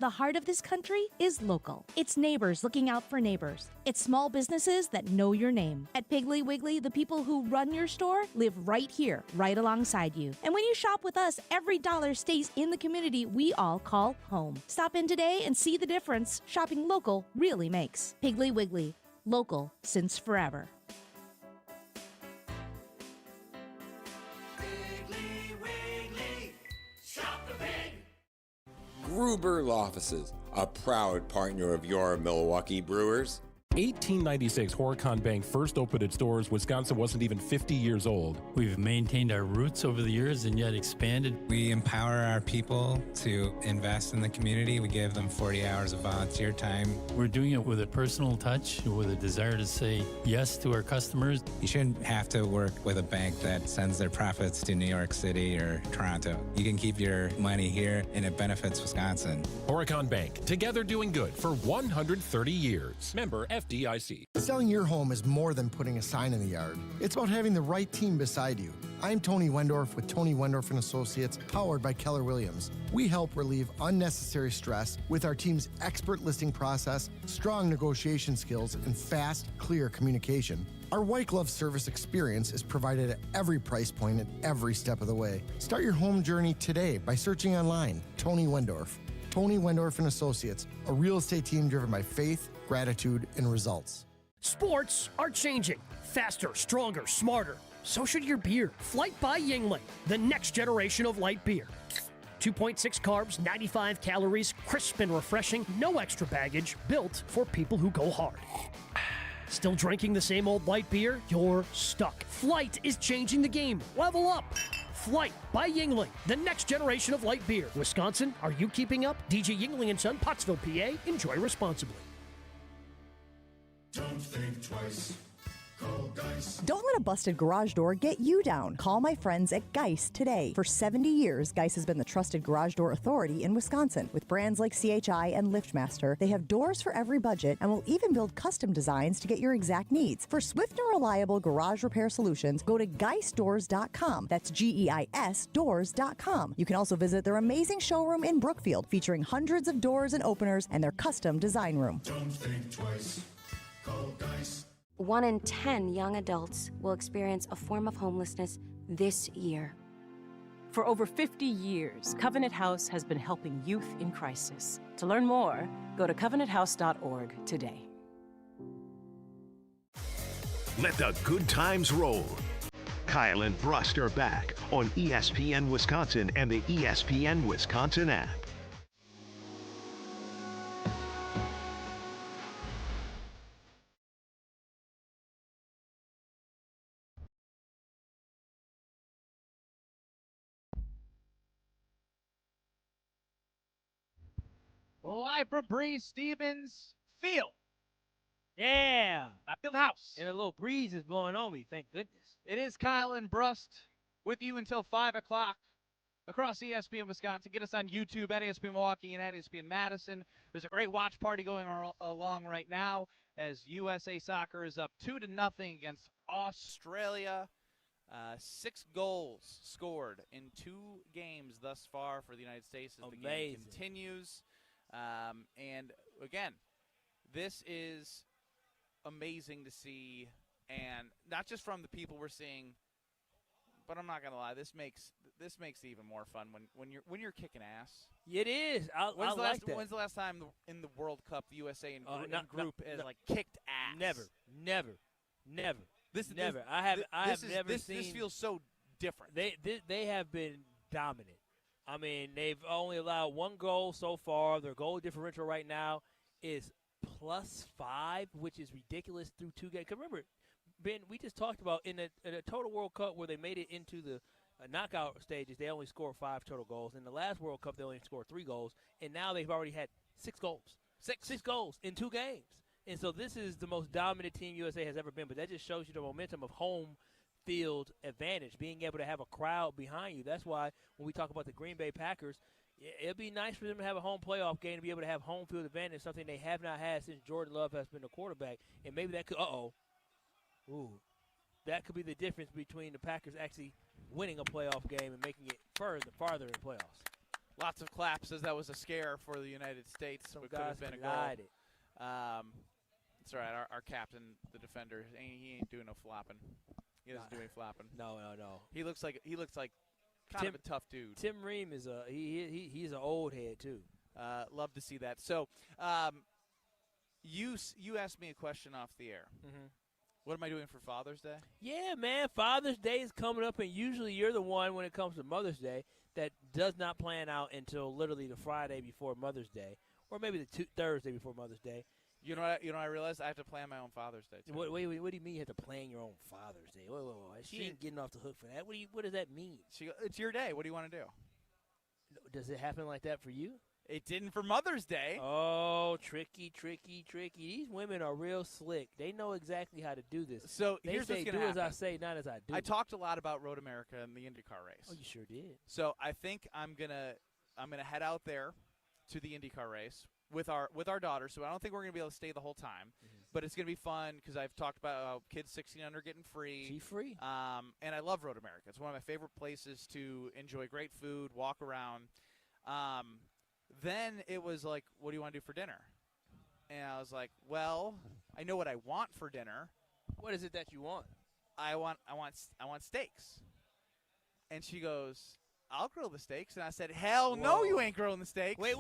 The heart of this country is local. It's neighbors looking out for neighbors. It's small businesses that know your name. At Piggly Wiggly, the people who run your store live right here, right alongside you. And when you shop with us, every dollar stays in the community we all call home. Stop in today and see the difference shopping local really makes. Piggly Wiggly, local since forever. Gruber Law Offices, a proud partner of your Milwaukee Brewers. 1896, Horicon Bank first opened its doors. Wisconsin wasn't even 50 years old. We've maintained our roots over the years and yet expanded. We empower our people to invest in the community. We give them 40 hours of volunteer time. We're doing it with a personal touch, with a desire to say yes to our customers. You shouldn't have to work with a bank that sends their profits to New York City or Toronto. You can keep your money here and it benefits Wisconsin. Horicon Bank, together doing good for 130 years. Member FDIC. Selling your home is more than putting a sign in the yard. It's about having the right team beside you. I'm Tony Wendorf with Tony Wendorf & Associates, powered by Keller Williams. We help relieve unnecessary stress with our team's expert listing process, strong negotiation skills, and fast, clear communication. Our white glove service experience is provided at every price point and every step of the way. Start your home journey today by searching online, Tony Wendorf. Tony Wendorf & Associates, a real estate team driven by faith, gratitude, and results. Sports are changing. Faster, stronger, smarter. So should your beer. Flight by Yingling, the next generation of light beer. 2.6 carbs, 95 calories, crisp and refreshing, no extra baggage, built for people who go hard. Still drinking the same old light beer? You're stuck. Flight is changing the game. Level up. Flight by Yingling, the next generation of light beer. Wisconsin, are you keeping up? DJ Yingling & Son, Pottsville, PA. Enjoy responsibly. Don't think twice. Call Geist. Don't let a busted garage door get you down. Call my friends at Geist today. For 70 years, Geist has been the trusted garage door authority in Wisconsin. With brands like CHI and LiftMaster, they have doors for every budget and will even build custom designs to get your exact needs. For swift and reliable garage repair solutions, go to geistdoors.com. That's GEIS doors.com. You can also visit their amazing showroom in Brookfield, featuring hundreds of doors and openers and their custom design room. Don't think twice. Call Geist. 1 in 10 young adults will experience a form of homelessness this year. For over 50 years, Covenant House has been helping youth in crisis. To learn more, go to covenanthouse.org today. Let the good times roll. Kyle and Brust are back on ESPN Wisconsin and the ESPN Wisconsin app. Live from Breeze Stevens Field. Yeah. Field House. And a little breeze is blowing on me, thank goodness. It is Kyle and Brust with you until 5 o'clock across ESPN Wisconsin. Get us on YouTube at ESPN Milwaukee and at ESPN Madison. There's a great watch party going along right now as USA Soccer is up 2-0 against Australia. 6 goals scored in 2 games thus far for the United States as the game continues. And again, this is amazing to see, and not just from the people we're seeing, but I'm not gonna lie, this makes it even more fun when you're kicking ass. It is. When's that. the last time in the World Cup the USA in group has kicked ass? Never. This never. I have never this, seen. This feels so different. They have been dominant. I mean, they've only allowed 1 goal so far. Their goal differential right now is +5, which is ridiculous through 2 games. 'Cause remember, Ben, we just talked about in a total World Cup where they made it into the knockout stages, they only scored 5 total goals. In the last World Cup, they only scored 3 goals, and now they've already had 6 goals. Six goals in 2 games. And so this is the most dominant team USA has ever been. But that just shows you the momentum of home field advantage, being able to have a crowd behind you. That's why when we talk about the Green Bay Packers, it'd be nice for them to have a home playoff game, to be able to have home field advantage, something they have not had since Jordan Love has been the quarterback. And maybe that could that could be the difference between the Packers actually winning a playoff game and making it farther in playoffs. Lots of claps as that was a scare for the United States. Some It could have guys been a collided. goal. That's all right. Our captain, the defender, he ain't doing no flopping. He doesn't do any flopping. No. He looks like kind of a tough dude. Tim Ream is he's an old head too. Love to see that. So, you asked me a question off the air. Mm-hmm. What am I doing for Father's Day? Yeah, man, Father's Day is coming up, and usually you're the one when it comes to Mother's Day that does not plan out until literally the Friday before Mother's Day, or maybe the Thursday before Mother's Day. You know, I realized I have to plan my own Father's Day too. What do you mean you have to plan your own Father's Day? Wait. She ain't getting off the hook for that. What does that mean? It's your day. What do you want to do? Does it happen like that for you? It didn't for Mother's Day. Oh, tricky. These women are real slick. They know exactly how to do this. So they here's say, what's going to happen. Do as I say, not as I do. I talked a lot about Road America and the IndyCar race. Oh, you sure did. So I think I'm gonna head out there to the IndyCar race with our daughter. So I don't think we're gonna be able to stay the whole time, but it's gonna be fun because I've talked about kids 16 under getting free. G-free. And I love Road America. It's one of my favorite places to enjoy great food, walk around. Then it was like, what do you want to do for dinner? And I was like, well, I know what I want for dinner. What is it that you want? I want steaks. And she goes, I'll grill the steaks. And I said, hell no, you ain't grilling the steaks. Wait.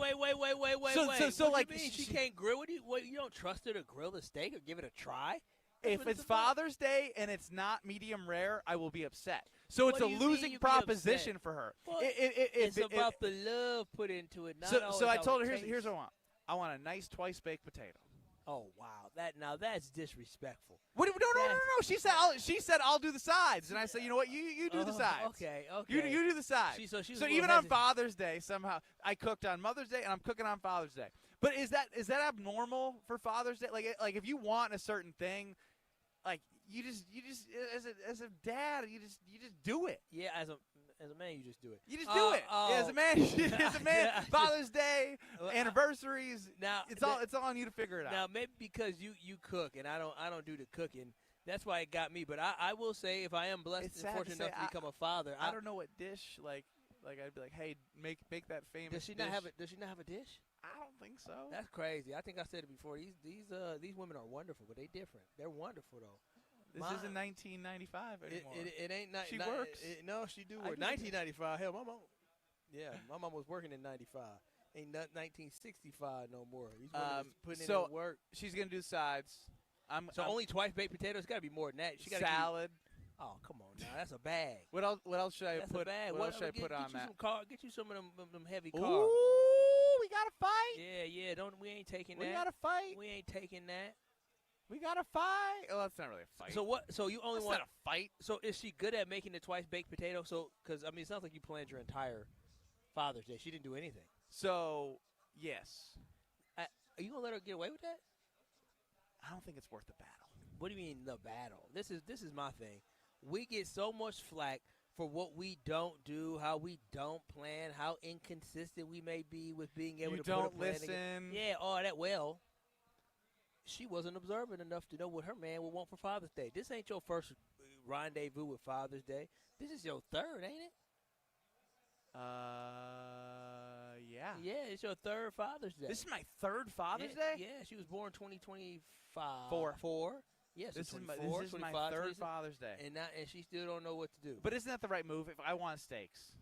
So like, she can't grill? You don't trust her to grill the steak or give it a try? If it's Father's Day and it's not medium rare, I will be upset. So it's a losing proposition for her. Well, it's about the love put into it. So I told her, here's what I want. I want a nice twice-baked potato. Oh, wow. That's disrespectful. No. She said I'll do the sides. And I said, you know what? You do the sides. Okay. You do the sides. So even on Father's Day, somehow, I cooked on Mother's Day and I'm cooking on Father's Day. But is that abnormal for Father's Day? Like if you want a certain thing, like you just as a dad, you just do it. Yeah, as a man, you just do it. You just do it. Yeah, as a man, Father's Day, anniversaries. Now it's all on you to figure it out. Now maybe because you cook and I don't do the cooking. That's why it got me. But I will say, if I am blessed and fortunate enough to become a father, I don't know what dish like I'd be like, hey, make that famous. Does she not have a dish? I don't think so. That's crazy. I think I said it before. These women are wonderful, but they different. They're wonderful though. This isn't 1995 anymore. It ain't. She works. No, she do work. 1995. Hell, my mom. Yeah, my mom was working in 95. Ain't not 1965 no more. These women putting in work. She's gonna do sides. Only twice baked potatoes. It's got to be more than that. She got salad. Oh, come on now. That's a bag. What else should I put? What else should I put on that? Get you some of them heavy carbs. Ooh, we gotta fight. Yeah. We ain't taking that. We gotta fight. We ain't taking that. We gotta fight. Oh, that's not really a fight. So what? So you only want not a fight. So is she good at making the twice baked potato? So because I mean, it sounds like you planned your entire Father's Day. She didn't do anything. So yes. Are you gonna let her get away with that? I don't think it's worth the battle. What do you mean the battle? This is my thing. We get so much flack for what we don't do, how we don't plan, how inconsistent we may be with being able to put a plan together. Yeah, all that. Well, she wasn't observant enough to know what her man would want for Father's Day. This ain't your first rendezvous with Father's Day. This is your third, ain't it? Yeah. Yeah, it's your third Father's Day. This is my third Father's Day? Yeah, she was born 2025. Four. Yes, this is my third Father's Day. And she still don't know what to do. But isn't that the right move? If I want steaks,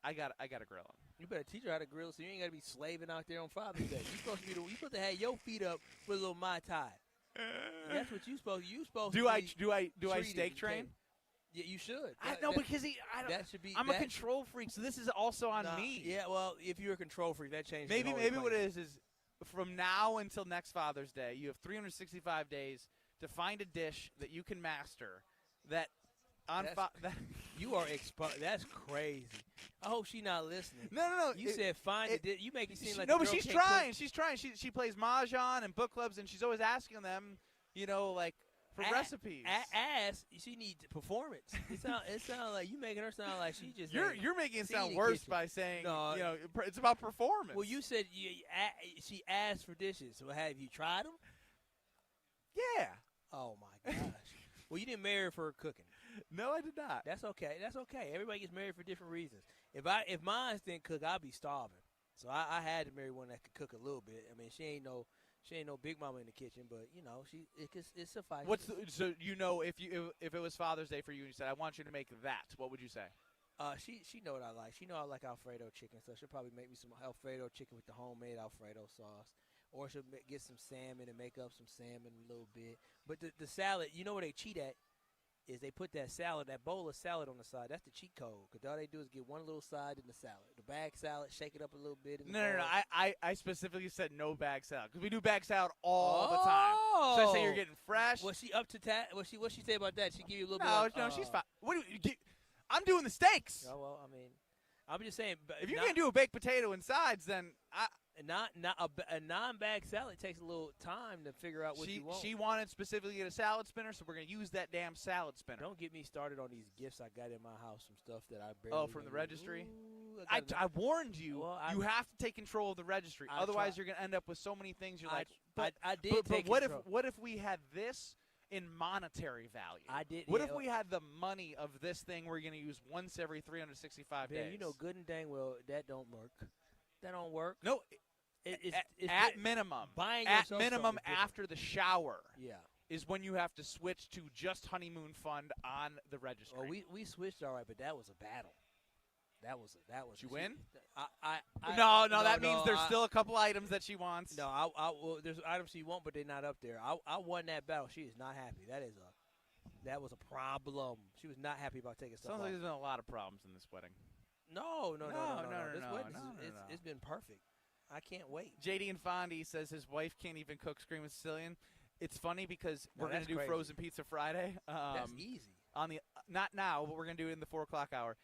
I got to grill them. You better teach her how to grill so you ain't got to be slaving out there on Father's Day. You supposed to have your feet up with a little Mai Tai. That's what you supposed to do I steak train? Yeah, you should. Because I'm a control freak, so this is also on me. Yeah, well, if you're a control freak, that changes. Maybe what it is from now until next Father's Day, you have 365 days to find a dish that you can master. You are exposed. That's crazy. I hope she's not listening. No. You said find a dish. You make it seem like no, but she's trying. She's trying. She plays mahjong and book clubs, and she's always asking them, for recipes. She needs performance. It sounds like you making her sound like she just. You're making it sound worse by saying it's about performance. Well, you said she asked for dishes. So have you tried them? Yeah. Oh my gosh. Well, you didn't marry her for her cooking. No, I did not. That's okay. Everybody gets married for different reasons. If mine didn't cook, I'd be starving. So I had to marry one that could cook a little bit. I mean, she ain't no big mama in the kitchen, but it suffices. If it was Father's Day for you and you said I want you to make that, what would you say? She know what I like. She know I like Alfredo chicken, so she'll probably make me some Alfredo chicken with the homemade Alfredo sauce. Or she'll get some salmon and make up some salmon a little bit. But the salad, you know where they cheat at? Is they put that bowl of salad on the side. That's the cheat code. Because all they do is get one little side in the salad. The bag salad, shake it up a little bit. No. I specifically said no bag salad. Because we do bag salad all the time. So I say you're getting fresh. Was she up to What'd she say about that? She give you a little bit No, she's fine. I'm doing the steaks. Oh, well, I mean, I'm just saying. If you're going to do a baked potato and sides, then a non-bag salad takes a little time to figure out what you want. She wanted specifically a salad spinner, so we're going to use that damn salad spinner. Don't get me started on these gifts I got in my house, some stuff that I barely. Oh, from the registry? I warned you. Well, you have to take control of the registry. Otherwise, you're going to end up with so many things. You're like, I did take control. What if we had this in monetary value? I did. What if we had the money of this thing we're going to use once every 365 days? You know good and dang well that don't work. That don't work. No. It's at minimum. Buying at minimum after the shower. Yeah. Is when you have to switch to just honeymoon fund on the registry. Well, we switched all right, but that was a battle. That was. Did you win? No, that means there's still a couple items that she wants. No, there's items she wants, but they're not up there. I won that battle. She is not happy. That was a problem. She was not happy about taking stuff. Sounds off. like there's been a lot of problems in this wedding. No. This wedding, it's been perfect. I can't wait. JD and Fondy says his wife can't even cook Screaming Sicilian. It's funny because we're going to do frozen pizza Friday. That's easy. Not now, but we're going to do it in the 4 o'clock hour.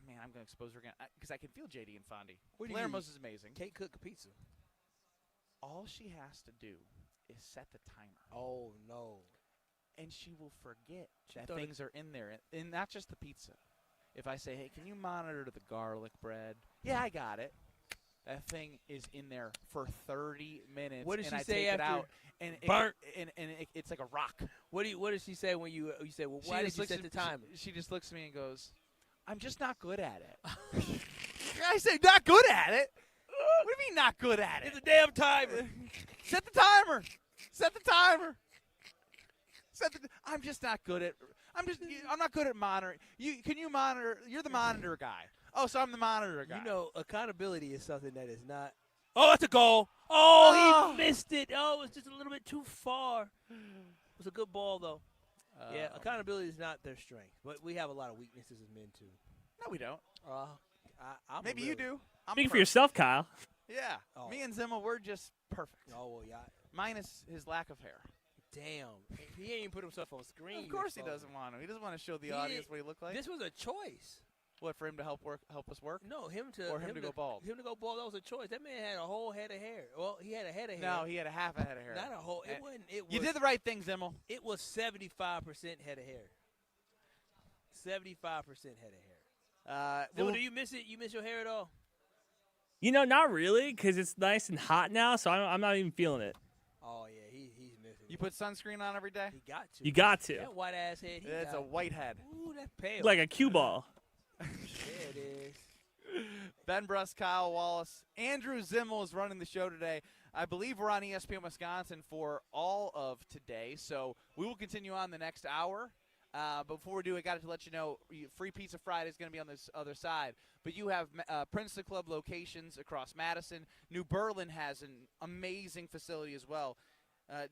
I'm going to expose her again because I can feel JD and Fondy. Palermo's is amazing. Can't cook a pizza. All she has to do is set the timer. Oh, no. And she will forget that things are in there. And not just the pizza. If I say, hey, can you monitor the garlic bread? Yeah, I got it. That thing is in there for 30 minutes. What does she I say take after? It out, and burnt. It's like a rock. What does she say when you say, well, why did you set the timer? She just looks at me and goes, I'm just not good at it. I say, not good at it? What do you mean not good at it? It's a damn timer. Set the timer. Set the timer. I'm just not good at. I'm not good at monitoring. Can you monitor? You're the monitor guy. Oh, so I'm the monitor guy. You know, accountability is something that is not. Oh, that's a goal. Oh, he missed it. Oh, it was just a little bit too far. It was a good ball, though. Yeah, accountability is not their strength. But we have a lot of weaknesses as men, too. No, we don't. Maybe you do. Speak for yourself, Kyle. Yeah. Oh. Me and Zimmer, we're just perfect. Oh, well, yeah. Minus his lack of hair. Damn. He ain't even put himself on screen. Of course he doesn't want to. He doesn't want to show the audience what he looked like. This was a choice. What, for him to help us work? No, him to go bald. Him to go bald. That was a choice. That man had a whole head of hair. Well, he had a head of hair. No, he had a half a head of hair. Not a whole. It wasn't. You did the right thing, Zimmel. It was 75% head of hair. 75% head of hair. Zimmel, do you miss it? You miss your hair at all? You know, not really, because it's nice and hot now, so I'm not even feeling it. Oh yeah, he's missing. You put sunscreen on every day? He got to. You got to. That white ass head. It's a white head. Ooh, that's pale. Like a cue ball. There it is. Ben Brust, Kyle Wallace. Andrew Zimmel is running the show today. I believe we're on ESPN Wisconsin for all of today, so we will continue on the next hour. Before we do, I got to let you know, Free Pizza Friday is going to be on this other side. But you have Princeton Club locations across Madison. New Berlin has an amazing facility as well.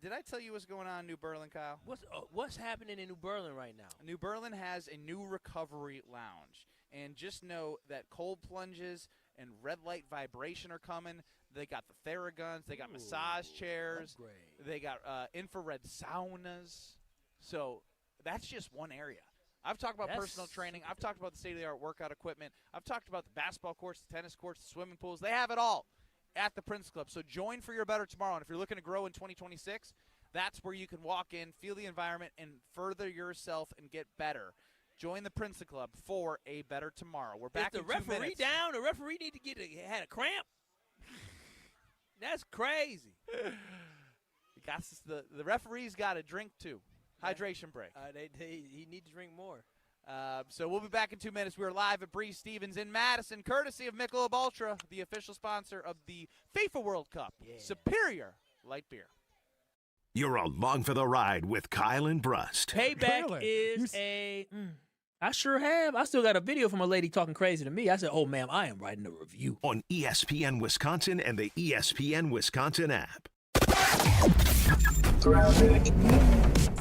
Did I tell you what's going on in New Berlin, Kyle? What's happening in New Berlin right now? New Berlin has a new recovery lounge. And just know that cold plunges and red light vibration are coming. They got the Theraguns. They got massage chairs. Upgrade. They got infrared saunas. So that's just one area. I've talked about personal training. I've talked about the state-of-the-art workout equipment. I've talked about the basketball courts, the tennis courts, the swimming pools. They have it all at the Prince Club. So join for your better tomorrow. And if you're looking to grow in 2026, that's where you can walk in, feel the environment, and further yourself and get better. Join the Princeton Club for a better tomorrow. We're back in 2 minutes. Is the referee down? The referee need to had a cramp? That's crazy. The referee's got a drink, too. Hydration break. He needs to drink more. So we'll be back in 2 minutes. We're live at Bree Stevens in Madison, courtesy of Michelob Ultra, the official sponsor of the FIFA World Cup. Yeah. Superior light beer. You're along for the ride with Kyle and Brust. Payback is a... I sure have. I still got a video from a lady talking crazy to me. I said, oh, ma'am, I am writing a review. On ESPN Wisconsin and the ESPN Wisconsin app.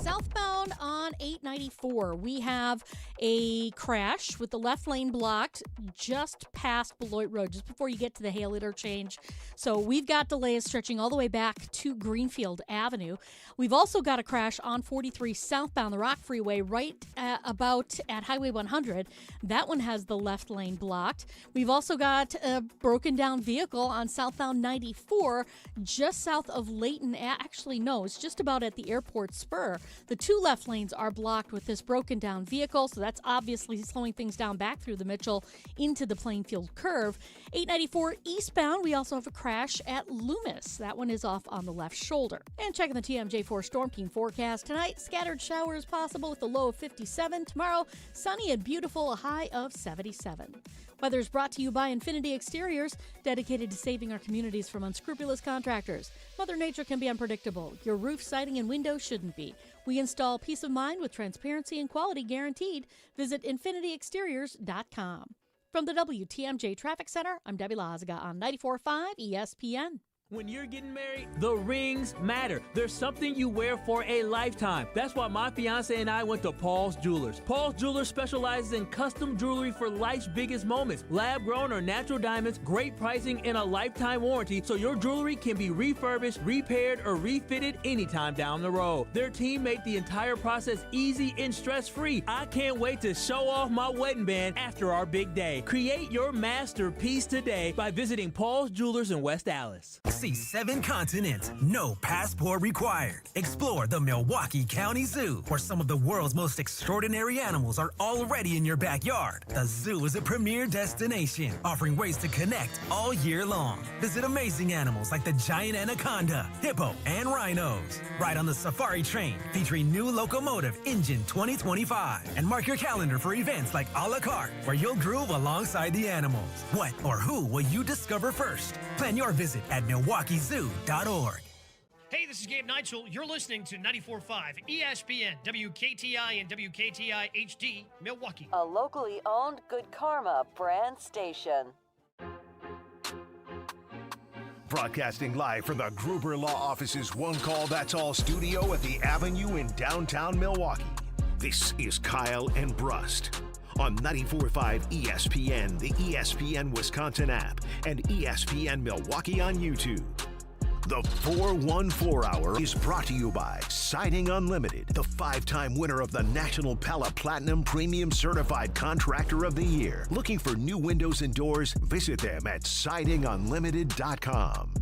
Southbound on 894, we have a crash with the left lane blocked just past Beloit Road, just before you get to the Hale interchange. So we've got delays stretching all the way back to Greenfield Avenue. We've also got a crash on 43 southbound, the Rock Freeway, right about at Highway 100. That one has the left lane blocked. We've also got a broken down vehicle on southbound 94, just south of Layton. Actually, no, it's just about at the airport spur. The two left lanes are blocked with this broken down vehicle, so that's obviously slowing things down back through the Mitchell into the Plainfield curve. 894 eastbound, we also have a crash at Loomis. That one is off on the left shoulder. And checking the TMJ4 Storm Team forecast tonight, scattered showers possible with a low of 57. Tomorrow, sunny and beautiful, a high of 77. Weather is brought to you by Infinity Exteriors, dedicated to saving our communities from unscrupulous contractors. Mother Nature can be unpredictable. Your roof, siding, and windows shouldn't be. We install peace of mind with transparency and quality guaranteed. Visit infinityexteriors.com. From the WTMJ Traffic Center, I'm Debbie Lazaga on 94.5 ESPN. When you're getting married, the rings matter. There's something you wear for a lifetime. That's why my fiance and I went to Paul's Jewelers. Paul's Jewelers specializes in custom jewelry for life's biggest moments. Lab-grown or natural diamonds, great pricing, and a lifetime warranty, so your jewelry can be refurbished, repaired, or refitted anytime down the road. Their team made the entire process easy and stress-free. I can't wait to show off my wedding band after our big day. Create your masterpiece today by visiting Paul's Jewelers in West Allis. See 7 continents, no passport required. Explore the Milwaukee County Zoo, where some of the world's most extraordinary animals are already in your backyard. The zoo is a premier destination, offering ways to connect all year long. Visit amazing animals like the giant anaconda, hippo, and rhinos. Ride on the safari train, featuring new locomotive Engine 2025. And mark your calendar for events like a la carte, where you'll groove alongside the animals. What or who will you discover first? Plan your visit at MilwaukeeZoo.org. Hey, this is Gabe Neitzel. You're listening to 94.5 ESPN, WKTI and WKTI HD, Milwaukee. A locally owned Good Karma brand station. Broadcasting live from the Gruber Law Office's One Call That's All studio at the Avenue in downtown Milwaukee. This is Kyle and Brust on 94.5 ESPN, the ESPN Wisconsin app, and ESPN Milwaukee on YouTube. The 414 Hour is brought to you by Siding Unlimited, the 5-time winner of the National Pella Platinum Premium Certified Contractor of the Year. Looking for new windows and doors? Visit them at sidingunlimited.com.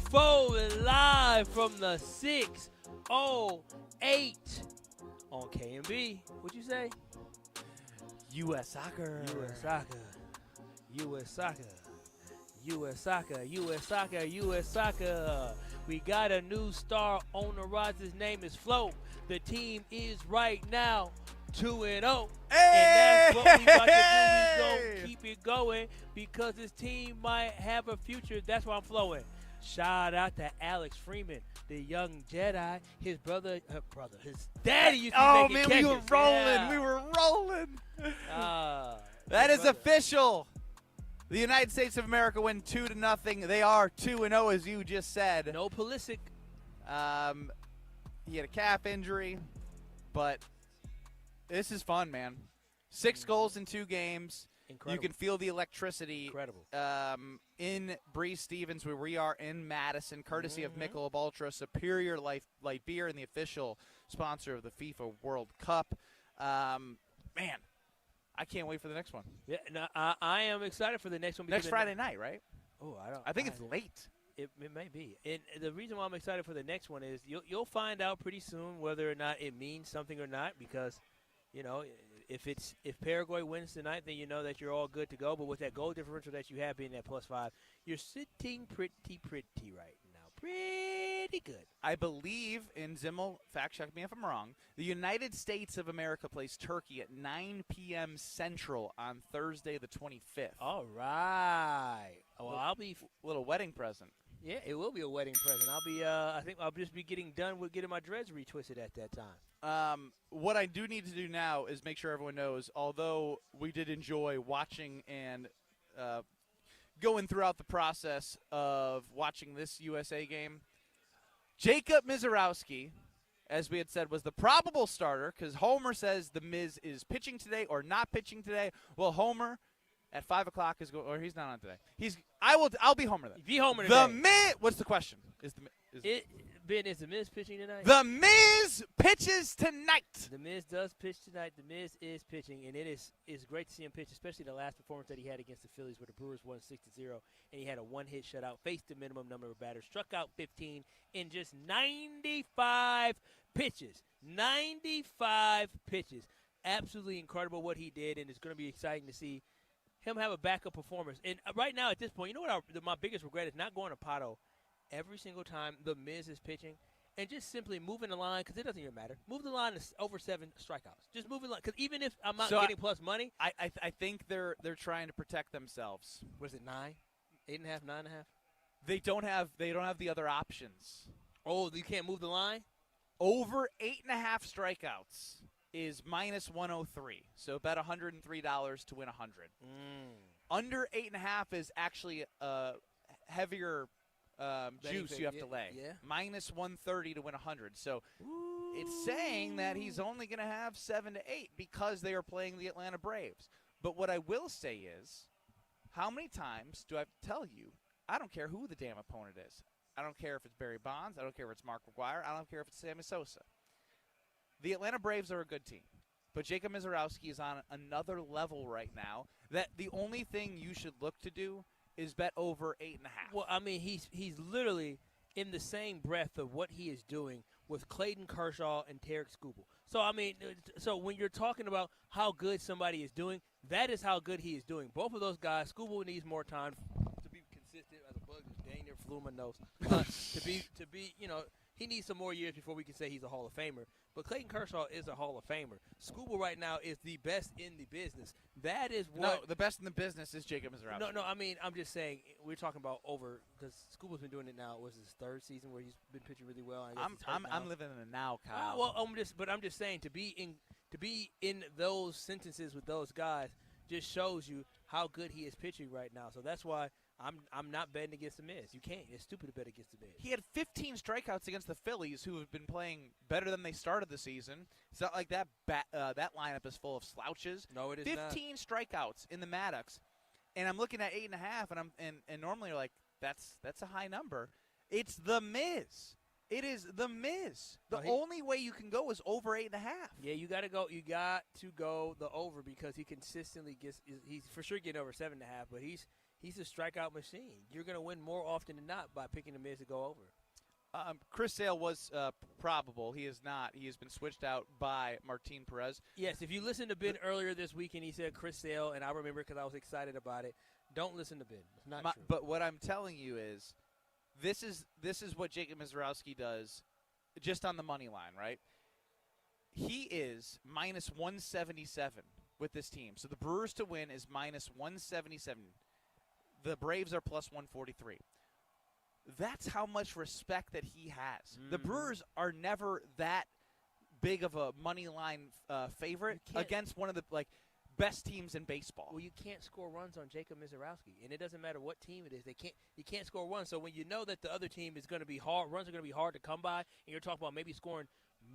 Forward live from the 608 on KMB. What'd you say? U.S. Soccer. U.S. Soccer. U.S. Soccer. U.S. Soccer. U.S. Soccer. U.S. Soccer. We got a new star on the rise. His name is Lowe. The team is right now 2-0. Hey! And that's what we about to do. We gonna keep it going because this team might have a future. That's why I'm flowing. Shout out to Alex Freeman, the young Jedi. His his daddy used to Oh, make man, catches. we were rolling. Yeah. We were rolling. That his is brother. official. The United States of America win 2-0. They are 2-0, as you just said. No Pulisic. He had a calf injury, but this is fun, man. 6 goals in 2 games. Incredible. You can feel the electricity. Incredible. In Breeze-Stevens, where we are in Madison, courtesy of Michelob Ultra, Superior Light Beer, and the official sponsor of the FIFA World Cup. Man, I can't wait for the next one. Yeah, no, I am excited for the next one. Next Friday night, right? Oh, I think it's late. It may be. And the reason why I'm excited for the next one is you'll find out pretty soon whether or not it means something or not because, you know, if Paraguay wins tonight, then you know that you're all good to go. But with that goal differential that you have being at +5, you're sitting pretty right now. Pretty good. I believe, in Zimmel, fact check me if I'm wrong, the United States of America plays Turkey at 9 p.m. Central on Thursday the 25th. All right. Well, I'll be little wedding present. Yeah, it will be a wedding present. I'll be. I think I'll just be getting done with getting my dreads retwisted at that time. What I do need to do now is make sure everyone knows, although we did enjoy watching and going throughout the process of watching this USA game, Jacob Misiorowski, as we had said, was the probable starter because Homer says the Miz is pitching today or not pitching today. Well, Homer at 5 o'clock is going, or he's not on today. I'll be Homer then. Be Homer the today. Miz. What's the question? Ben, is the Miz pitching tonight? The Miz pitches tonight. The Miz does pitch tonight. The Miz is pitching, and it's great to see him pitch, especially the last performance that he had against the Phillies where the Brewers won 6-0, and he had a one-hit shutout, faced the minimum number of batters, struck out 15 in just 95 pitches. 95 pitches. Absolutely incredible what he did, and it's going to be exciting to see him have a backup performance. And right now at this point, you know what my biggest regret is not going to Pato every single time the Miz is pitching and just simply moving the line because it doesn't even matter. Move the line to over 7 strikeouts. Just move the line because even if I'm not getting plus money. I think they're trying to protect themselves. What is it, 9? 8.5, 9.5? They don't have the other options. Oh, you can't move the line? Over 8.5 strikeouts is minus 103. So bet $103 to win 100. Under 8.5 is actually a heavier juice you have to lay. Yeah. Minus 130 to win 100. So it's saying that he's only going to have 7 to 8 because they are playing the Atlanta Braves. But what I will say is, how many times do I have to tell you, I don't care who the damn opponent is. I don't care if it's Barry Bonds. I don't care if it's Mark McGwire. I don't care if it's Sammy Sosa. The Atlanta Braves are a good team. But Jacob Misiorowski is on another level right now that the only thing you should look to do is bet over 8.5. Well, I mean, he's literally in the same breath of what he is doing with Clayton Kershaw and Tarek Skubal. So, I mean, so when you're talking about how good somebody is doing, that is how good he is doing. Both of those guys, Skubal needs more time to be consistent as a bug just dang near flew in my nose. To be, you know, he needs some more years before we can say he's a Hall of Famer. But Clayton Kershaw is a Hall of Famer. Skubal right now is the best in the business. That is what. No, the best in the business is Jacob Misiorowski. No, I mean, I'm just saying, we're talking about over, because Skubal's been doing it now. Was his 3rd season where he's been pitching really well? I'm living in the now, Kyle. Well, I'm just saying, to be in those sentences with those guys just shows you how good he is pitching right now. So that's why I'm not betting against the Miz. You can't. It's stupid to bet against the Miz. He had 15 strikeouts against the Phillies, who have been playing better than they started the season. It's not like that that lineup is full of slouches. No, it is 15 strikeouts in the Maddox, and I'm looking at 8.5, and normally you're like, that's a high number. It's the Miz. It is the Miz. The only way you can go is over 8.5. Yeah, you got to go. You got to go the over because he consistently gets. He's for sure getting over 7.5, but he's a strikeout machine. You're going to win more often than not by picking the Miz to go over. Chris Sale was probable. He is not. He has been switched out by Martin Perez. Yes, if you listened to Ben earlier this week and he said Chris Sale, and I remember because I was excited about it, don't listen to Ben. It's not true. But what I'm telling you is, this is what Jacob Misiorowski does just on the money line, right? He is minus 177 with this team. So the Brewers to win is minus 177. The Braves are plus 143. That's how much respect that he has. The Brewers are never that big of a money line favorite against one of the best teams in baseball. Well, you can't score runs on Jacob Misiorowski, and it doesn't matter what team it is. You can't score runs. So when you know that the other team is going to be hard, runs are going to be hard to come by, and you're talking about maybe scoring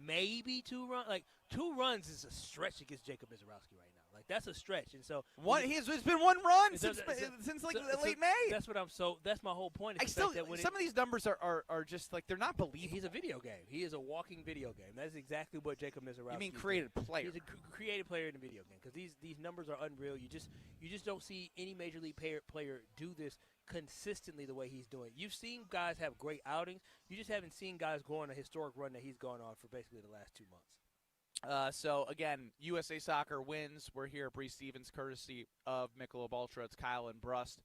maybe 2 runs. 2 runs is a stretch against Jacob Misiorowski right now. That's a stretch, and so it's been 1 run since late May. That's what that's my whole point. Some of these numbers are just they're not believable. He's a video game. He is a walking video game. That's exactly what Jacob Misiorowski. You mean creative player? He's a creative player in a video game because these numbers are unreal. You just don't see any major league player do this consistently the way he's doing. You've seen guys have great outings. You just haven't seen guys go on a historic run that he's gone on for basically the last 2 months. So, again, USA Soccer wins. We're here at Bree Stevens, courtesy of Michelob Ultra. It's Kyle and Brust.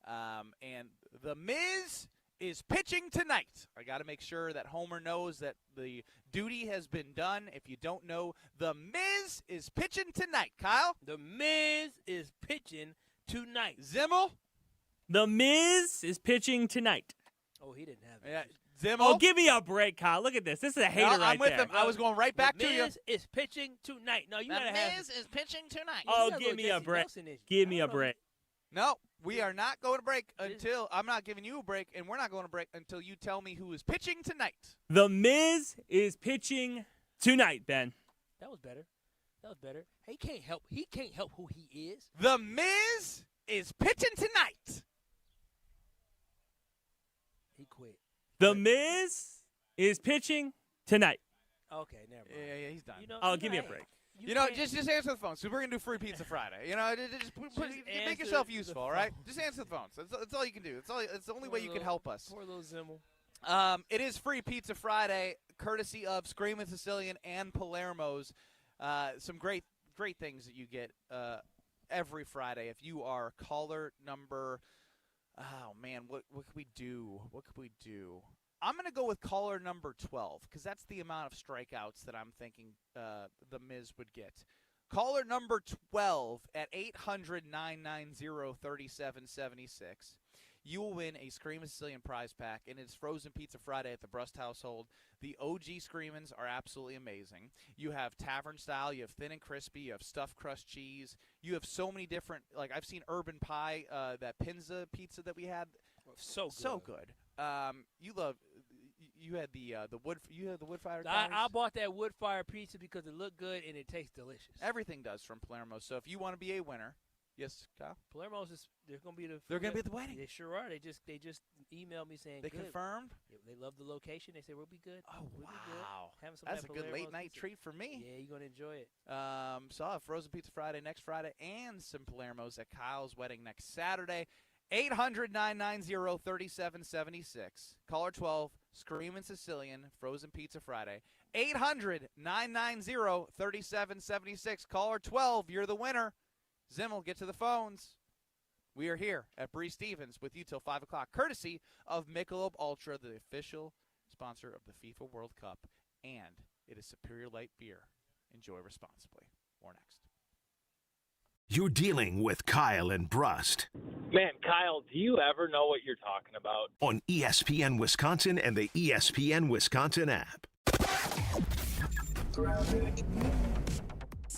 And the Miz is pitching tonight. I got to make sure that Homer knows that the duty has been done. If you don't know, the Miz is pitching tonight. Kyle? The Miz is pitching tonight. Zimmel? The Miz is pitching tonight. Oh, he didn't have it. Yeah. Zimmel? Oh, give me a break, Kyle. Look at this. This is a hater right there. I'm with him. I was going right back to you. The Miz is pitching tonight. No, you got to have. The Miz is pitching tonight. Oh, give me a break. Give me a break. No, we are not going to break until I'm not giving you a break, and we're not going to break until you tell me who is pitching tonight. The Miz is pitching tonight, Ben. That was better. He can't help who he is. The Miz is pitching tonight. He quit. The Miz is pitching tonight. Okay, never mind. Yeah, he's done. Give me a break. Just answer the phone. So we're going to do Free Pizza Friday. Just make yourself useful, all right? Just answer the phones. That's all you can do. It's the only way you can help us. Poor little Zimmel. It is Free Pizza Friday, courtesy of Screamin' Sicilian and Palermo's. Some great things that you get every Friday. If you are caller number – oh, man, what could we do? I'm going to go with caller number 12 because that's the amount of strikeouts that I'm thinking the Miz would get. Caller number 12 at 800-990-3776. You will win a Screamin' Sicilian prize pack, and it's Frozen Pizza Friday at the Brust household. The OG Screamins are absolutely amazing. You have tavern style, you have thin and crispy, you have stuffed crust cheese. You have so many different, I've seen Urban Pie, that Pinza pizza that we had. So good. You had the wood fire. I bought that wood fire pizza because it looked good and it tastes delicious. Everything does from Palermo. So if you want to be a winner. Yes, Kyle? Palermo's they're going to be They're going to be at the wedding. They sure are. They just emailed me saying they good. confirmed. They love the location. They said we'll be good. Oh we'll wow, be good. That's a good late night treat for me. Yeah, you're going to enjoy it. So I'll have Frozen Pizza Friday next Friday and some Palermo's at Kyle's wedding next Saturday. 800-990-3776. Caller 12. Screamin' Sicilian. Frozen Pizza Friday. 800-990-3776. Caller 12. You're the winner. Zimmel, get to the phones. We are here at Bree Stevens with you till 5 o'clock, courtesy of Michelob Ultra, the official sponsor of the FIFA World Cup, and it is Superior Light Beer. Enjoy responsibly. More next. You're dealing with Kyle and Brust. Man, Kyle, do you ever know what you're talking about? On ESPN Wisconsin and the ESPN Wisconsin app.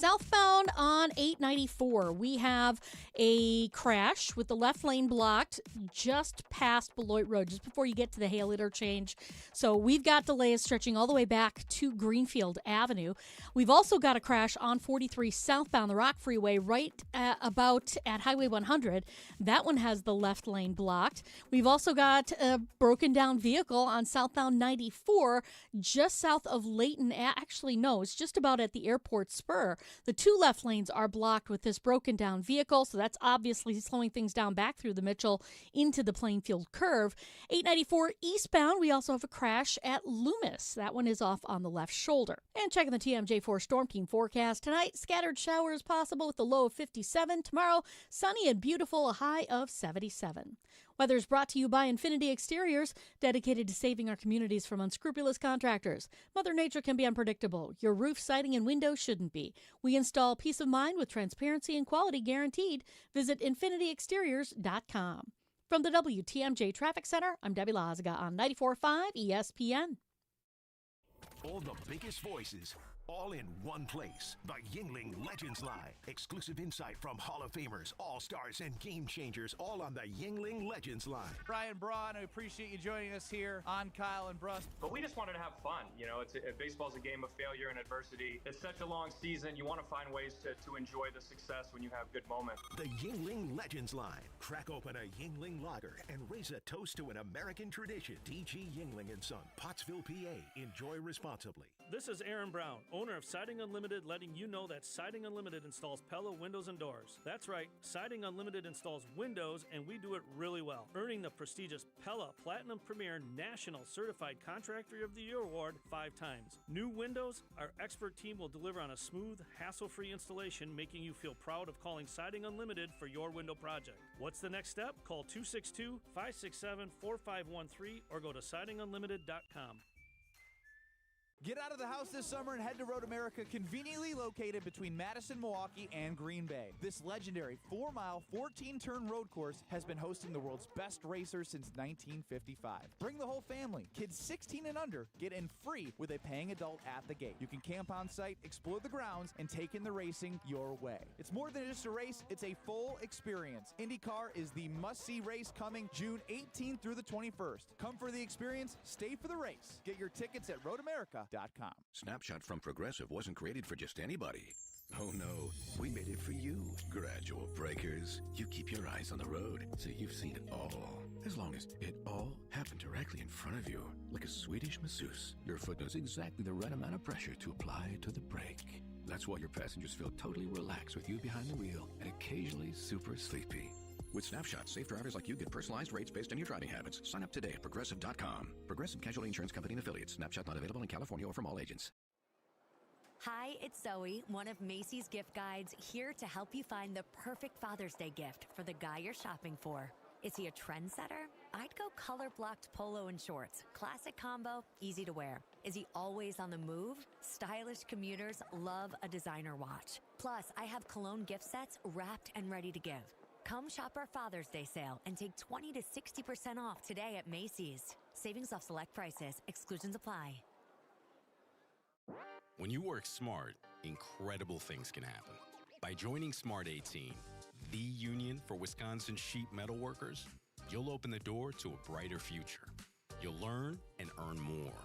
Southbound on 894, we have a crash with the left lane blocked just past Beloit Road, just before you get to the Hale interchange. So we've got delays stretching all the way back to Greenfield Avenue. We've also got a crash on 43 southbound, the Rock Freeway, right about at Highway 100. That one has the left lane blocked. We've also got a broken down vehicle on southbound 94, just south of Layton. Actually, no, it's just about at the airport spur. The two left lanes are blocked with this broken down vehicle, so that's obviously slowing things down back through the Mitchell into the Plainfield curve. 894 eastbound, we also have a crash at Loomis. That one is off on the left shoulder. And checking the TMJ4 Storm Team forecast tonight, scattered showers possible with a low of 57. Tomorrow, sunny and beautiful, a high of 77. Weather is brought to you by Infinity Exteriors, dedicated to saving our communities from unscrupulous contractors. Mother Nature can be unpredictable. Your roof, siding, and windows shouldn't be. We install peace of mind with transparency and quality guaranteed. Visit infinityexteriors.com. From the WTMJ Traffic Center, I'm Debbie Lazaga on 94.5 ESPN. All the biggest voices, all in one place. The Yingling Legends Line. Exclusive insight from Hall of Famers, All-Stars, and Game Changers, all on the Yingling Legends Line. Brian Braun, I appreciate you joining us here on Kyle and Brust. But we just wanted to have fun. You know, baseball's a game of failure and adversity. It's such a long season. You want to find ways to enjoy the success when you have good moments. The Yingling Legends Line. Crack open a Yingling lager and raise a toast to an American tradition. D.G. Yingling & Son, Pottsville, PA. Enjoy responsibly. This is Aaron Brown, owner of Siding Unlimited, letting you know that Siding Unlimited installs Pella windows and doors. That's right, Siding Unlimited installs windows, and we do it really well, earning the prestigious Pella Platinum Premier National Certified Contractor of the Year award 5 times. New windows, our expert team will deliver on a smooth, hassle-free installation, making you feel proud of calling Siding Unlimited for your window project. What's the next step? Call 262-567-4513 or go to sidingunlimited.com. Get out of the house this summer and head to Road America, conveniently located between Madison, Milwaukee, and Green Bay. This legendary 4-mile, 14-turn road course has been hosting the world's best racers since 1955. Bring the whole family. Kids 16 and under get in free with a paying adult at the gate. You can camp on site, explore the grounds, and take in the racing your way. It's more than just a race, it's a full experience. IndyCar is the must-see race coming June 18th through the 21st. Come for the experience, stay for the race. Get your tickets at RoadAmerica.com. Snapshot from Progressive wasn't created for just anybody. Oh no, we made it for you, gradual breakers. You keep your eyes on the road, so you've seen it all. As long as it all happened directly in front of you, like a Swedish masseuse, your foot knows exactly the right amount of pressure to apply to the brake. That's why your passengers feel totally relaxed with you behind the wheel and occasionally super sleepy. With Snapshot, safe drivers like you get personalized rates based on your driving habits. Sign up today at Progressive.com. Progressive Casualty Insurance Company and Affiliates. Snapshot not available in California or from all agents. Hi, it's Zoe, one of Macy's gift guides, here to help you find the perfect Father's Day gift for the guy you're shopping for. Is he a trendsetter? I'd go color-blocked polo and shorts. Classic combo, easy to wear. Is he always on the move? Stylish commuters love a designer watch. Plus, I have cologne gift sets wrapped and ready to give. Come shop our Father's Day sale and take 20 to 60% off today at Macy's. Savings off select prices. Exclusions apply. When you work smart, incredible things can happen. By joining Smart 18, the union for Wisconsin sheet metal workers, you'll open the door to a brighter future. You'll learn and earn more.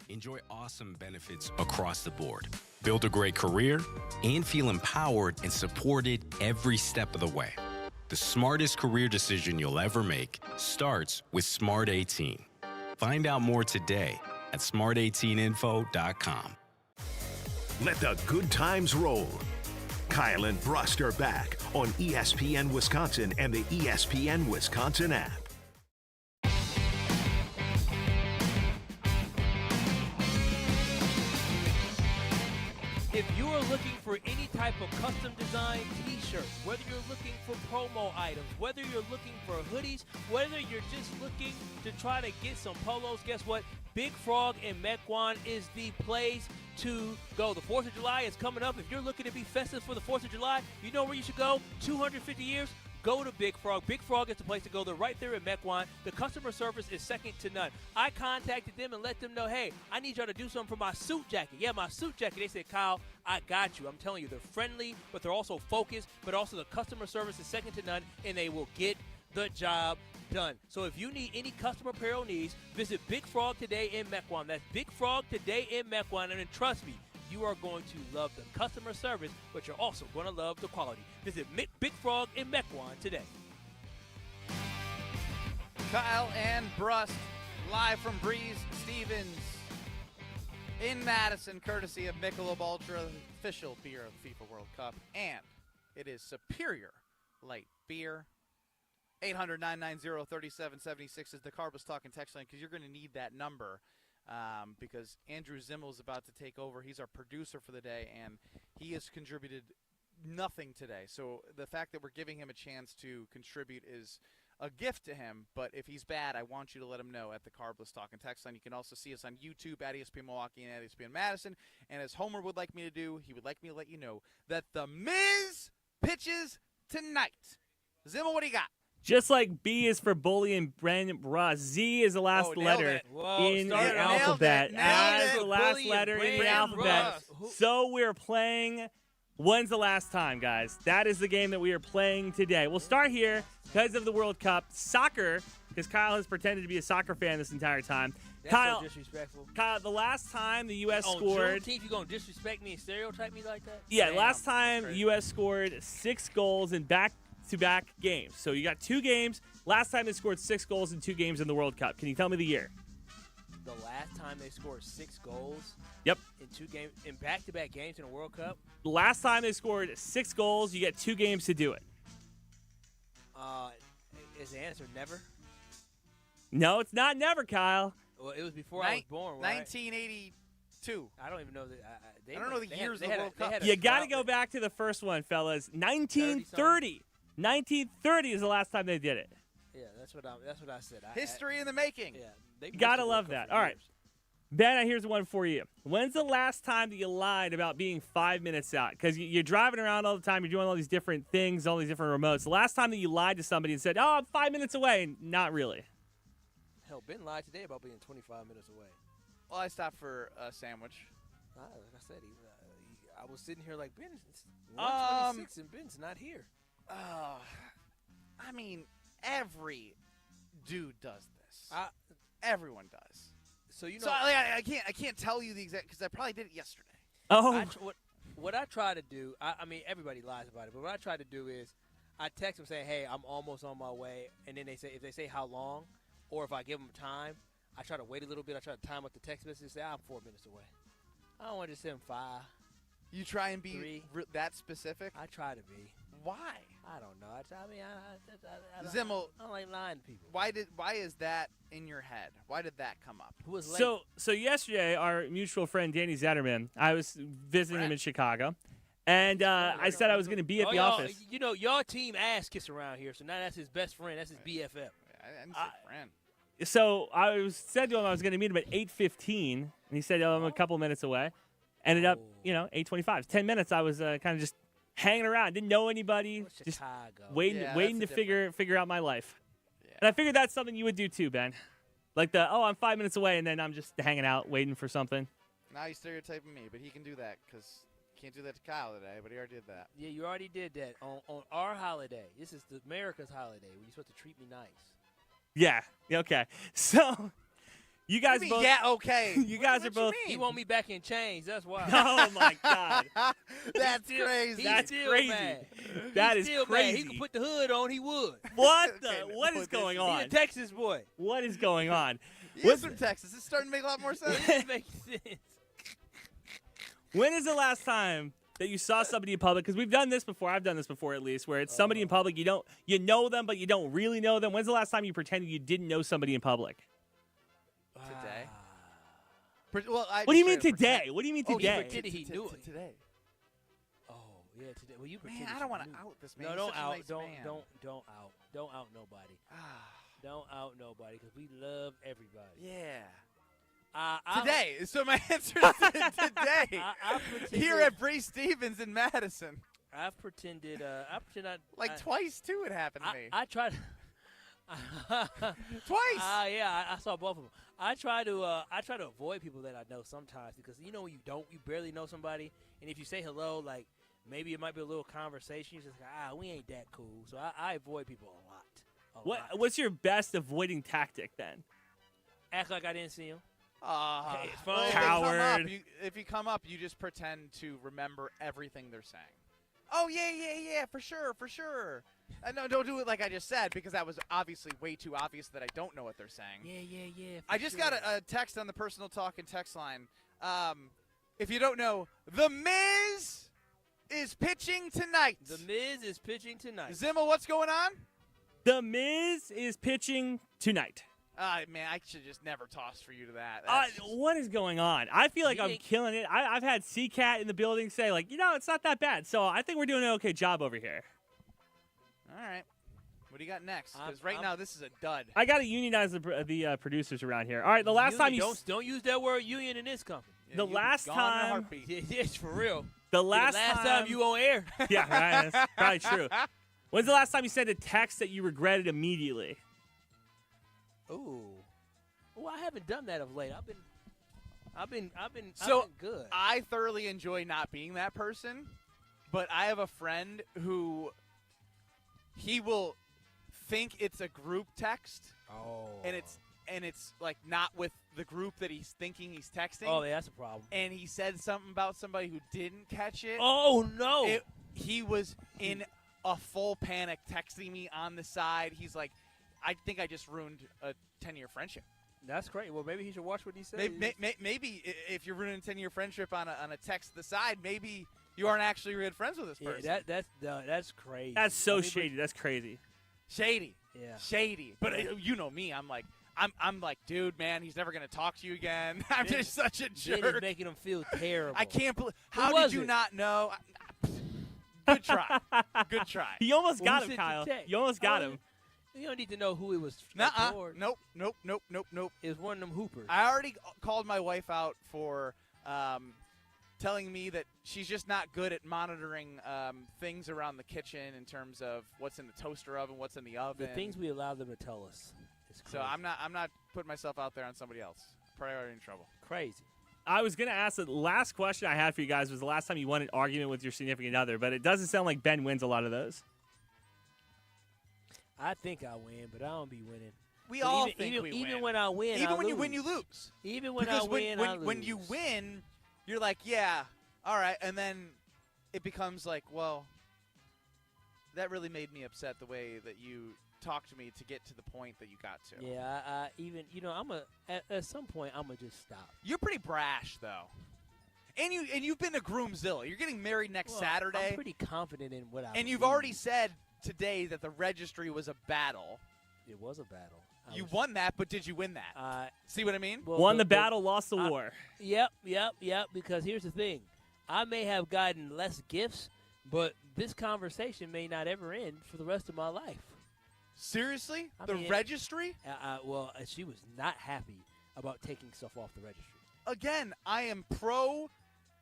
Enjoy awesome benefits across the board. Build a great career and feel empowered and supported every step of the way. The smartest career decision you'll ever make starts with Smart 18. Find out more today at smart18info.com. Let the good times roll. Kyle and Brust are back on ESPN Wisconsin and the ESPN Wisconsin app. If you are looking for any type of custom design t-shirts, whether you're looking for promo items, whether you're looking for hoodies, whether you're just looking to try to get some polos, guess what? Big Frog in Mequon is the place to go. The 4th of July is coming up. If you're looking to be festive for the 4th of July, you know where you should go? 250 years. Go to Big Frog. Big Frog is the place to go. They're right there in Mequon. The customer service is second to none. I contacted them and let them know, hey, I need y'all to do something for my suit jacket. Yeah, my suit jacket. They said, Kyle, I got you. I'm telling you, they're friendly, but they're also focused, but also the customer service is second to none, and they will get the job done. So if you need any customer apparel needs, visit Big Frog today in Mequon. That's Big Frog today in Mequon, and then trust me, you are going to love the customer service, but you're also going to love the quality. Visit Big Frog in Mequon today. Kyle and Brust, live from Breeze Stevens in Madison, courtesy of Michelob Ultra, official beer of the FIFA World Cup, and it is superior light beer. 800-990-3776 is the Carbus Talking text line, because you're going to need that number. Because Andrew Zimmel is about to take over. He's our producer for the day, and he has contributed nothing today. So the fact that we're giving him a chance to contribute is a gift to him. But if he's bad, I want you to let him know at the Carbless Talking text line. You can also see us on YouTube at ESPN Milwaukee and at ESPN Madison. And as Homer would like me to do, he would like me to let you know that The Miz pitches tonight. Zimmel, what do you got? Just like B is for bully and Brandon Brust, Z is the last letter in the alphabet. As the last letter in the alphabet. So we're playing When's the Last Time, guys? That is the game that we are playing today. We'll start here because of the World Cup. Soccer, because Kyle has pretended to be a soccer fan this entire time. That's Kyle, so disrespectful. Kyle, the last time the U.S. scored... Juneteenth, you going to disrespect me and stereotype me like that? Yeah, last time the U.S. scored 6 goals in back-to-back games. So you got 2 games. Last time they scored 6 goals in 2 games in the World Cup. Can you tell me the year? The last time they scored 6 goals? Yep. In 2 games, in back-to-back games in a World Cup? Last time they scored 6 goals, you get 2 games to do it. Is the answer never? No, it's not never, Kyle. Well, it was before I was born, right? 1982. I don't even know that. I don't know the years of the World Cup. You got to go back to the first one, fellas. 1930. 1930 is the last time they did it. Yeah, that's what I said. History in the making. Yeah, you got to love that. All right. Ben, here's one for you. When's the last time that you lied about being 5 minutes out? Because you're driving around all the time. You're doing all these different things, all these different remotes. The last time that you lied to somebody and said, oh, I'm 5 minutes away, and not really. Hell, Ben lied today about being 25 minutes away. Well, I stopped for a sandwich. Like I said, I was sitting here like, Ben, it's 1:26 and Ben's not here. I mean, every dude does this. Everyone does. So you know, so I can't tell you the exact, because I probably did it yesterday. Oh. What I try to do, I mean, everybody lies about it, but what I try to do is I text them saying, hey, I'm almost on my way, and then if they say how long, or if I give them time, I try to wait a little bit. I try to time up the text message and say, I'm 4 minutes away. I don't want to send 5. You try and be that specific? I try to be. Why? I don't know. I Zimmel, I don't like lying to people. Why is that in your head? Why did that come up? Who was late? So yesterday, our mutual friend Danny Zetterman, I was visiting him in Chicago, and I said I was going to be at the office. You know, your team ass kiss around here, so now that's his best friend. That's his BFF. I didn't say friend. So said to him I was going to meet him at 8:15, and he said, I'm a couple minutes away. Ended up, 8:25. 10 minutes. I was kind of just hanging around, didn't know anybody, just waiting to figure out my life. Yeah. And I figured that's something you would do too, Ben. Like I'm 5 minutes away, and then I'm just hanging out, waiting for something. Now you're stereotyping me, but he can do that because he can't do that to Kyle today, but he already did that. Yeah, you already did that on our holiday. This is America's holiday where you're supposed to treat me nice. Yeah, okay. So... You guys both. Yeah, okay. You guys are both. He want me back in chains. That's why. Oh my God. That's crazy. That's crazy. Mad. That is still crazy. Mad. He could put the hood on. He would. What What is going on? He's a Texas boy. What is going on? He's from Texas. It's starting to make a lot more sense. It makes sense. When is the last time that you saw somebody in public? Because we've done this before. I've done this before, at least, where it's somebody in public. You know them, but you don't really know them. When's the last time you pretended you didn't know somebody in public? Today. Well, what do you mean today? What do you mean today? He pretended he knew it today. Oh yeah, today. Well, you pretended. Man, I don't want to out this man. No, don't out. Nice Don't man. don't out. Don't out nobody. Don't out nobody because we love everybody. Yeah. Today. So my answer is today. Here at Bree Stevens in Madison. I've pretended. Twice too. It happened to me. I tried. Twice. Yeah, I saw both of them. I try to avoid people that I know sometimes because when you barely know somebody, and if you say hello, like maybe it might be a little conversation. You're just like, we ain't that cool. So I avoid people a lot. What's your best avoiding tactic then? Act like I didn't see him. Hey, Coward. If you come up, you just pretend to remember everything they're saying. Oh, yeah, for sure. No, don't do it like I just said because that was obviously way too obvious that I don't know what they're saying. Yeah. I just got a text on the personal talk and text line. If you don't know, The Miz is pitching tonight. The Miz is pitching tonight. Zimmel, what's going on? The Miz is pitching tonight. Man, I should just never toss for you to that. What is going on? I feel like I'm killing it. I've had C-Cat in the building say, it's not that bad. So I think we're doing an okay job over here. All right. What do you got next? Because right now this is a dud. I got to unionize the producers around here. All right, the last time you don't use that word union in this company. Yeah, the last time. Yes, for real. The last time you on air. Yeah, right. That's probably true. When's the last time you sent a text that you regretted immediately? Ooh. Well, I haven't done that of late. I've been good. I thoroughly enjoy not being that person, but I have a friend who he will think it's a group text. Oh. And it's like not with the group that he's thinking he's texting. Oh, yeah, that's a problem. And he said something about somebody who didn't catch it. Oh, no. He was in a full panic texting me on the side. He's like, I think I just ruined a 10-year friendship. That's great. Well, maybe he should watch what he says. Maybe if you're ruining a 10-year friendship on a text to the side, maybe you aren't actually good friends with this person. Yeah, that's crazy. That's so shady. That's crazy. Shady. Yeah. Shady. But you know me. I'm like, dude, man, he's never gonna talk to you again. I'm just such a jerk. It's making him feel terrible. I can't believe. How did you not know? Good try. Good try. You almost got him, Kyle. You almost got him. You don't need to know who it was. Nope. It was one of them hoopers. I already called my wife out for telling me that she's just not good at monitoring things around the kitchen in terms of what's in the toaster oven, what's in the oven. The things we allow them to tell us. So I'm not putting myself out there on somebody else. Probably already in trouble. Crazy. I was going to ask the last question I had for you guys was the last time you won an argument with your significant other, but it doesn't sound like Ben wins a lot of those. I think I win, but I don't be winning. We all think we win. Even when I win, even I when lose. you win, you lose. Even when because I win, I lose. When you win, you're like, yeah, all right, and then it becomes like, well, that really made me upset the way that you talked to me to get to the point that you got to. Yeah, at some point I'm gonna just stop. You're pretty brash though, and you've been to Groomzilla. You're getting married next Saturday. I'm pretty confident in what I. And you've already said today that the registry was a battle. It was a battle. You won that, but did you win that? See what I mean? Well, won the battle, lost the war. Yep. Because here's the thing. I may have gotten less gifts, but this conversation may not ever end for the rest of my life. Seriously? The registry? Well, she was not happy about taking stuff off the registry. Again, I am pro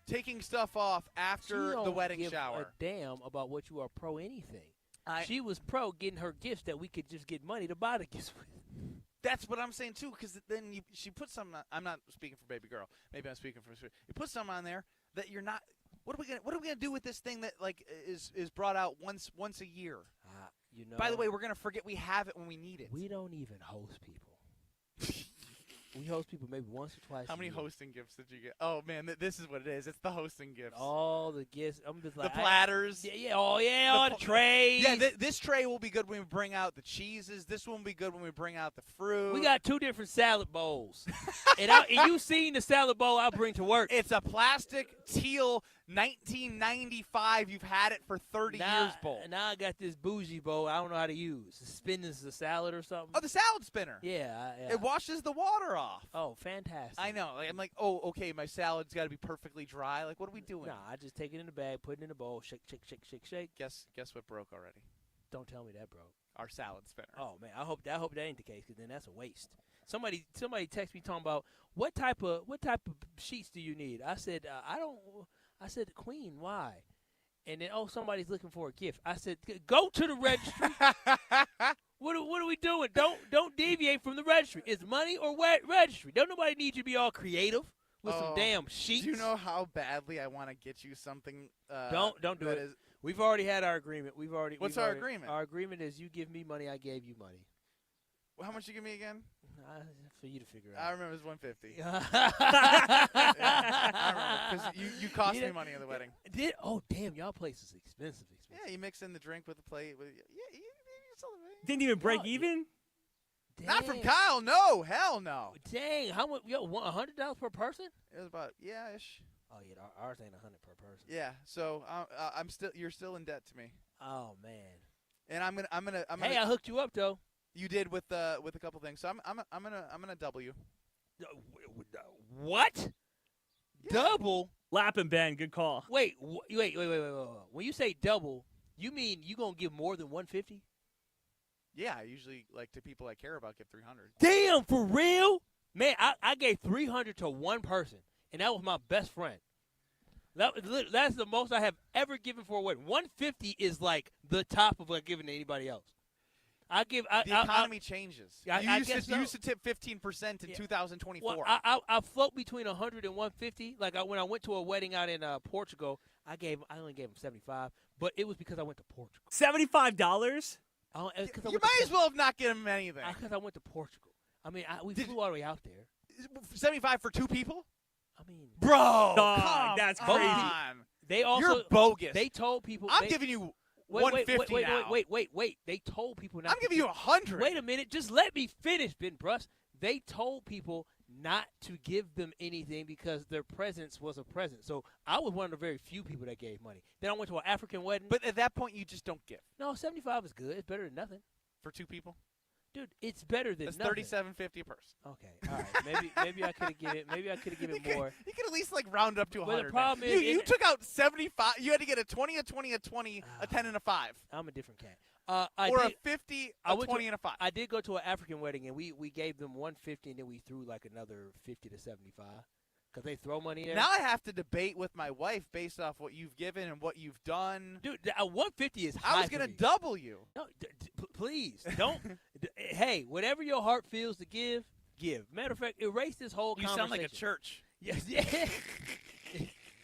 taking stuff off after the wedding shower. A damn about what you are pro anything. She was pro getting her gifts that we could just get money to buy the gifts with. That's what I'm saying too, because then she put something. I'm not speaking for baby girl. Maybe I'm speaking for. You put something on there that you're not. What are we gonna do with this thing that is brought out once a year? By the way, we're gonna forget we have it when we need it. We don't even host people. We host people maybe once or twice. How many hosting gifts did you get? Oh man, this is what it is. It's the hosting gifts. All the gifts. I'm just like the platters. All the trays. Yeah, this tray will be good when we bring out the cheeses. This one will be good when we bring out the fruit. We got 2 different salad bowls. and you seen the salad bowl I bring to work? It's a plastic teal 1995. You've had it for 30 years bowl. Now I got this bougie bowl I don't know how to use. Spins the salad or something. Oh, the salad spinner. Yeah. It washes the water off. Oh, fantastic. I know. I'm like, oh, okay, my salad's got to be perfectly dry. Like, what are we doing? Nah, I just take it in the bag, put it in the bowl, shake. Guess what broke already? Don't tell me that broke. Our salad spinner. Oh man, I hope that ain't the case, because then that's a waste. Somebody texted me talking about what type of sheets do you need? I said I said queen. Why? And then somebody's looking for a gift. I said go to the registry. What are we doing? Don't deviate from the registry. It's money or registry. Don't nobody need you to be all creative with some damn sheets. Do you know how badly I want to get you something? Don't do it. We've already had our agreement. What's our agreement? Our agreement is you give me money, I gave you money. How much you give me again? For you to figure out. I remember it was $150. I remember because you cost me money at the wedding. Oh damn, y'all place is expensive. Yeah, you mix in the drink with the plate. Didn't even break even? Not from Kyle, no. Hell no. Dang, how much? $100 per person? It was about ish. Oh yeah, ours ain't $100 per person. Yeah, so you're still in debt to me. Oh man. And I'm gonna. Hey, I hooked you up though. You did with a couple things, so I'm gonna double you. What? Yeah. Double? Lap and Ben, good call. Wait. When you say double, you mean you gonna give more than $150? Yeah, I usually, to people I care about, give $300. Damn, for real? Man, I gave $300 to one person, and that was my best friend. That's the most I have ever given for a wedding. $150 is like the top of what I've given to anybody else. The economy changes. You used to tip 15% in 2024. Well, I float between $100 and $150. Like when I went to a wedding out in Portugal, I only gave them $75, but it was because I went to Portugal. $75? You might as well have not given them anything. Because I went to Portugal. I mean, we flew all the way out there. $75 for two people? I mean, bro, that's crazy. They also, you're bogus. They told people. I'm giving you $150 now. Wait. They told people not. I'm giving you $100. Wait a minute. Just let me finish, Ben Brust. They told people not to give them anything because their presence was a present. So I was one of the very few people that gave money. Then I went to an African wedding. But at that point, you just don't give. No, $75 is good. It's better than nothing. For two people? Dude, it's better than That's nothing. $37.50 a person. Okay, all right. Maybe I could have given it. Maybe I could have given more. You could at least round up to 100. Well, the problem is you took out 75. You had to get a 20, a 20, a 20, a 10, and a 5. I'm a different cat. A 50, a 20, and a 5. I did go to an African wedding, and we gave them $150, and then we threw another $50 to $75 because they throw money in. Now I have to debate with my wife based off what you've given and what you've done. Dude, $150 is high. I was going to double you. No, please don't. Hey, whatever your heart feels to give. Matter of fact, erase this whole conversation. You sound like a church. Yes, yeah.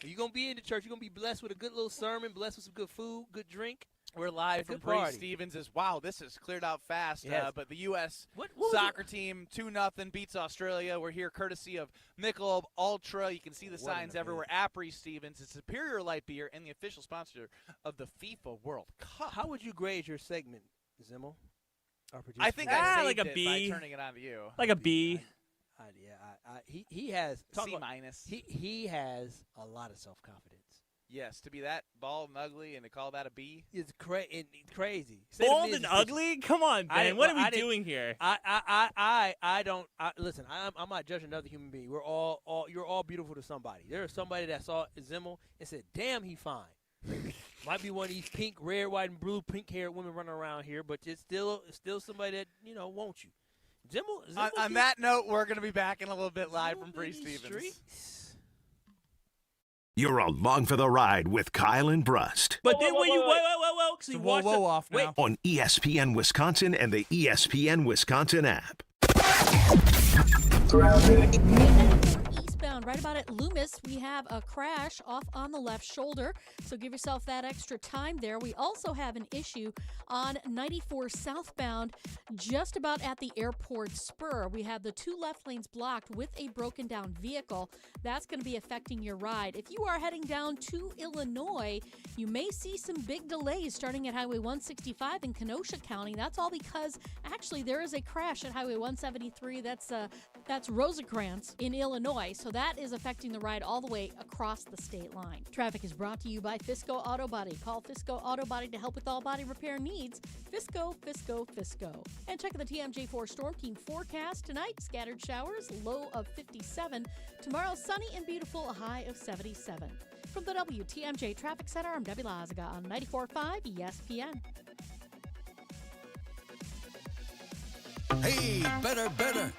You're going to be in the church. You're going to be blessed with a good little sermon, blessed with some good food, good drink. We're live from Bree Stevens. Wow, this has cleared out fast. Yes. But the U.S. soccer team 2-0 beats Australia. We're here courtesy of Michelob Ultra. You can see the signs everywhere at Bree Stevens. It's Superior Light Beer and the official sponsor of the FIFA World Cup. How would you grade your segment, Zimmel? I think I saved like a it B. by turning it on to you. Like a B. He has C minus. He has a lot of self-confidence. Yes, to be that bald and ugly and to call that a B? It's crazy. Bald and ugly? Come on, Ben. What are we doing here? I don't listen. I'm not judging another human being. You're all beautiful to somebody. There is somebody that saw Zimmel and said, "Damn, he fine." Might be one of these pink, red, white, and blue, pink-haired women running around here, but it's still somebody that wants you. Zimmel on that note, we're going to be back in a little bit live from Bree Stevens. You're along for the ride with Kyle and Brust. But then when you whoa, so whoa off now. On ESPN Wisconsin and the ESPN Wisconsin app. Eastbound, right about at Loomis, we have a crash off on the left shoulder, so give yourself that extra time there. We also have an issue on 94 southbound, just about at the airport spur. We have the two left lanes blocked with a broken down vehicle. That's going to be affecting your ride. If you are heading down to Illinois, you may see some big delays starting at Highway 165 in Kenosha County. That's all because actually there is a crash at Highway 173. That's Rosecrans in Illinois. So that is affecting the ride all the way across the state line. Traffic is brought to you by Fisco Auto Body. Call Fisco Auto Body to help with all body repair needs. Fisco. And check the TMJ4 Storm Team forecast tonight. Scattered showers, low of 57. Tomorrow, sunny and beautiful, a high of 77. From the WTMJ Traffic Center, I'm Debbie Lazaga on 94.5 ESPN. Hey, better.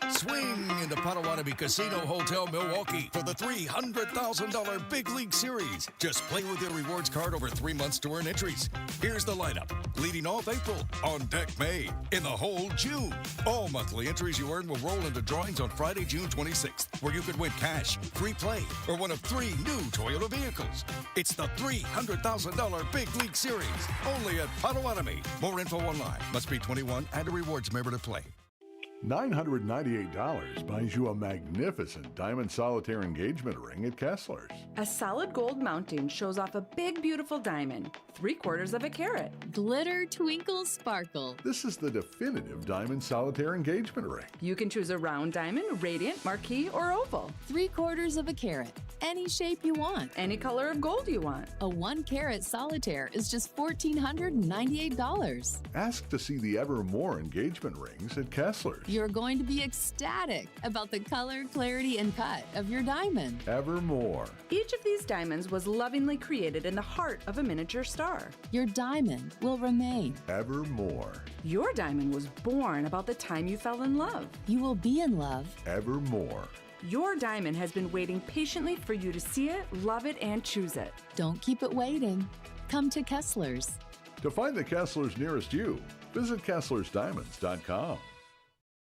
Swing into Potawatomi Casino Hotel Milwaukee for the $300,000 Big League Series. Just play with your rewards card over 3 months to earn entries. Here's the lineup. Leading off April, on deck May, in the hole June. All monthly entries you earn will roll into drawings on Friday, June 26th, where you could win cash, free play, or one of 3 new Toyota vehicles. It's the $300,000 Big League Series, only at Potawatomi. More info online. Must be 21 and a rewards member to play. $998 buys you a magnificent diamond solitaire engagement ring at Kessler's. A solid gold mounting shows off a big, beautiful diamond, 3/4 of a carat. Glitter, twinkle, sparkle. This is the definitive diamond solitaire engagement ring. You can choose a round diamond, radiant, marquise, or oval. 3/4 of a carat. Any shape you want. Any color of gold you want. A 1-carat solitaire is just $1,498. Ask to see the Evermore engagement rings at Kessler's. You're going to be ecstatic about the color, clarity, and cut of your diamond. Evermore. Each of these diamonds was lovingly created in the heart of a miniature star. Your diamond will remain. Evermore. Your diamond was born about the time you fell in love. You will be in love. Evermore. Your diamond has been waiting patiently for you to see it, love it, and choose it. Don't keep it waiting. Come to Kessler's. To find the Kessler's nearest you, visit KesslersDiamonds.com.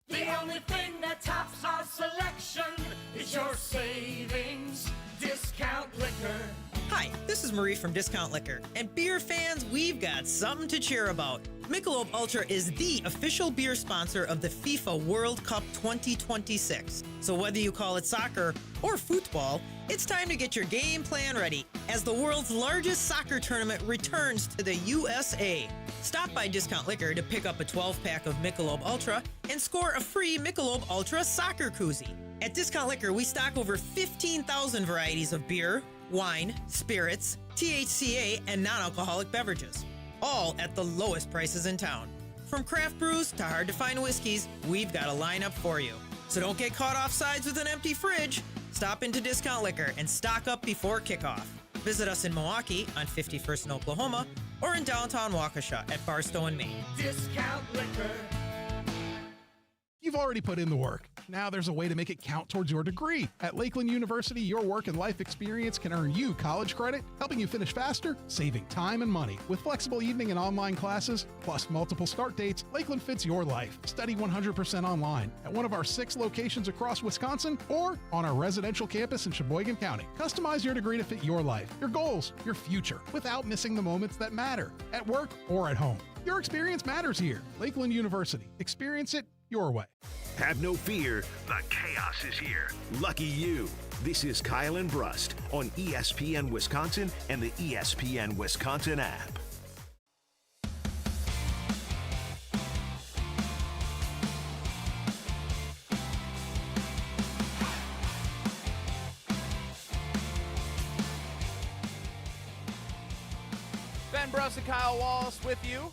The only thing that tops our selection is your savings discount liquor. Hi, this is Marie from Discount Liquor. And beer fans, we've got something to cheer about. Michelob Ultra is the official beer sponsor of the FIFA World Cup 2026. So whether you call it soccer or football, it's time to get your game plan ready as the world's largest soccer tournament returns to the USA. Stop by Discount Liquor to pick up a 12-pack of Michelob Ultra and score a free Michelob Ultra soccer koozie. At Discount Liquor, we stock over 15,000 varieties of beer, wine, spirits, THCA, and non-alcoholic beverages, all at the lowest prices in town. From craft brews to hard-to-find whiskeys, we've got a lineup for you. So don't get caught off sides with an empty fridge. Stop into Discount Liquor and stock up before kickoff. Visit us in Milwaukee on 51st and Oklahoma or in downtown Waukesha at Barstow and Maine. Discount liquor. You've already put in the work. Now there's a way to make it count towards your degree. At Lakeland University, your work and life experience can earn you college credit, helping you finish faster, saving time and money. With flexible evening and online classes, plus multiple start dates, Lakeland fits your life. Study 100% online at one of our 6 locations across Wisconsin or on our residential campus in Sheboygan County. Customize your degree to fit your life, your goals, your future, without missing the moments that matter, at work or at home. Your experience matters here. Lakeland University. Experience it your way. Have no fear, the chaos is here. Lucky you. This is Kyle and Brust on ESPN Wisconsin and the ESPN Wisconsin app. Brust and Kyle Wallace with you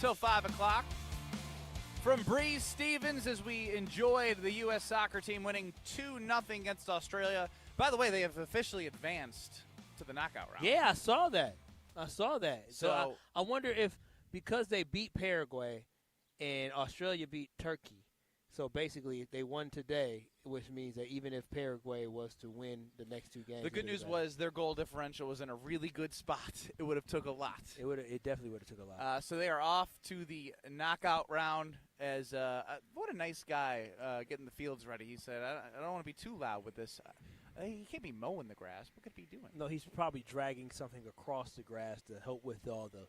till 5 o'clock. From Breeze Stevens as we enjoyed the U.S. soccer team winning 2-0 against Australia. By the way, they have officially advanced to the knockout round. Yeah, I saw that. So I wonder if because they beat Paraguay and Australia beat Turkey, so basically they won today, which means that even if Paraguay was to win the next 2 games. The good news was their goal differential was in a really good spot. It would have took a lot. It definitely would have took a lot. So they are off to the knockout round as what a nice guy getting the fields ready. He said, I don't want to be too loud with this. He can't be mowing the grass. What could he be doing? No, he's probably dragging something across the grass to help with all the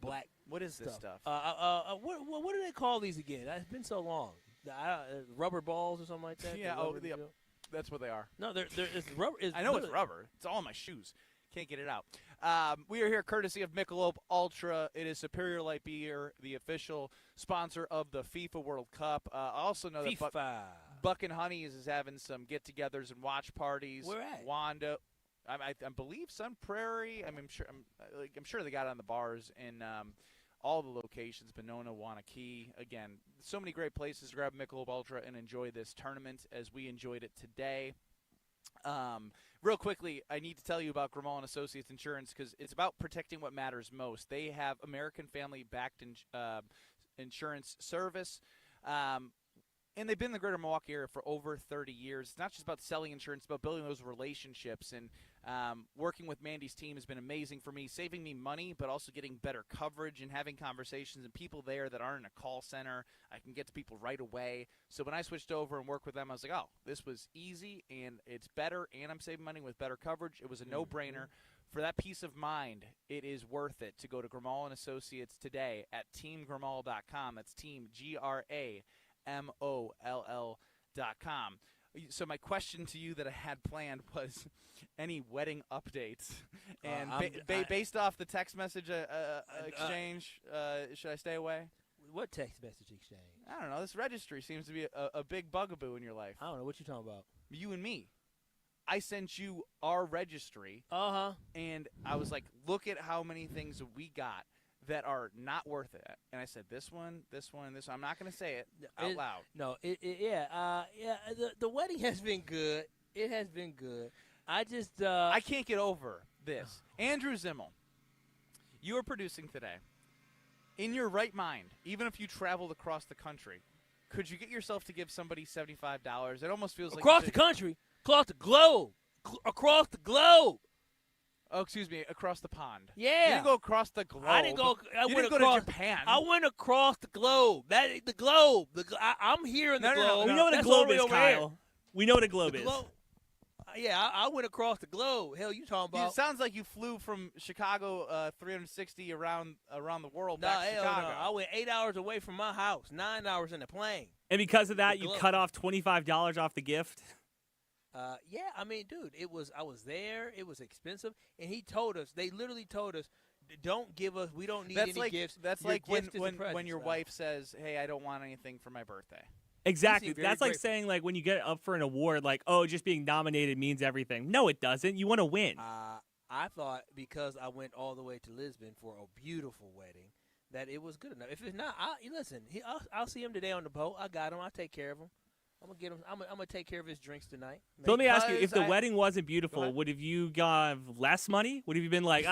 black What is this stuff? What do they call these again? It's been so long. Rubber balls or something like that? Yeah, that's what they are. No, it's rubber. I know it's rubber. It's all in my shoes. Can't get it out. We are here courtesy of Michelob Ultra. It is Superior Light Beer, the official sponsor of the FIFA World Cup. I also know that Buck and Honeys is having some get-togethers and watch parties. Where at? Wanda, I believe Sun Prairie. I'm sure they got it on the bars in all the locations, Benona, Wanakee. Again, so many great places to grab Michelob Ultra and enjoy this tournament as we enjoyed it today. Real quickly, I need to tell you about Grimal & Associates Insurance because it's about protecting what matters most. They have American family-backed insurance service. And they've been in the greater Milwaukee area for over 30 years. It's not just about selling insurance, it's about building those relationships. And working with Mandy's team has been amazing for me, saving me money, but also getting better coverage and having conversations and people there that aren't in a call center. I can get to people right away. So when I switched over and worked with them, I was like, oh, this was easy, and it's better, and I'm saving money with better coverage. It was a no-brainer. For that peace of mind, it is worth it to go to Grimal & Associates today at teamgrimal.com. That's team, GRAMOLL.com. So my question to you that I had planned was any wedding updates. And based off the text message exchange, should I stay away? What text message exchange? I don't know. This registry seems to be a big bugaboo in your life. I don't know what you're talking about. You and me. I sent you our registry. And I was like, look at how many things we got that are not worth it. And I said, this one, this one, this one. I'm not going to say it out loud. No, the wedding has been good. It has been good. I just I can't get over this. Andrew Zimmel, you are producing today. In your right mind, even if you traveled across the country, could you get yourself to give somebody $75? It almost feels like across the country, across the globe, across the globe. Oh, excuse me, across the pond. Yeah. You didn't go across the globe. I didn't go. You didn't go to Japan. I went across the globe. The globe. I'm here in the globe. We know what a globe is, Kyle. We know what a globe is. Yeah, I went across the globe. Hell, you talking about? It sounds like you flew from Chicago 360 around the world back to Chicago. No. I went 8 hours away from my house, 9 hours in the plane. And because of that, you cut off $25 off the gift? Yeah, I mean, dude, I was there. It was expensive. And he told us, they literally told us, don't give us, we don't need any gifts. That's Your like gift is a when present, your so. wife says, hey, I don't want anything for my birthday. Exactly. That's like saying, like, when you get up for an award, like, oh, just being nominated means everything. No, it doesn't. You want to win. I thought because I went all the way to Lisbon for a beautiful wedding that it was good enough. If it's not, I'll see him today on the boat. I got him. I'll take care of him. I'm gonna get him. I'm gonna take care of his drinks tonight. So let me ask you: if the wedding wasn't beautiful, would have you got less money? Would have you been like,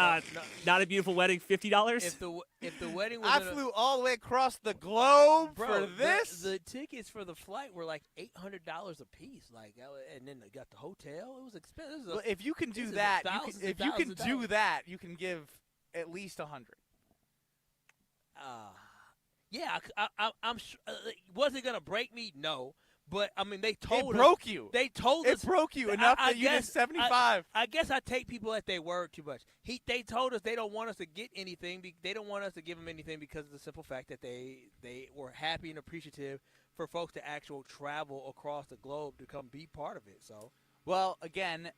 not a beautiful wedding, $50? If the wedding was, I flew all the way across the globe for this. The tickets for the flight were like $800 a piece. Like, and then they got the hotel. It was expensive. Well, if you can do that, you can give at least $100. Yeah, I'm sure. Was it gonna break me? No. But, I mean, they told us. It broke you. They told us. It broke you enough that you did 75. I guess I take people at their word too much. They told us they don't want us to get anything. They don't want us to give them anything because of the simple fact that they were happy and appreciative for folks to actually travel across the globe to come be part of it. So, well, again,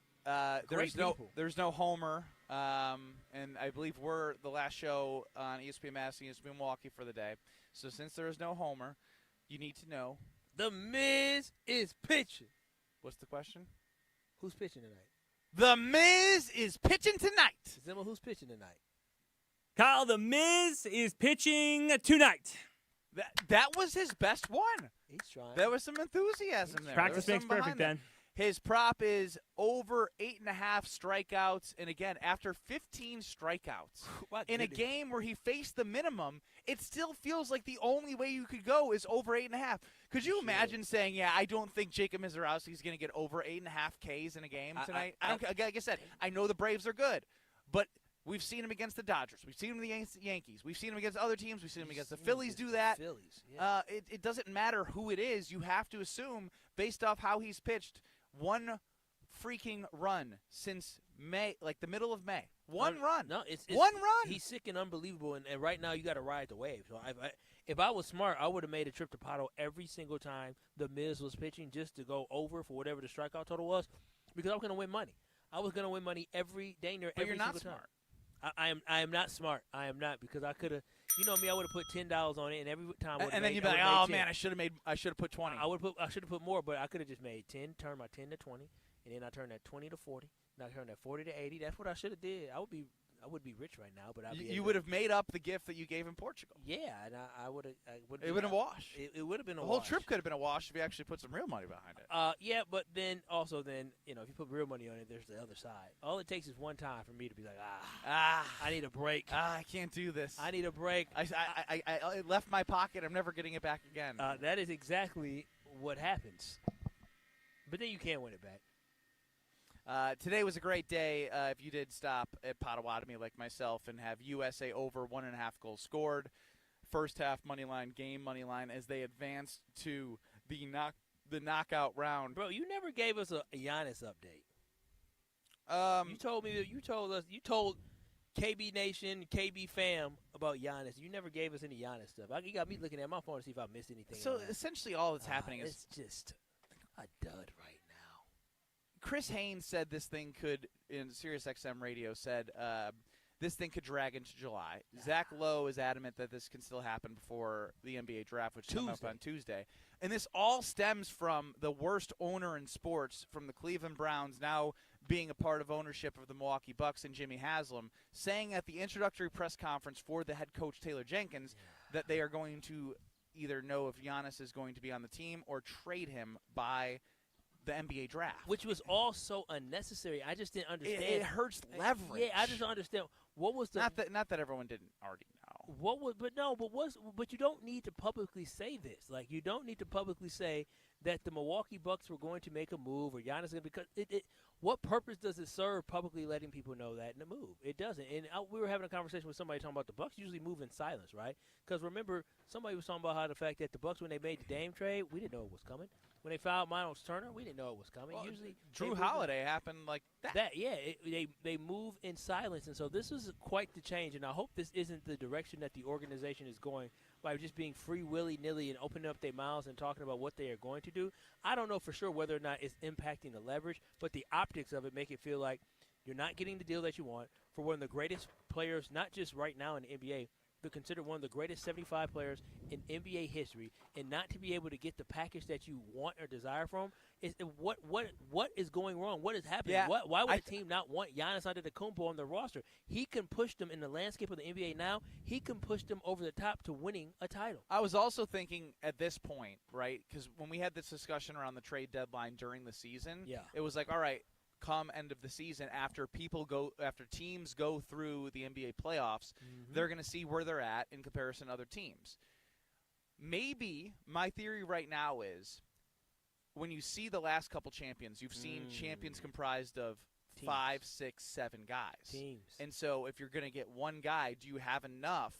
there's no Homer, and I believe we're the last show on ESPN Madison, ESPN Milwaukee for the day. So since there is no Homer, you need to know. The Miz is pitching. What's the question? Who's pitching tonight? The Miz is pitching tonight. Zimmer, who's pitching tonight? Kyle, The Miz is pitching tonight. That was his best one. He's trying. There was some enthusiam there. Practice makes perfect, then. His prop is over 8.5 strikeouts. And again, after 15 strikeouts in a game where he faced the minimum, it still feels like the only way you could go is over 8.5. Could you imagine saying, yeah, I don't think Jacob Misiorowski is going to get over 8.5 Ks in a game tonight? Like I said, I know the Braves are good, but we've seen him against the Dodgers. We've seen him against the Yankees. We've seen him against other teams. We've seen him against the Phillies do that. It doesn't matter who it is. You have to assume, based off how he's pitched, one freaking run since May, like the middle of May. One run. No, it's one run. He's sick and unbelievable, and right now you got to ride the wave. So if I was smart, I would have made a trip to Pato every single time the Miz was pitching just to go over for whatever the strikeout total was, because I was going to win money. I was going to win money every day near every single time. But you're not smart. I am not smart. I am not, because I could have. You know me, I would have put $10 on it, and every time I would have. And then you'd be like, "Oh man, I should have put 20." I should have put more, but I could have just made 10. Turn my 10 to 20, and then I turned that 20 to 40. And I turned that 40 to 80. That's what I should have did. I would be rich right now, but you would have made up the gift that you gave in Portugal. Yeah, and I would have. It would have been a wash. It would have been a wash. The whole trip could have been a wash if you actually put some real money behind it. Yeah, but then if you put real money on it, there's the other side. All it takes is one time for me to be like, I need a break. I can't do this. I need a break. I left my pocket. I'm never getting it back again. That is exactly what happens. But then you can't win it back. Today was a great day. If you did stop at Potawatomi like myself and have USA over 1.5 goals scored, first half money line, game money line as they advanced to the knockout round. Bro, you never gave us a Giannis update. You told me that you told KB Nation, KB fam about Giannis. You never gave us any Giannis stuff. You got me looking at my phone to see if I missed anything. So essentially all that's happening is it's just a dud right now. Chris Haynes said this thing could, in SiriusXM radio, said this thing could drag into July. Zach Lowe is adamant that this can still happen before the NBA draft, which comes up on Tuesday. And this all stems from the worst owner in sports, from the Cleveland Browns now being a part of ownership of the Milwaukee Bucks and Jimmy Haslam, saying at the introductory press conference for the head coach Taylor Jenkins that they are going to either know if Giannis is going to be on the team or trade him by the NBA draft. Which was all so unnecessary. I just didn't understand. It hurts leverage. Yeah, I just don't understand. What was the not that everyone didn't already know. But you don't need to publicly say this. Like, you don't need to publicly say that the Milwaukee Bucks were going to make a move or Giannis, because what purpose does it serve publicly letting people know that in a move? It doesn't. And we were having a conversation with somebody talking about the Bucks usually move in silence, right? Because remember, somebody was talking about how the fact that the Bucks, when they made the Dame trade, we didn't know it was coming. When they filed Miles Turner, we didn't know it was coming. Well, usually, Drew Holiday happened like that. They move in silence, and so this is quite the change. And I hope this isn't the direction that the organization is going by just being free willy-nilly and opening up their mouths and talking about what they are going to do. I don't know for sure whether or not it's impacting the leverage, but the optics of it make it feel like you're not getting the deal that you want for one of the greatest players, not just right now in the NBA, but considered one of the greatest 75 players in NBA history, and not to be able to get the package that you want or desire from. What is going wrong? What is happening? Yeah, Why would a team not want Giannis Antetokounmpo on the roster? He can push them in the landscape of the NBA now. He can push them over the top to winning a title. I was also thinking at this point, right, because when we had this discussion around the trade deadline during the season, it was like, all right, come end of the season, after teams go through the NBA playoffs, they're going to see where they're at in comparison to other teams. Maybe my theory right now is when you see the last couple champions, you've seen champions comprised of Teams. 5, 6, 7 guys. Teams. And so if you're going to get one guy, do you have enough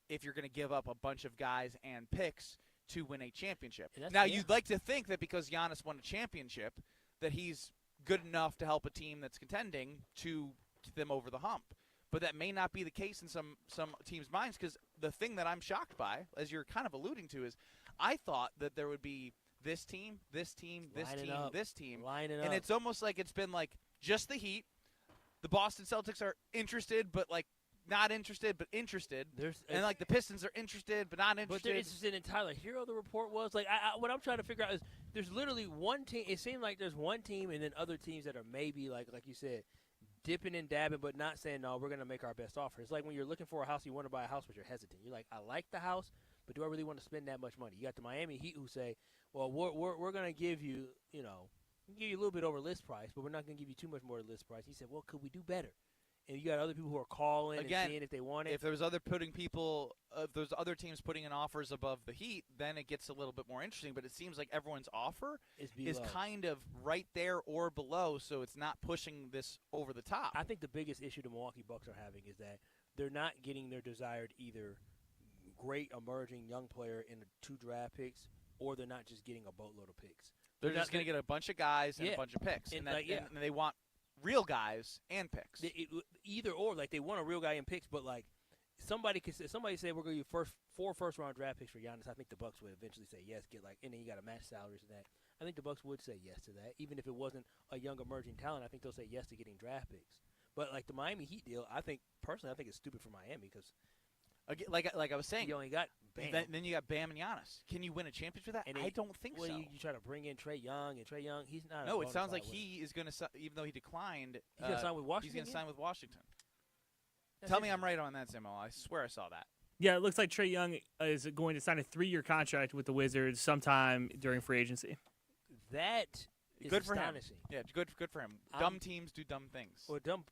if you're going to give up a bunch of guys and picks to win a championship? Now, you'd like to think that because Giannis won a championship that he's good enough to help a team that's contending to get them over the hump. But that may not be the case in some teams' minds, because the thing that I'm shocked by, as you're kind of alluding to, is I thought that there would be this team, this team, this Lining team, up. this team. Lining and up. it's almost like it's been like just the Heat. The Boston Celtics are interested, but like not interested, but interested. And like the Pistons are interested, but not interested. But they're interested in Tyler Hero, the report was. Like, what I'm trying to figure out is there's literally one team. It seems like there's one team and then other teams that are maybe, like you said, dipping and dabbing, but not saying, no, we're going to make our best offer. It's like when you're looking for a house, you want to buy a house, but you're hesitant. You're like, I like the house, but do I really want to spend that much money? You got the Miami Heat who say, well, we're going to give you, give you a little bit over list price, but we're not going to give you too much more than list price. He said, well, could we do better? And you got other people who are calling and seeing if they want it. If there's other teams putting in offers above the Heat, then it gets a little bit more interesting. But it seems like everyone's offer is kind of right there or below, so it's not pushing this over the top. I think the biggest issue the Milwaukee Bucks are having is that they're not getting their desired either great emerging young player in the 2 draft picks, or they're not just getting a boatload of picks. They're just going to get a bunch of guys and a bunch of picks, and they want real guys and picks. Either or, like they want a real guy and picks, but like somebody say we're going to give 4 first-round draft picks for Giannis. I think the Bucks would eventually say yes. And then you got to match salaries and that. I think the Bucks would say yes to that, even if it wasn't a young emerging talent. I think they'll say yes to getting draft picks. But like the Miami Heat deal, I think it's stupid for Miami because, like I was saying, you only got Bam. Then you got Bam and Giannis. Can you win a championship with that? I don't think so. You try to bring in Trae Young, and Trae Young, he's not. No, it sounds like he is going to, even though he declined, he's going to sign with Washington. He's going to sign with Washington. Tell me I'm right on that, Samuel. I swear I saw that. Yeah, it looks like Trae Young is going to sign a 3-year contract with the Wizards sometime during free agency. That is good for astonishing. him. Yeah, good for him. Dumb teams do dumb things. Or dumb.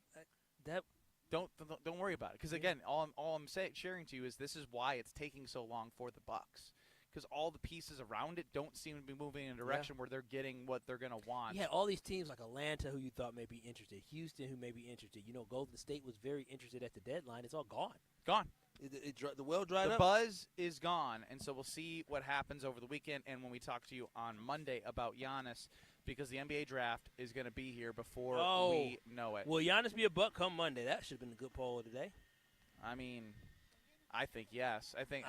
Don't worry about it, because again, all I'm sharing to you is this is why it's taking so long for the Bucks, because all the pieces around it don't seem to be moving in a direction where they're getting what they're going to want. You had all these teams like Atlanta who you thought may be interested, Houston who may be interested. Golden State was very interested at the deadline. It's all gone. Gone. The well dried The up. buzz is gone, and so we'll see what happens over the weekend and when we talk to you on Monday about Giannis, because the NBA draft is going to be here before we know it. Will Giannis be a Buck come Monday? That should have been a good poll of the day. I mean, I think yes. I mean,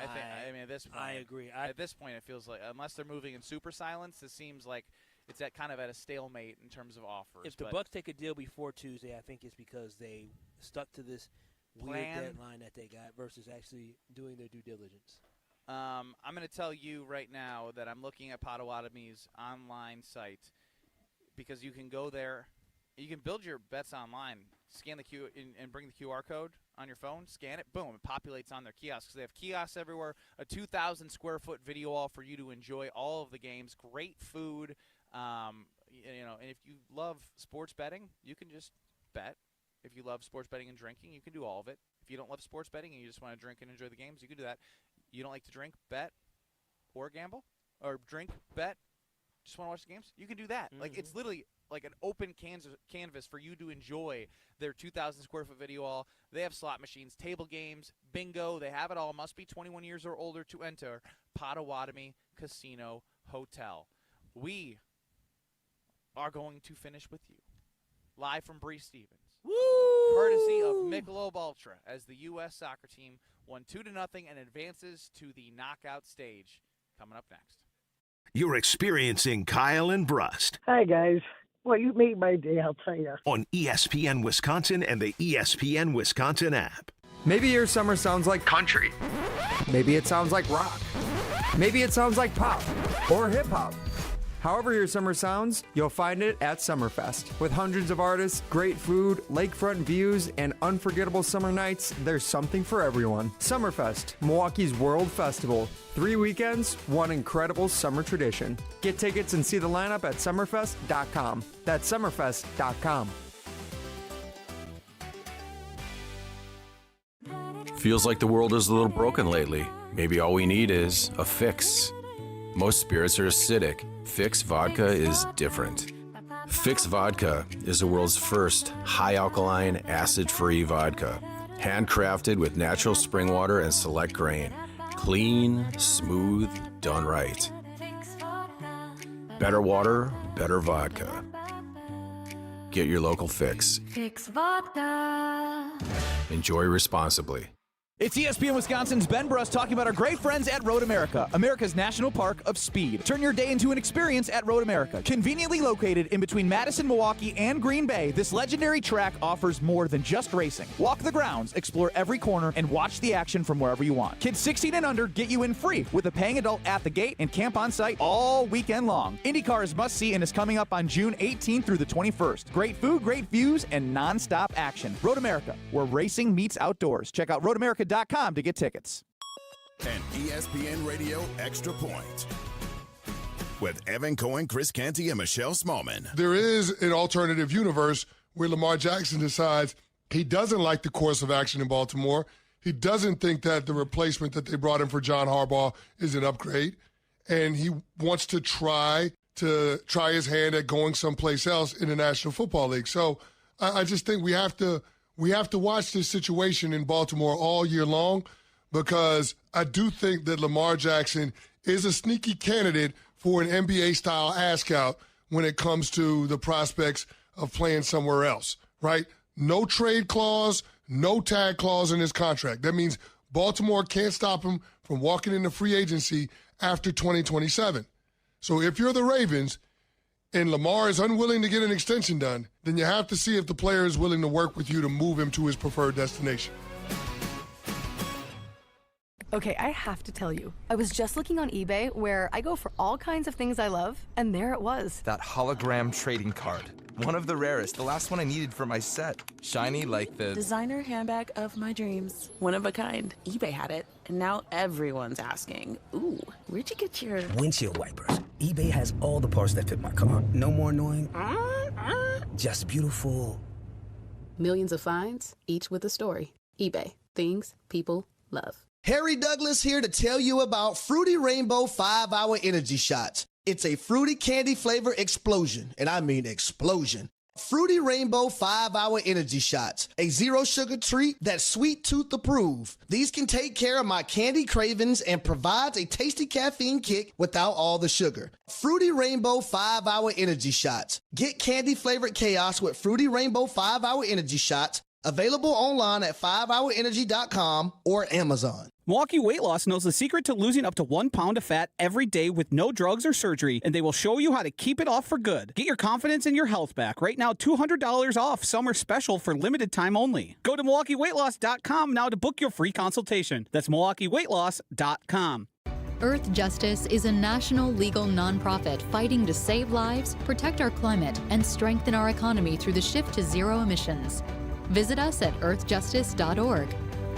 at this point, I agree. At this point, it feels like unless they're moving in super silence, it seems like it's at kind of at a stalemate in terms of offers. If the Bucks take a deal before Tuesday, I think it's because they stuck to this weird deadline that they got versus actually doing their due diligence. I'm going to tell you right now that I'm looking at Potawatomi's online site because you can go there. You can build your bets online, scan the and bring the QR code on your phone, scan it, boom, it populates on their kiosks. They have kiosks everywhere, a 2,000-square-foot video wall for you to enjoy all of the games, great food. And if you love sports betting, you can just bet. If you love sports betting and drinking, you can do all of it. If you don't love sports betting and you just want to drink and enjoy the games, you can do that. You don't like to drink, bet, or gamble, or drink, bet, just want to watch the games, you can do that. Like, it's literally like an open canvas for you to enjoy their 2,000-square-foot video wall. They have slot machines, table games, bingo. They have it all. Must be 21 years or older to enter Potawatomi Casino Hotel. We are going to finish with you live from Bree Stevens. Woo! Courtesy of Michelob Ultra, as the U.S. soccer team won 2-0 and advances to the knockout stage. Coming up next. You're experiencing Kyle and Brust Hi, guys. Well, you made my day, I'll tell you. on ESPN Wisconsin and the ESPN Wisconsin app. Maybe your summer sounds like country. Maybe it sounds like rock. Maybe it sounds like pop or hip hop. However your summer sounds, you'll find it at Summerfest. With hundreds of artists, great food, lakefront views, and unforgettable summer nights, there's something for everyone. Summerfest, Milwaukee's World Festival. 3 weekends, one incredible summer tradition. Get tickets and see the lineup at summerfest.com. That's summerfest.com. Feels like the world is a little broken lately. Maybe all we need is a fix. Most spirits are acidic. Fix Vodka is different. Fix Vodka is the world's first high-alkaline, acid-free vodka. Handcrafted with natural spring water and select grain. Clean, smooth, done right. Better water, better vodka. Get your local Fix. Fix Vodka. Enjoy responsibly. It's ESPN Wisconsin's Ben Brust talking about our great friends at Road America, America's National Park of Speed. Turn your day into an experience at Road America. Conveniently located in between Madison, Milwaukee, and Green Bay, this legendary track offers more than just racing. Walk the grounds, explore every corner, and watch the action from wherever you want. Kids 16 and under get you in free with a paying adult at the gate and camp on site all weekend long. IndyCar is must-see and is coming up on June 18th through the 21st. Great food, great views, and non-stop action. Road America, where racing meets outdoors. Check out roadamerica.com to get tickets. An ESPN Radio Extra Point with Evan Cohen, Chris Canty, and Michelle Smallman. There is an alternative universe where Lamar Jackson decides he doesn't like the course of action in Baltimore. He doesn't think that the replacement that they brought in for John Harbaugh is an upgrade, and he wants to try his hand at going someplace else in the National Football League. So I just think we have to watch this situation in Baltimore all year long, because I do think that Lamar Jackson is a sneaky candidate for an NBA-style ask-out when it comes to the prospects of playing somewhere else, right? No trade clause, no tag clause in his contract. That means Baltimore can't stop him from walking into free agency after 2027. So if you're the Ravens and Lamar is unwilling to get an extension done, then you have to see if the player is willing to work with you to move him to his preferred destination. Okay, I have to tell you, I was just looking on eBay where I go for all kinds of things I love, and there it was. That hologram trading card. One of the rarest, the last one I needed for my set. Shiny like the designer handbag of my dreams. One of a kind. eBay had it, and now everyone's asking, ooh, where'd you get your windshield wipers? eBay has all the parts that fit my car. No more annoying, just beautiful. Millions of finds, each with a story. eBay. Things people love. Harry Douglas here to tell you about Fruity Rainbow 5-Hour Energy Shots. It's a fruity candy flavor explosion, and I mean explosion. Fruity Rainbow 5-Hour Energy Shots, a zero-sugar treat that's sweet tooth approved. These can take care of my candy cravings and provides a tasty caffeine kick without all the sugar. Fruity Rainbow 5-Hour Energy Shots. Get candy-flavored chaos with Fruity Rainbow 5-Hour Energy Shots, available online at 5hourenergy.com or Amazon. Milwaukee Weight Loss knows the secret to losing up to 1 pound of fat every day with no drugs or surgery, and they will show you how to keep it off for good. Get your confidence in your health back. Right now, $200 off summer special for limited time only. Go to MilwaukeeWeightLoss.com now to book your free consultation. That's MilwaukeeWeightLoss.com. Earth Justice is a national legal nonprofit fighting to save lives, protect our climate, and strengthen our economy through the shift to zero emissions. Visit us at earthjustice.org.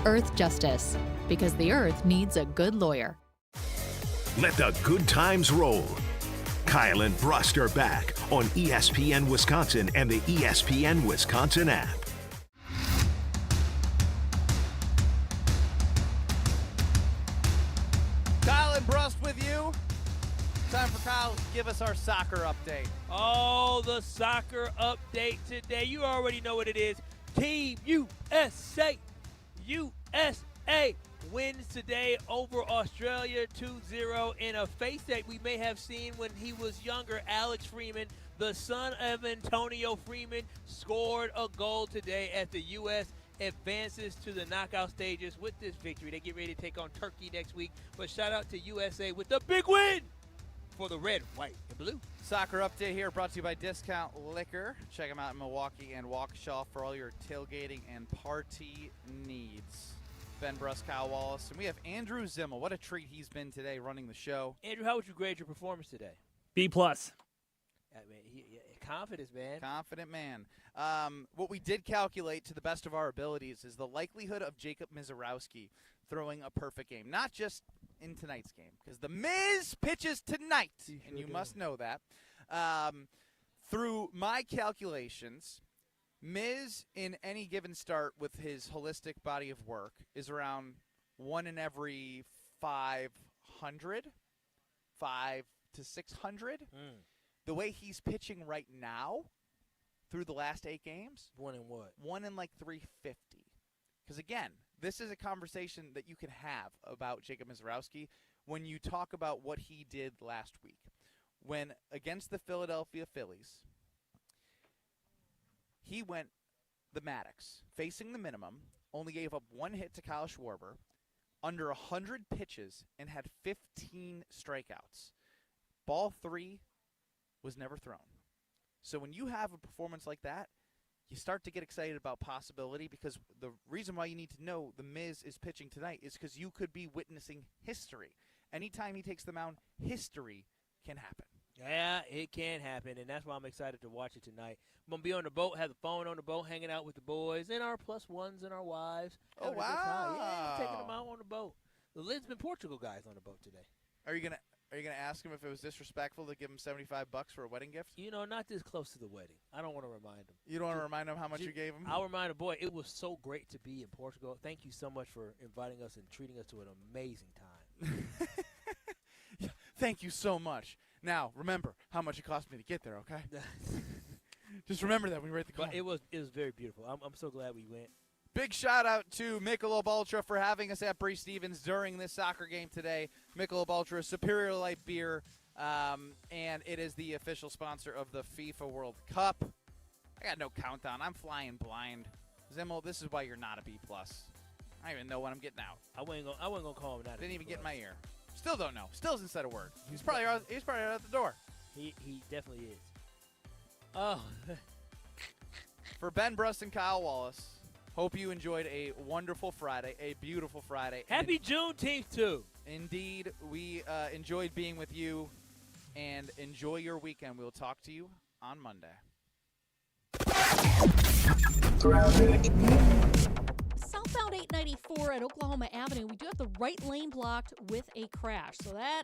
Earth Justice, because the earth needs a good lawyer. Let the good times roll. Kyle and Brust are back on ESPN Wisconsin and the ESPN Wisconsin app. Kyle and Brust with you. Time for Kyle to give us our soccer update. Oh, the soccer update today. You already know what it is. Team USA. USA wins today over Australia 2-0 in a face that we may have seen when he was younger. Alex Freeman, the son of Antonio Freeman, scored a goal today as the U.S. advances to the knockout stages with this victory. They get ready to take on Turkey next week. But shout out to USA with the big win for the red, white, and blue. Soccer update here brought to you by Discount Liquor. Check them out in Milwaukee and Waukesha for all your tailgating and party needs. Ben Brust, Kyle Wallace, and we have Andrew Zimmel. What a treat he's been today running the show. Andrew, how would you grade your performance today? B+. Confidence, man. Confident man. What we did calculate to the best of our abilities is the likelihood of Jacob Misiorowski throwing a perfect game. Not just in tonight's game, because the Miz pitches tonight, and you must know that. Through my calculations, Miz, in any given start with his holistic body of work, is around 1 in every 500, 5 to 600. The way he's pitching right now, through the last 8 games, 1 in what? 1 in like 350. Because again, this is a conversation that you can have about Jacob Misiorowski when you talk about what he did last week. When against the Philadelphia Phillies, he went the Maddox, facing the minimum, only gave up 1 hit to Kyle Schwarber, under 100 pitches, and had 15 strikeouts. Ball 3 was never thrown. So when you have a performance like that, you start to get excited about possibility, because the reason why you need to know the Miz is pitching tonight is because you could be witnessing history. Anytime he takes the mound, history can happen. Yeah, it can happen, and that's why I'm excited to watch it tonight. I'm going to be on the boat, have the phone on the boat, hanging out with the boys and our +1s and our wives. Oh, wow. Yeah, taking them out on the boat. The Lisbon, Portugal guys on the boat today. Are you gonna ask him if it was disrespectful to give him $75 for a wedding gift? You know, not this close to the wedding. I don't want to remind him. You don't want to remind him how much you gave him? I'll remind him, boy, it was so great to be in Portugal. Thank you so much for inviting us and treating us to an amazing time. Yeah, thank you so much. Now, remember how much it cost me to get there, okay? Just remember that when we were at the call. But it was very beautiful. I'm so glad we went. Big shout out to Michelob Ultra for having us at Bree Stevens during this soccer game today. Michelob Ultra, superior light beer, and it is the official sponsor of the FIFA World Cup. I got no countdown. I'm flying blind. Zimmel, this is why you're not a B+. I don't even know when I'm getting out. I wasn't gonna call him that. Didn't even get in my ear. Still don't know. Still hasn't said a word. He's probably out the door. He definitely is. Oh. For Ben Brust and Kyle Wallace, hope you enjoyed a wonderful Friday, a beautiful Friday. Happy Juneteenth, too. Indeed. We enjoyed being with you, and enjoy your weekend. We'll talk to you on Monday. Southbound 894 at Oklahoma Avenue, we do have the right lane blocked with a crash. So that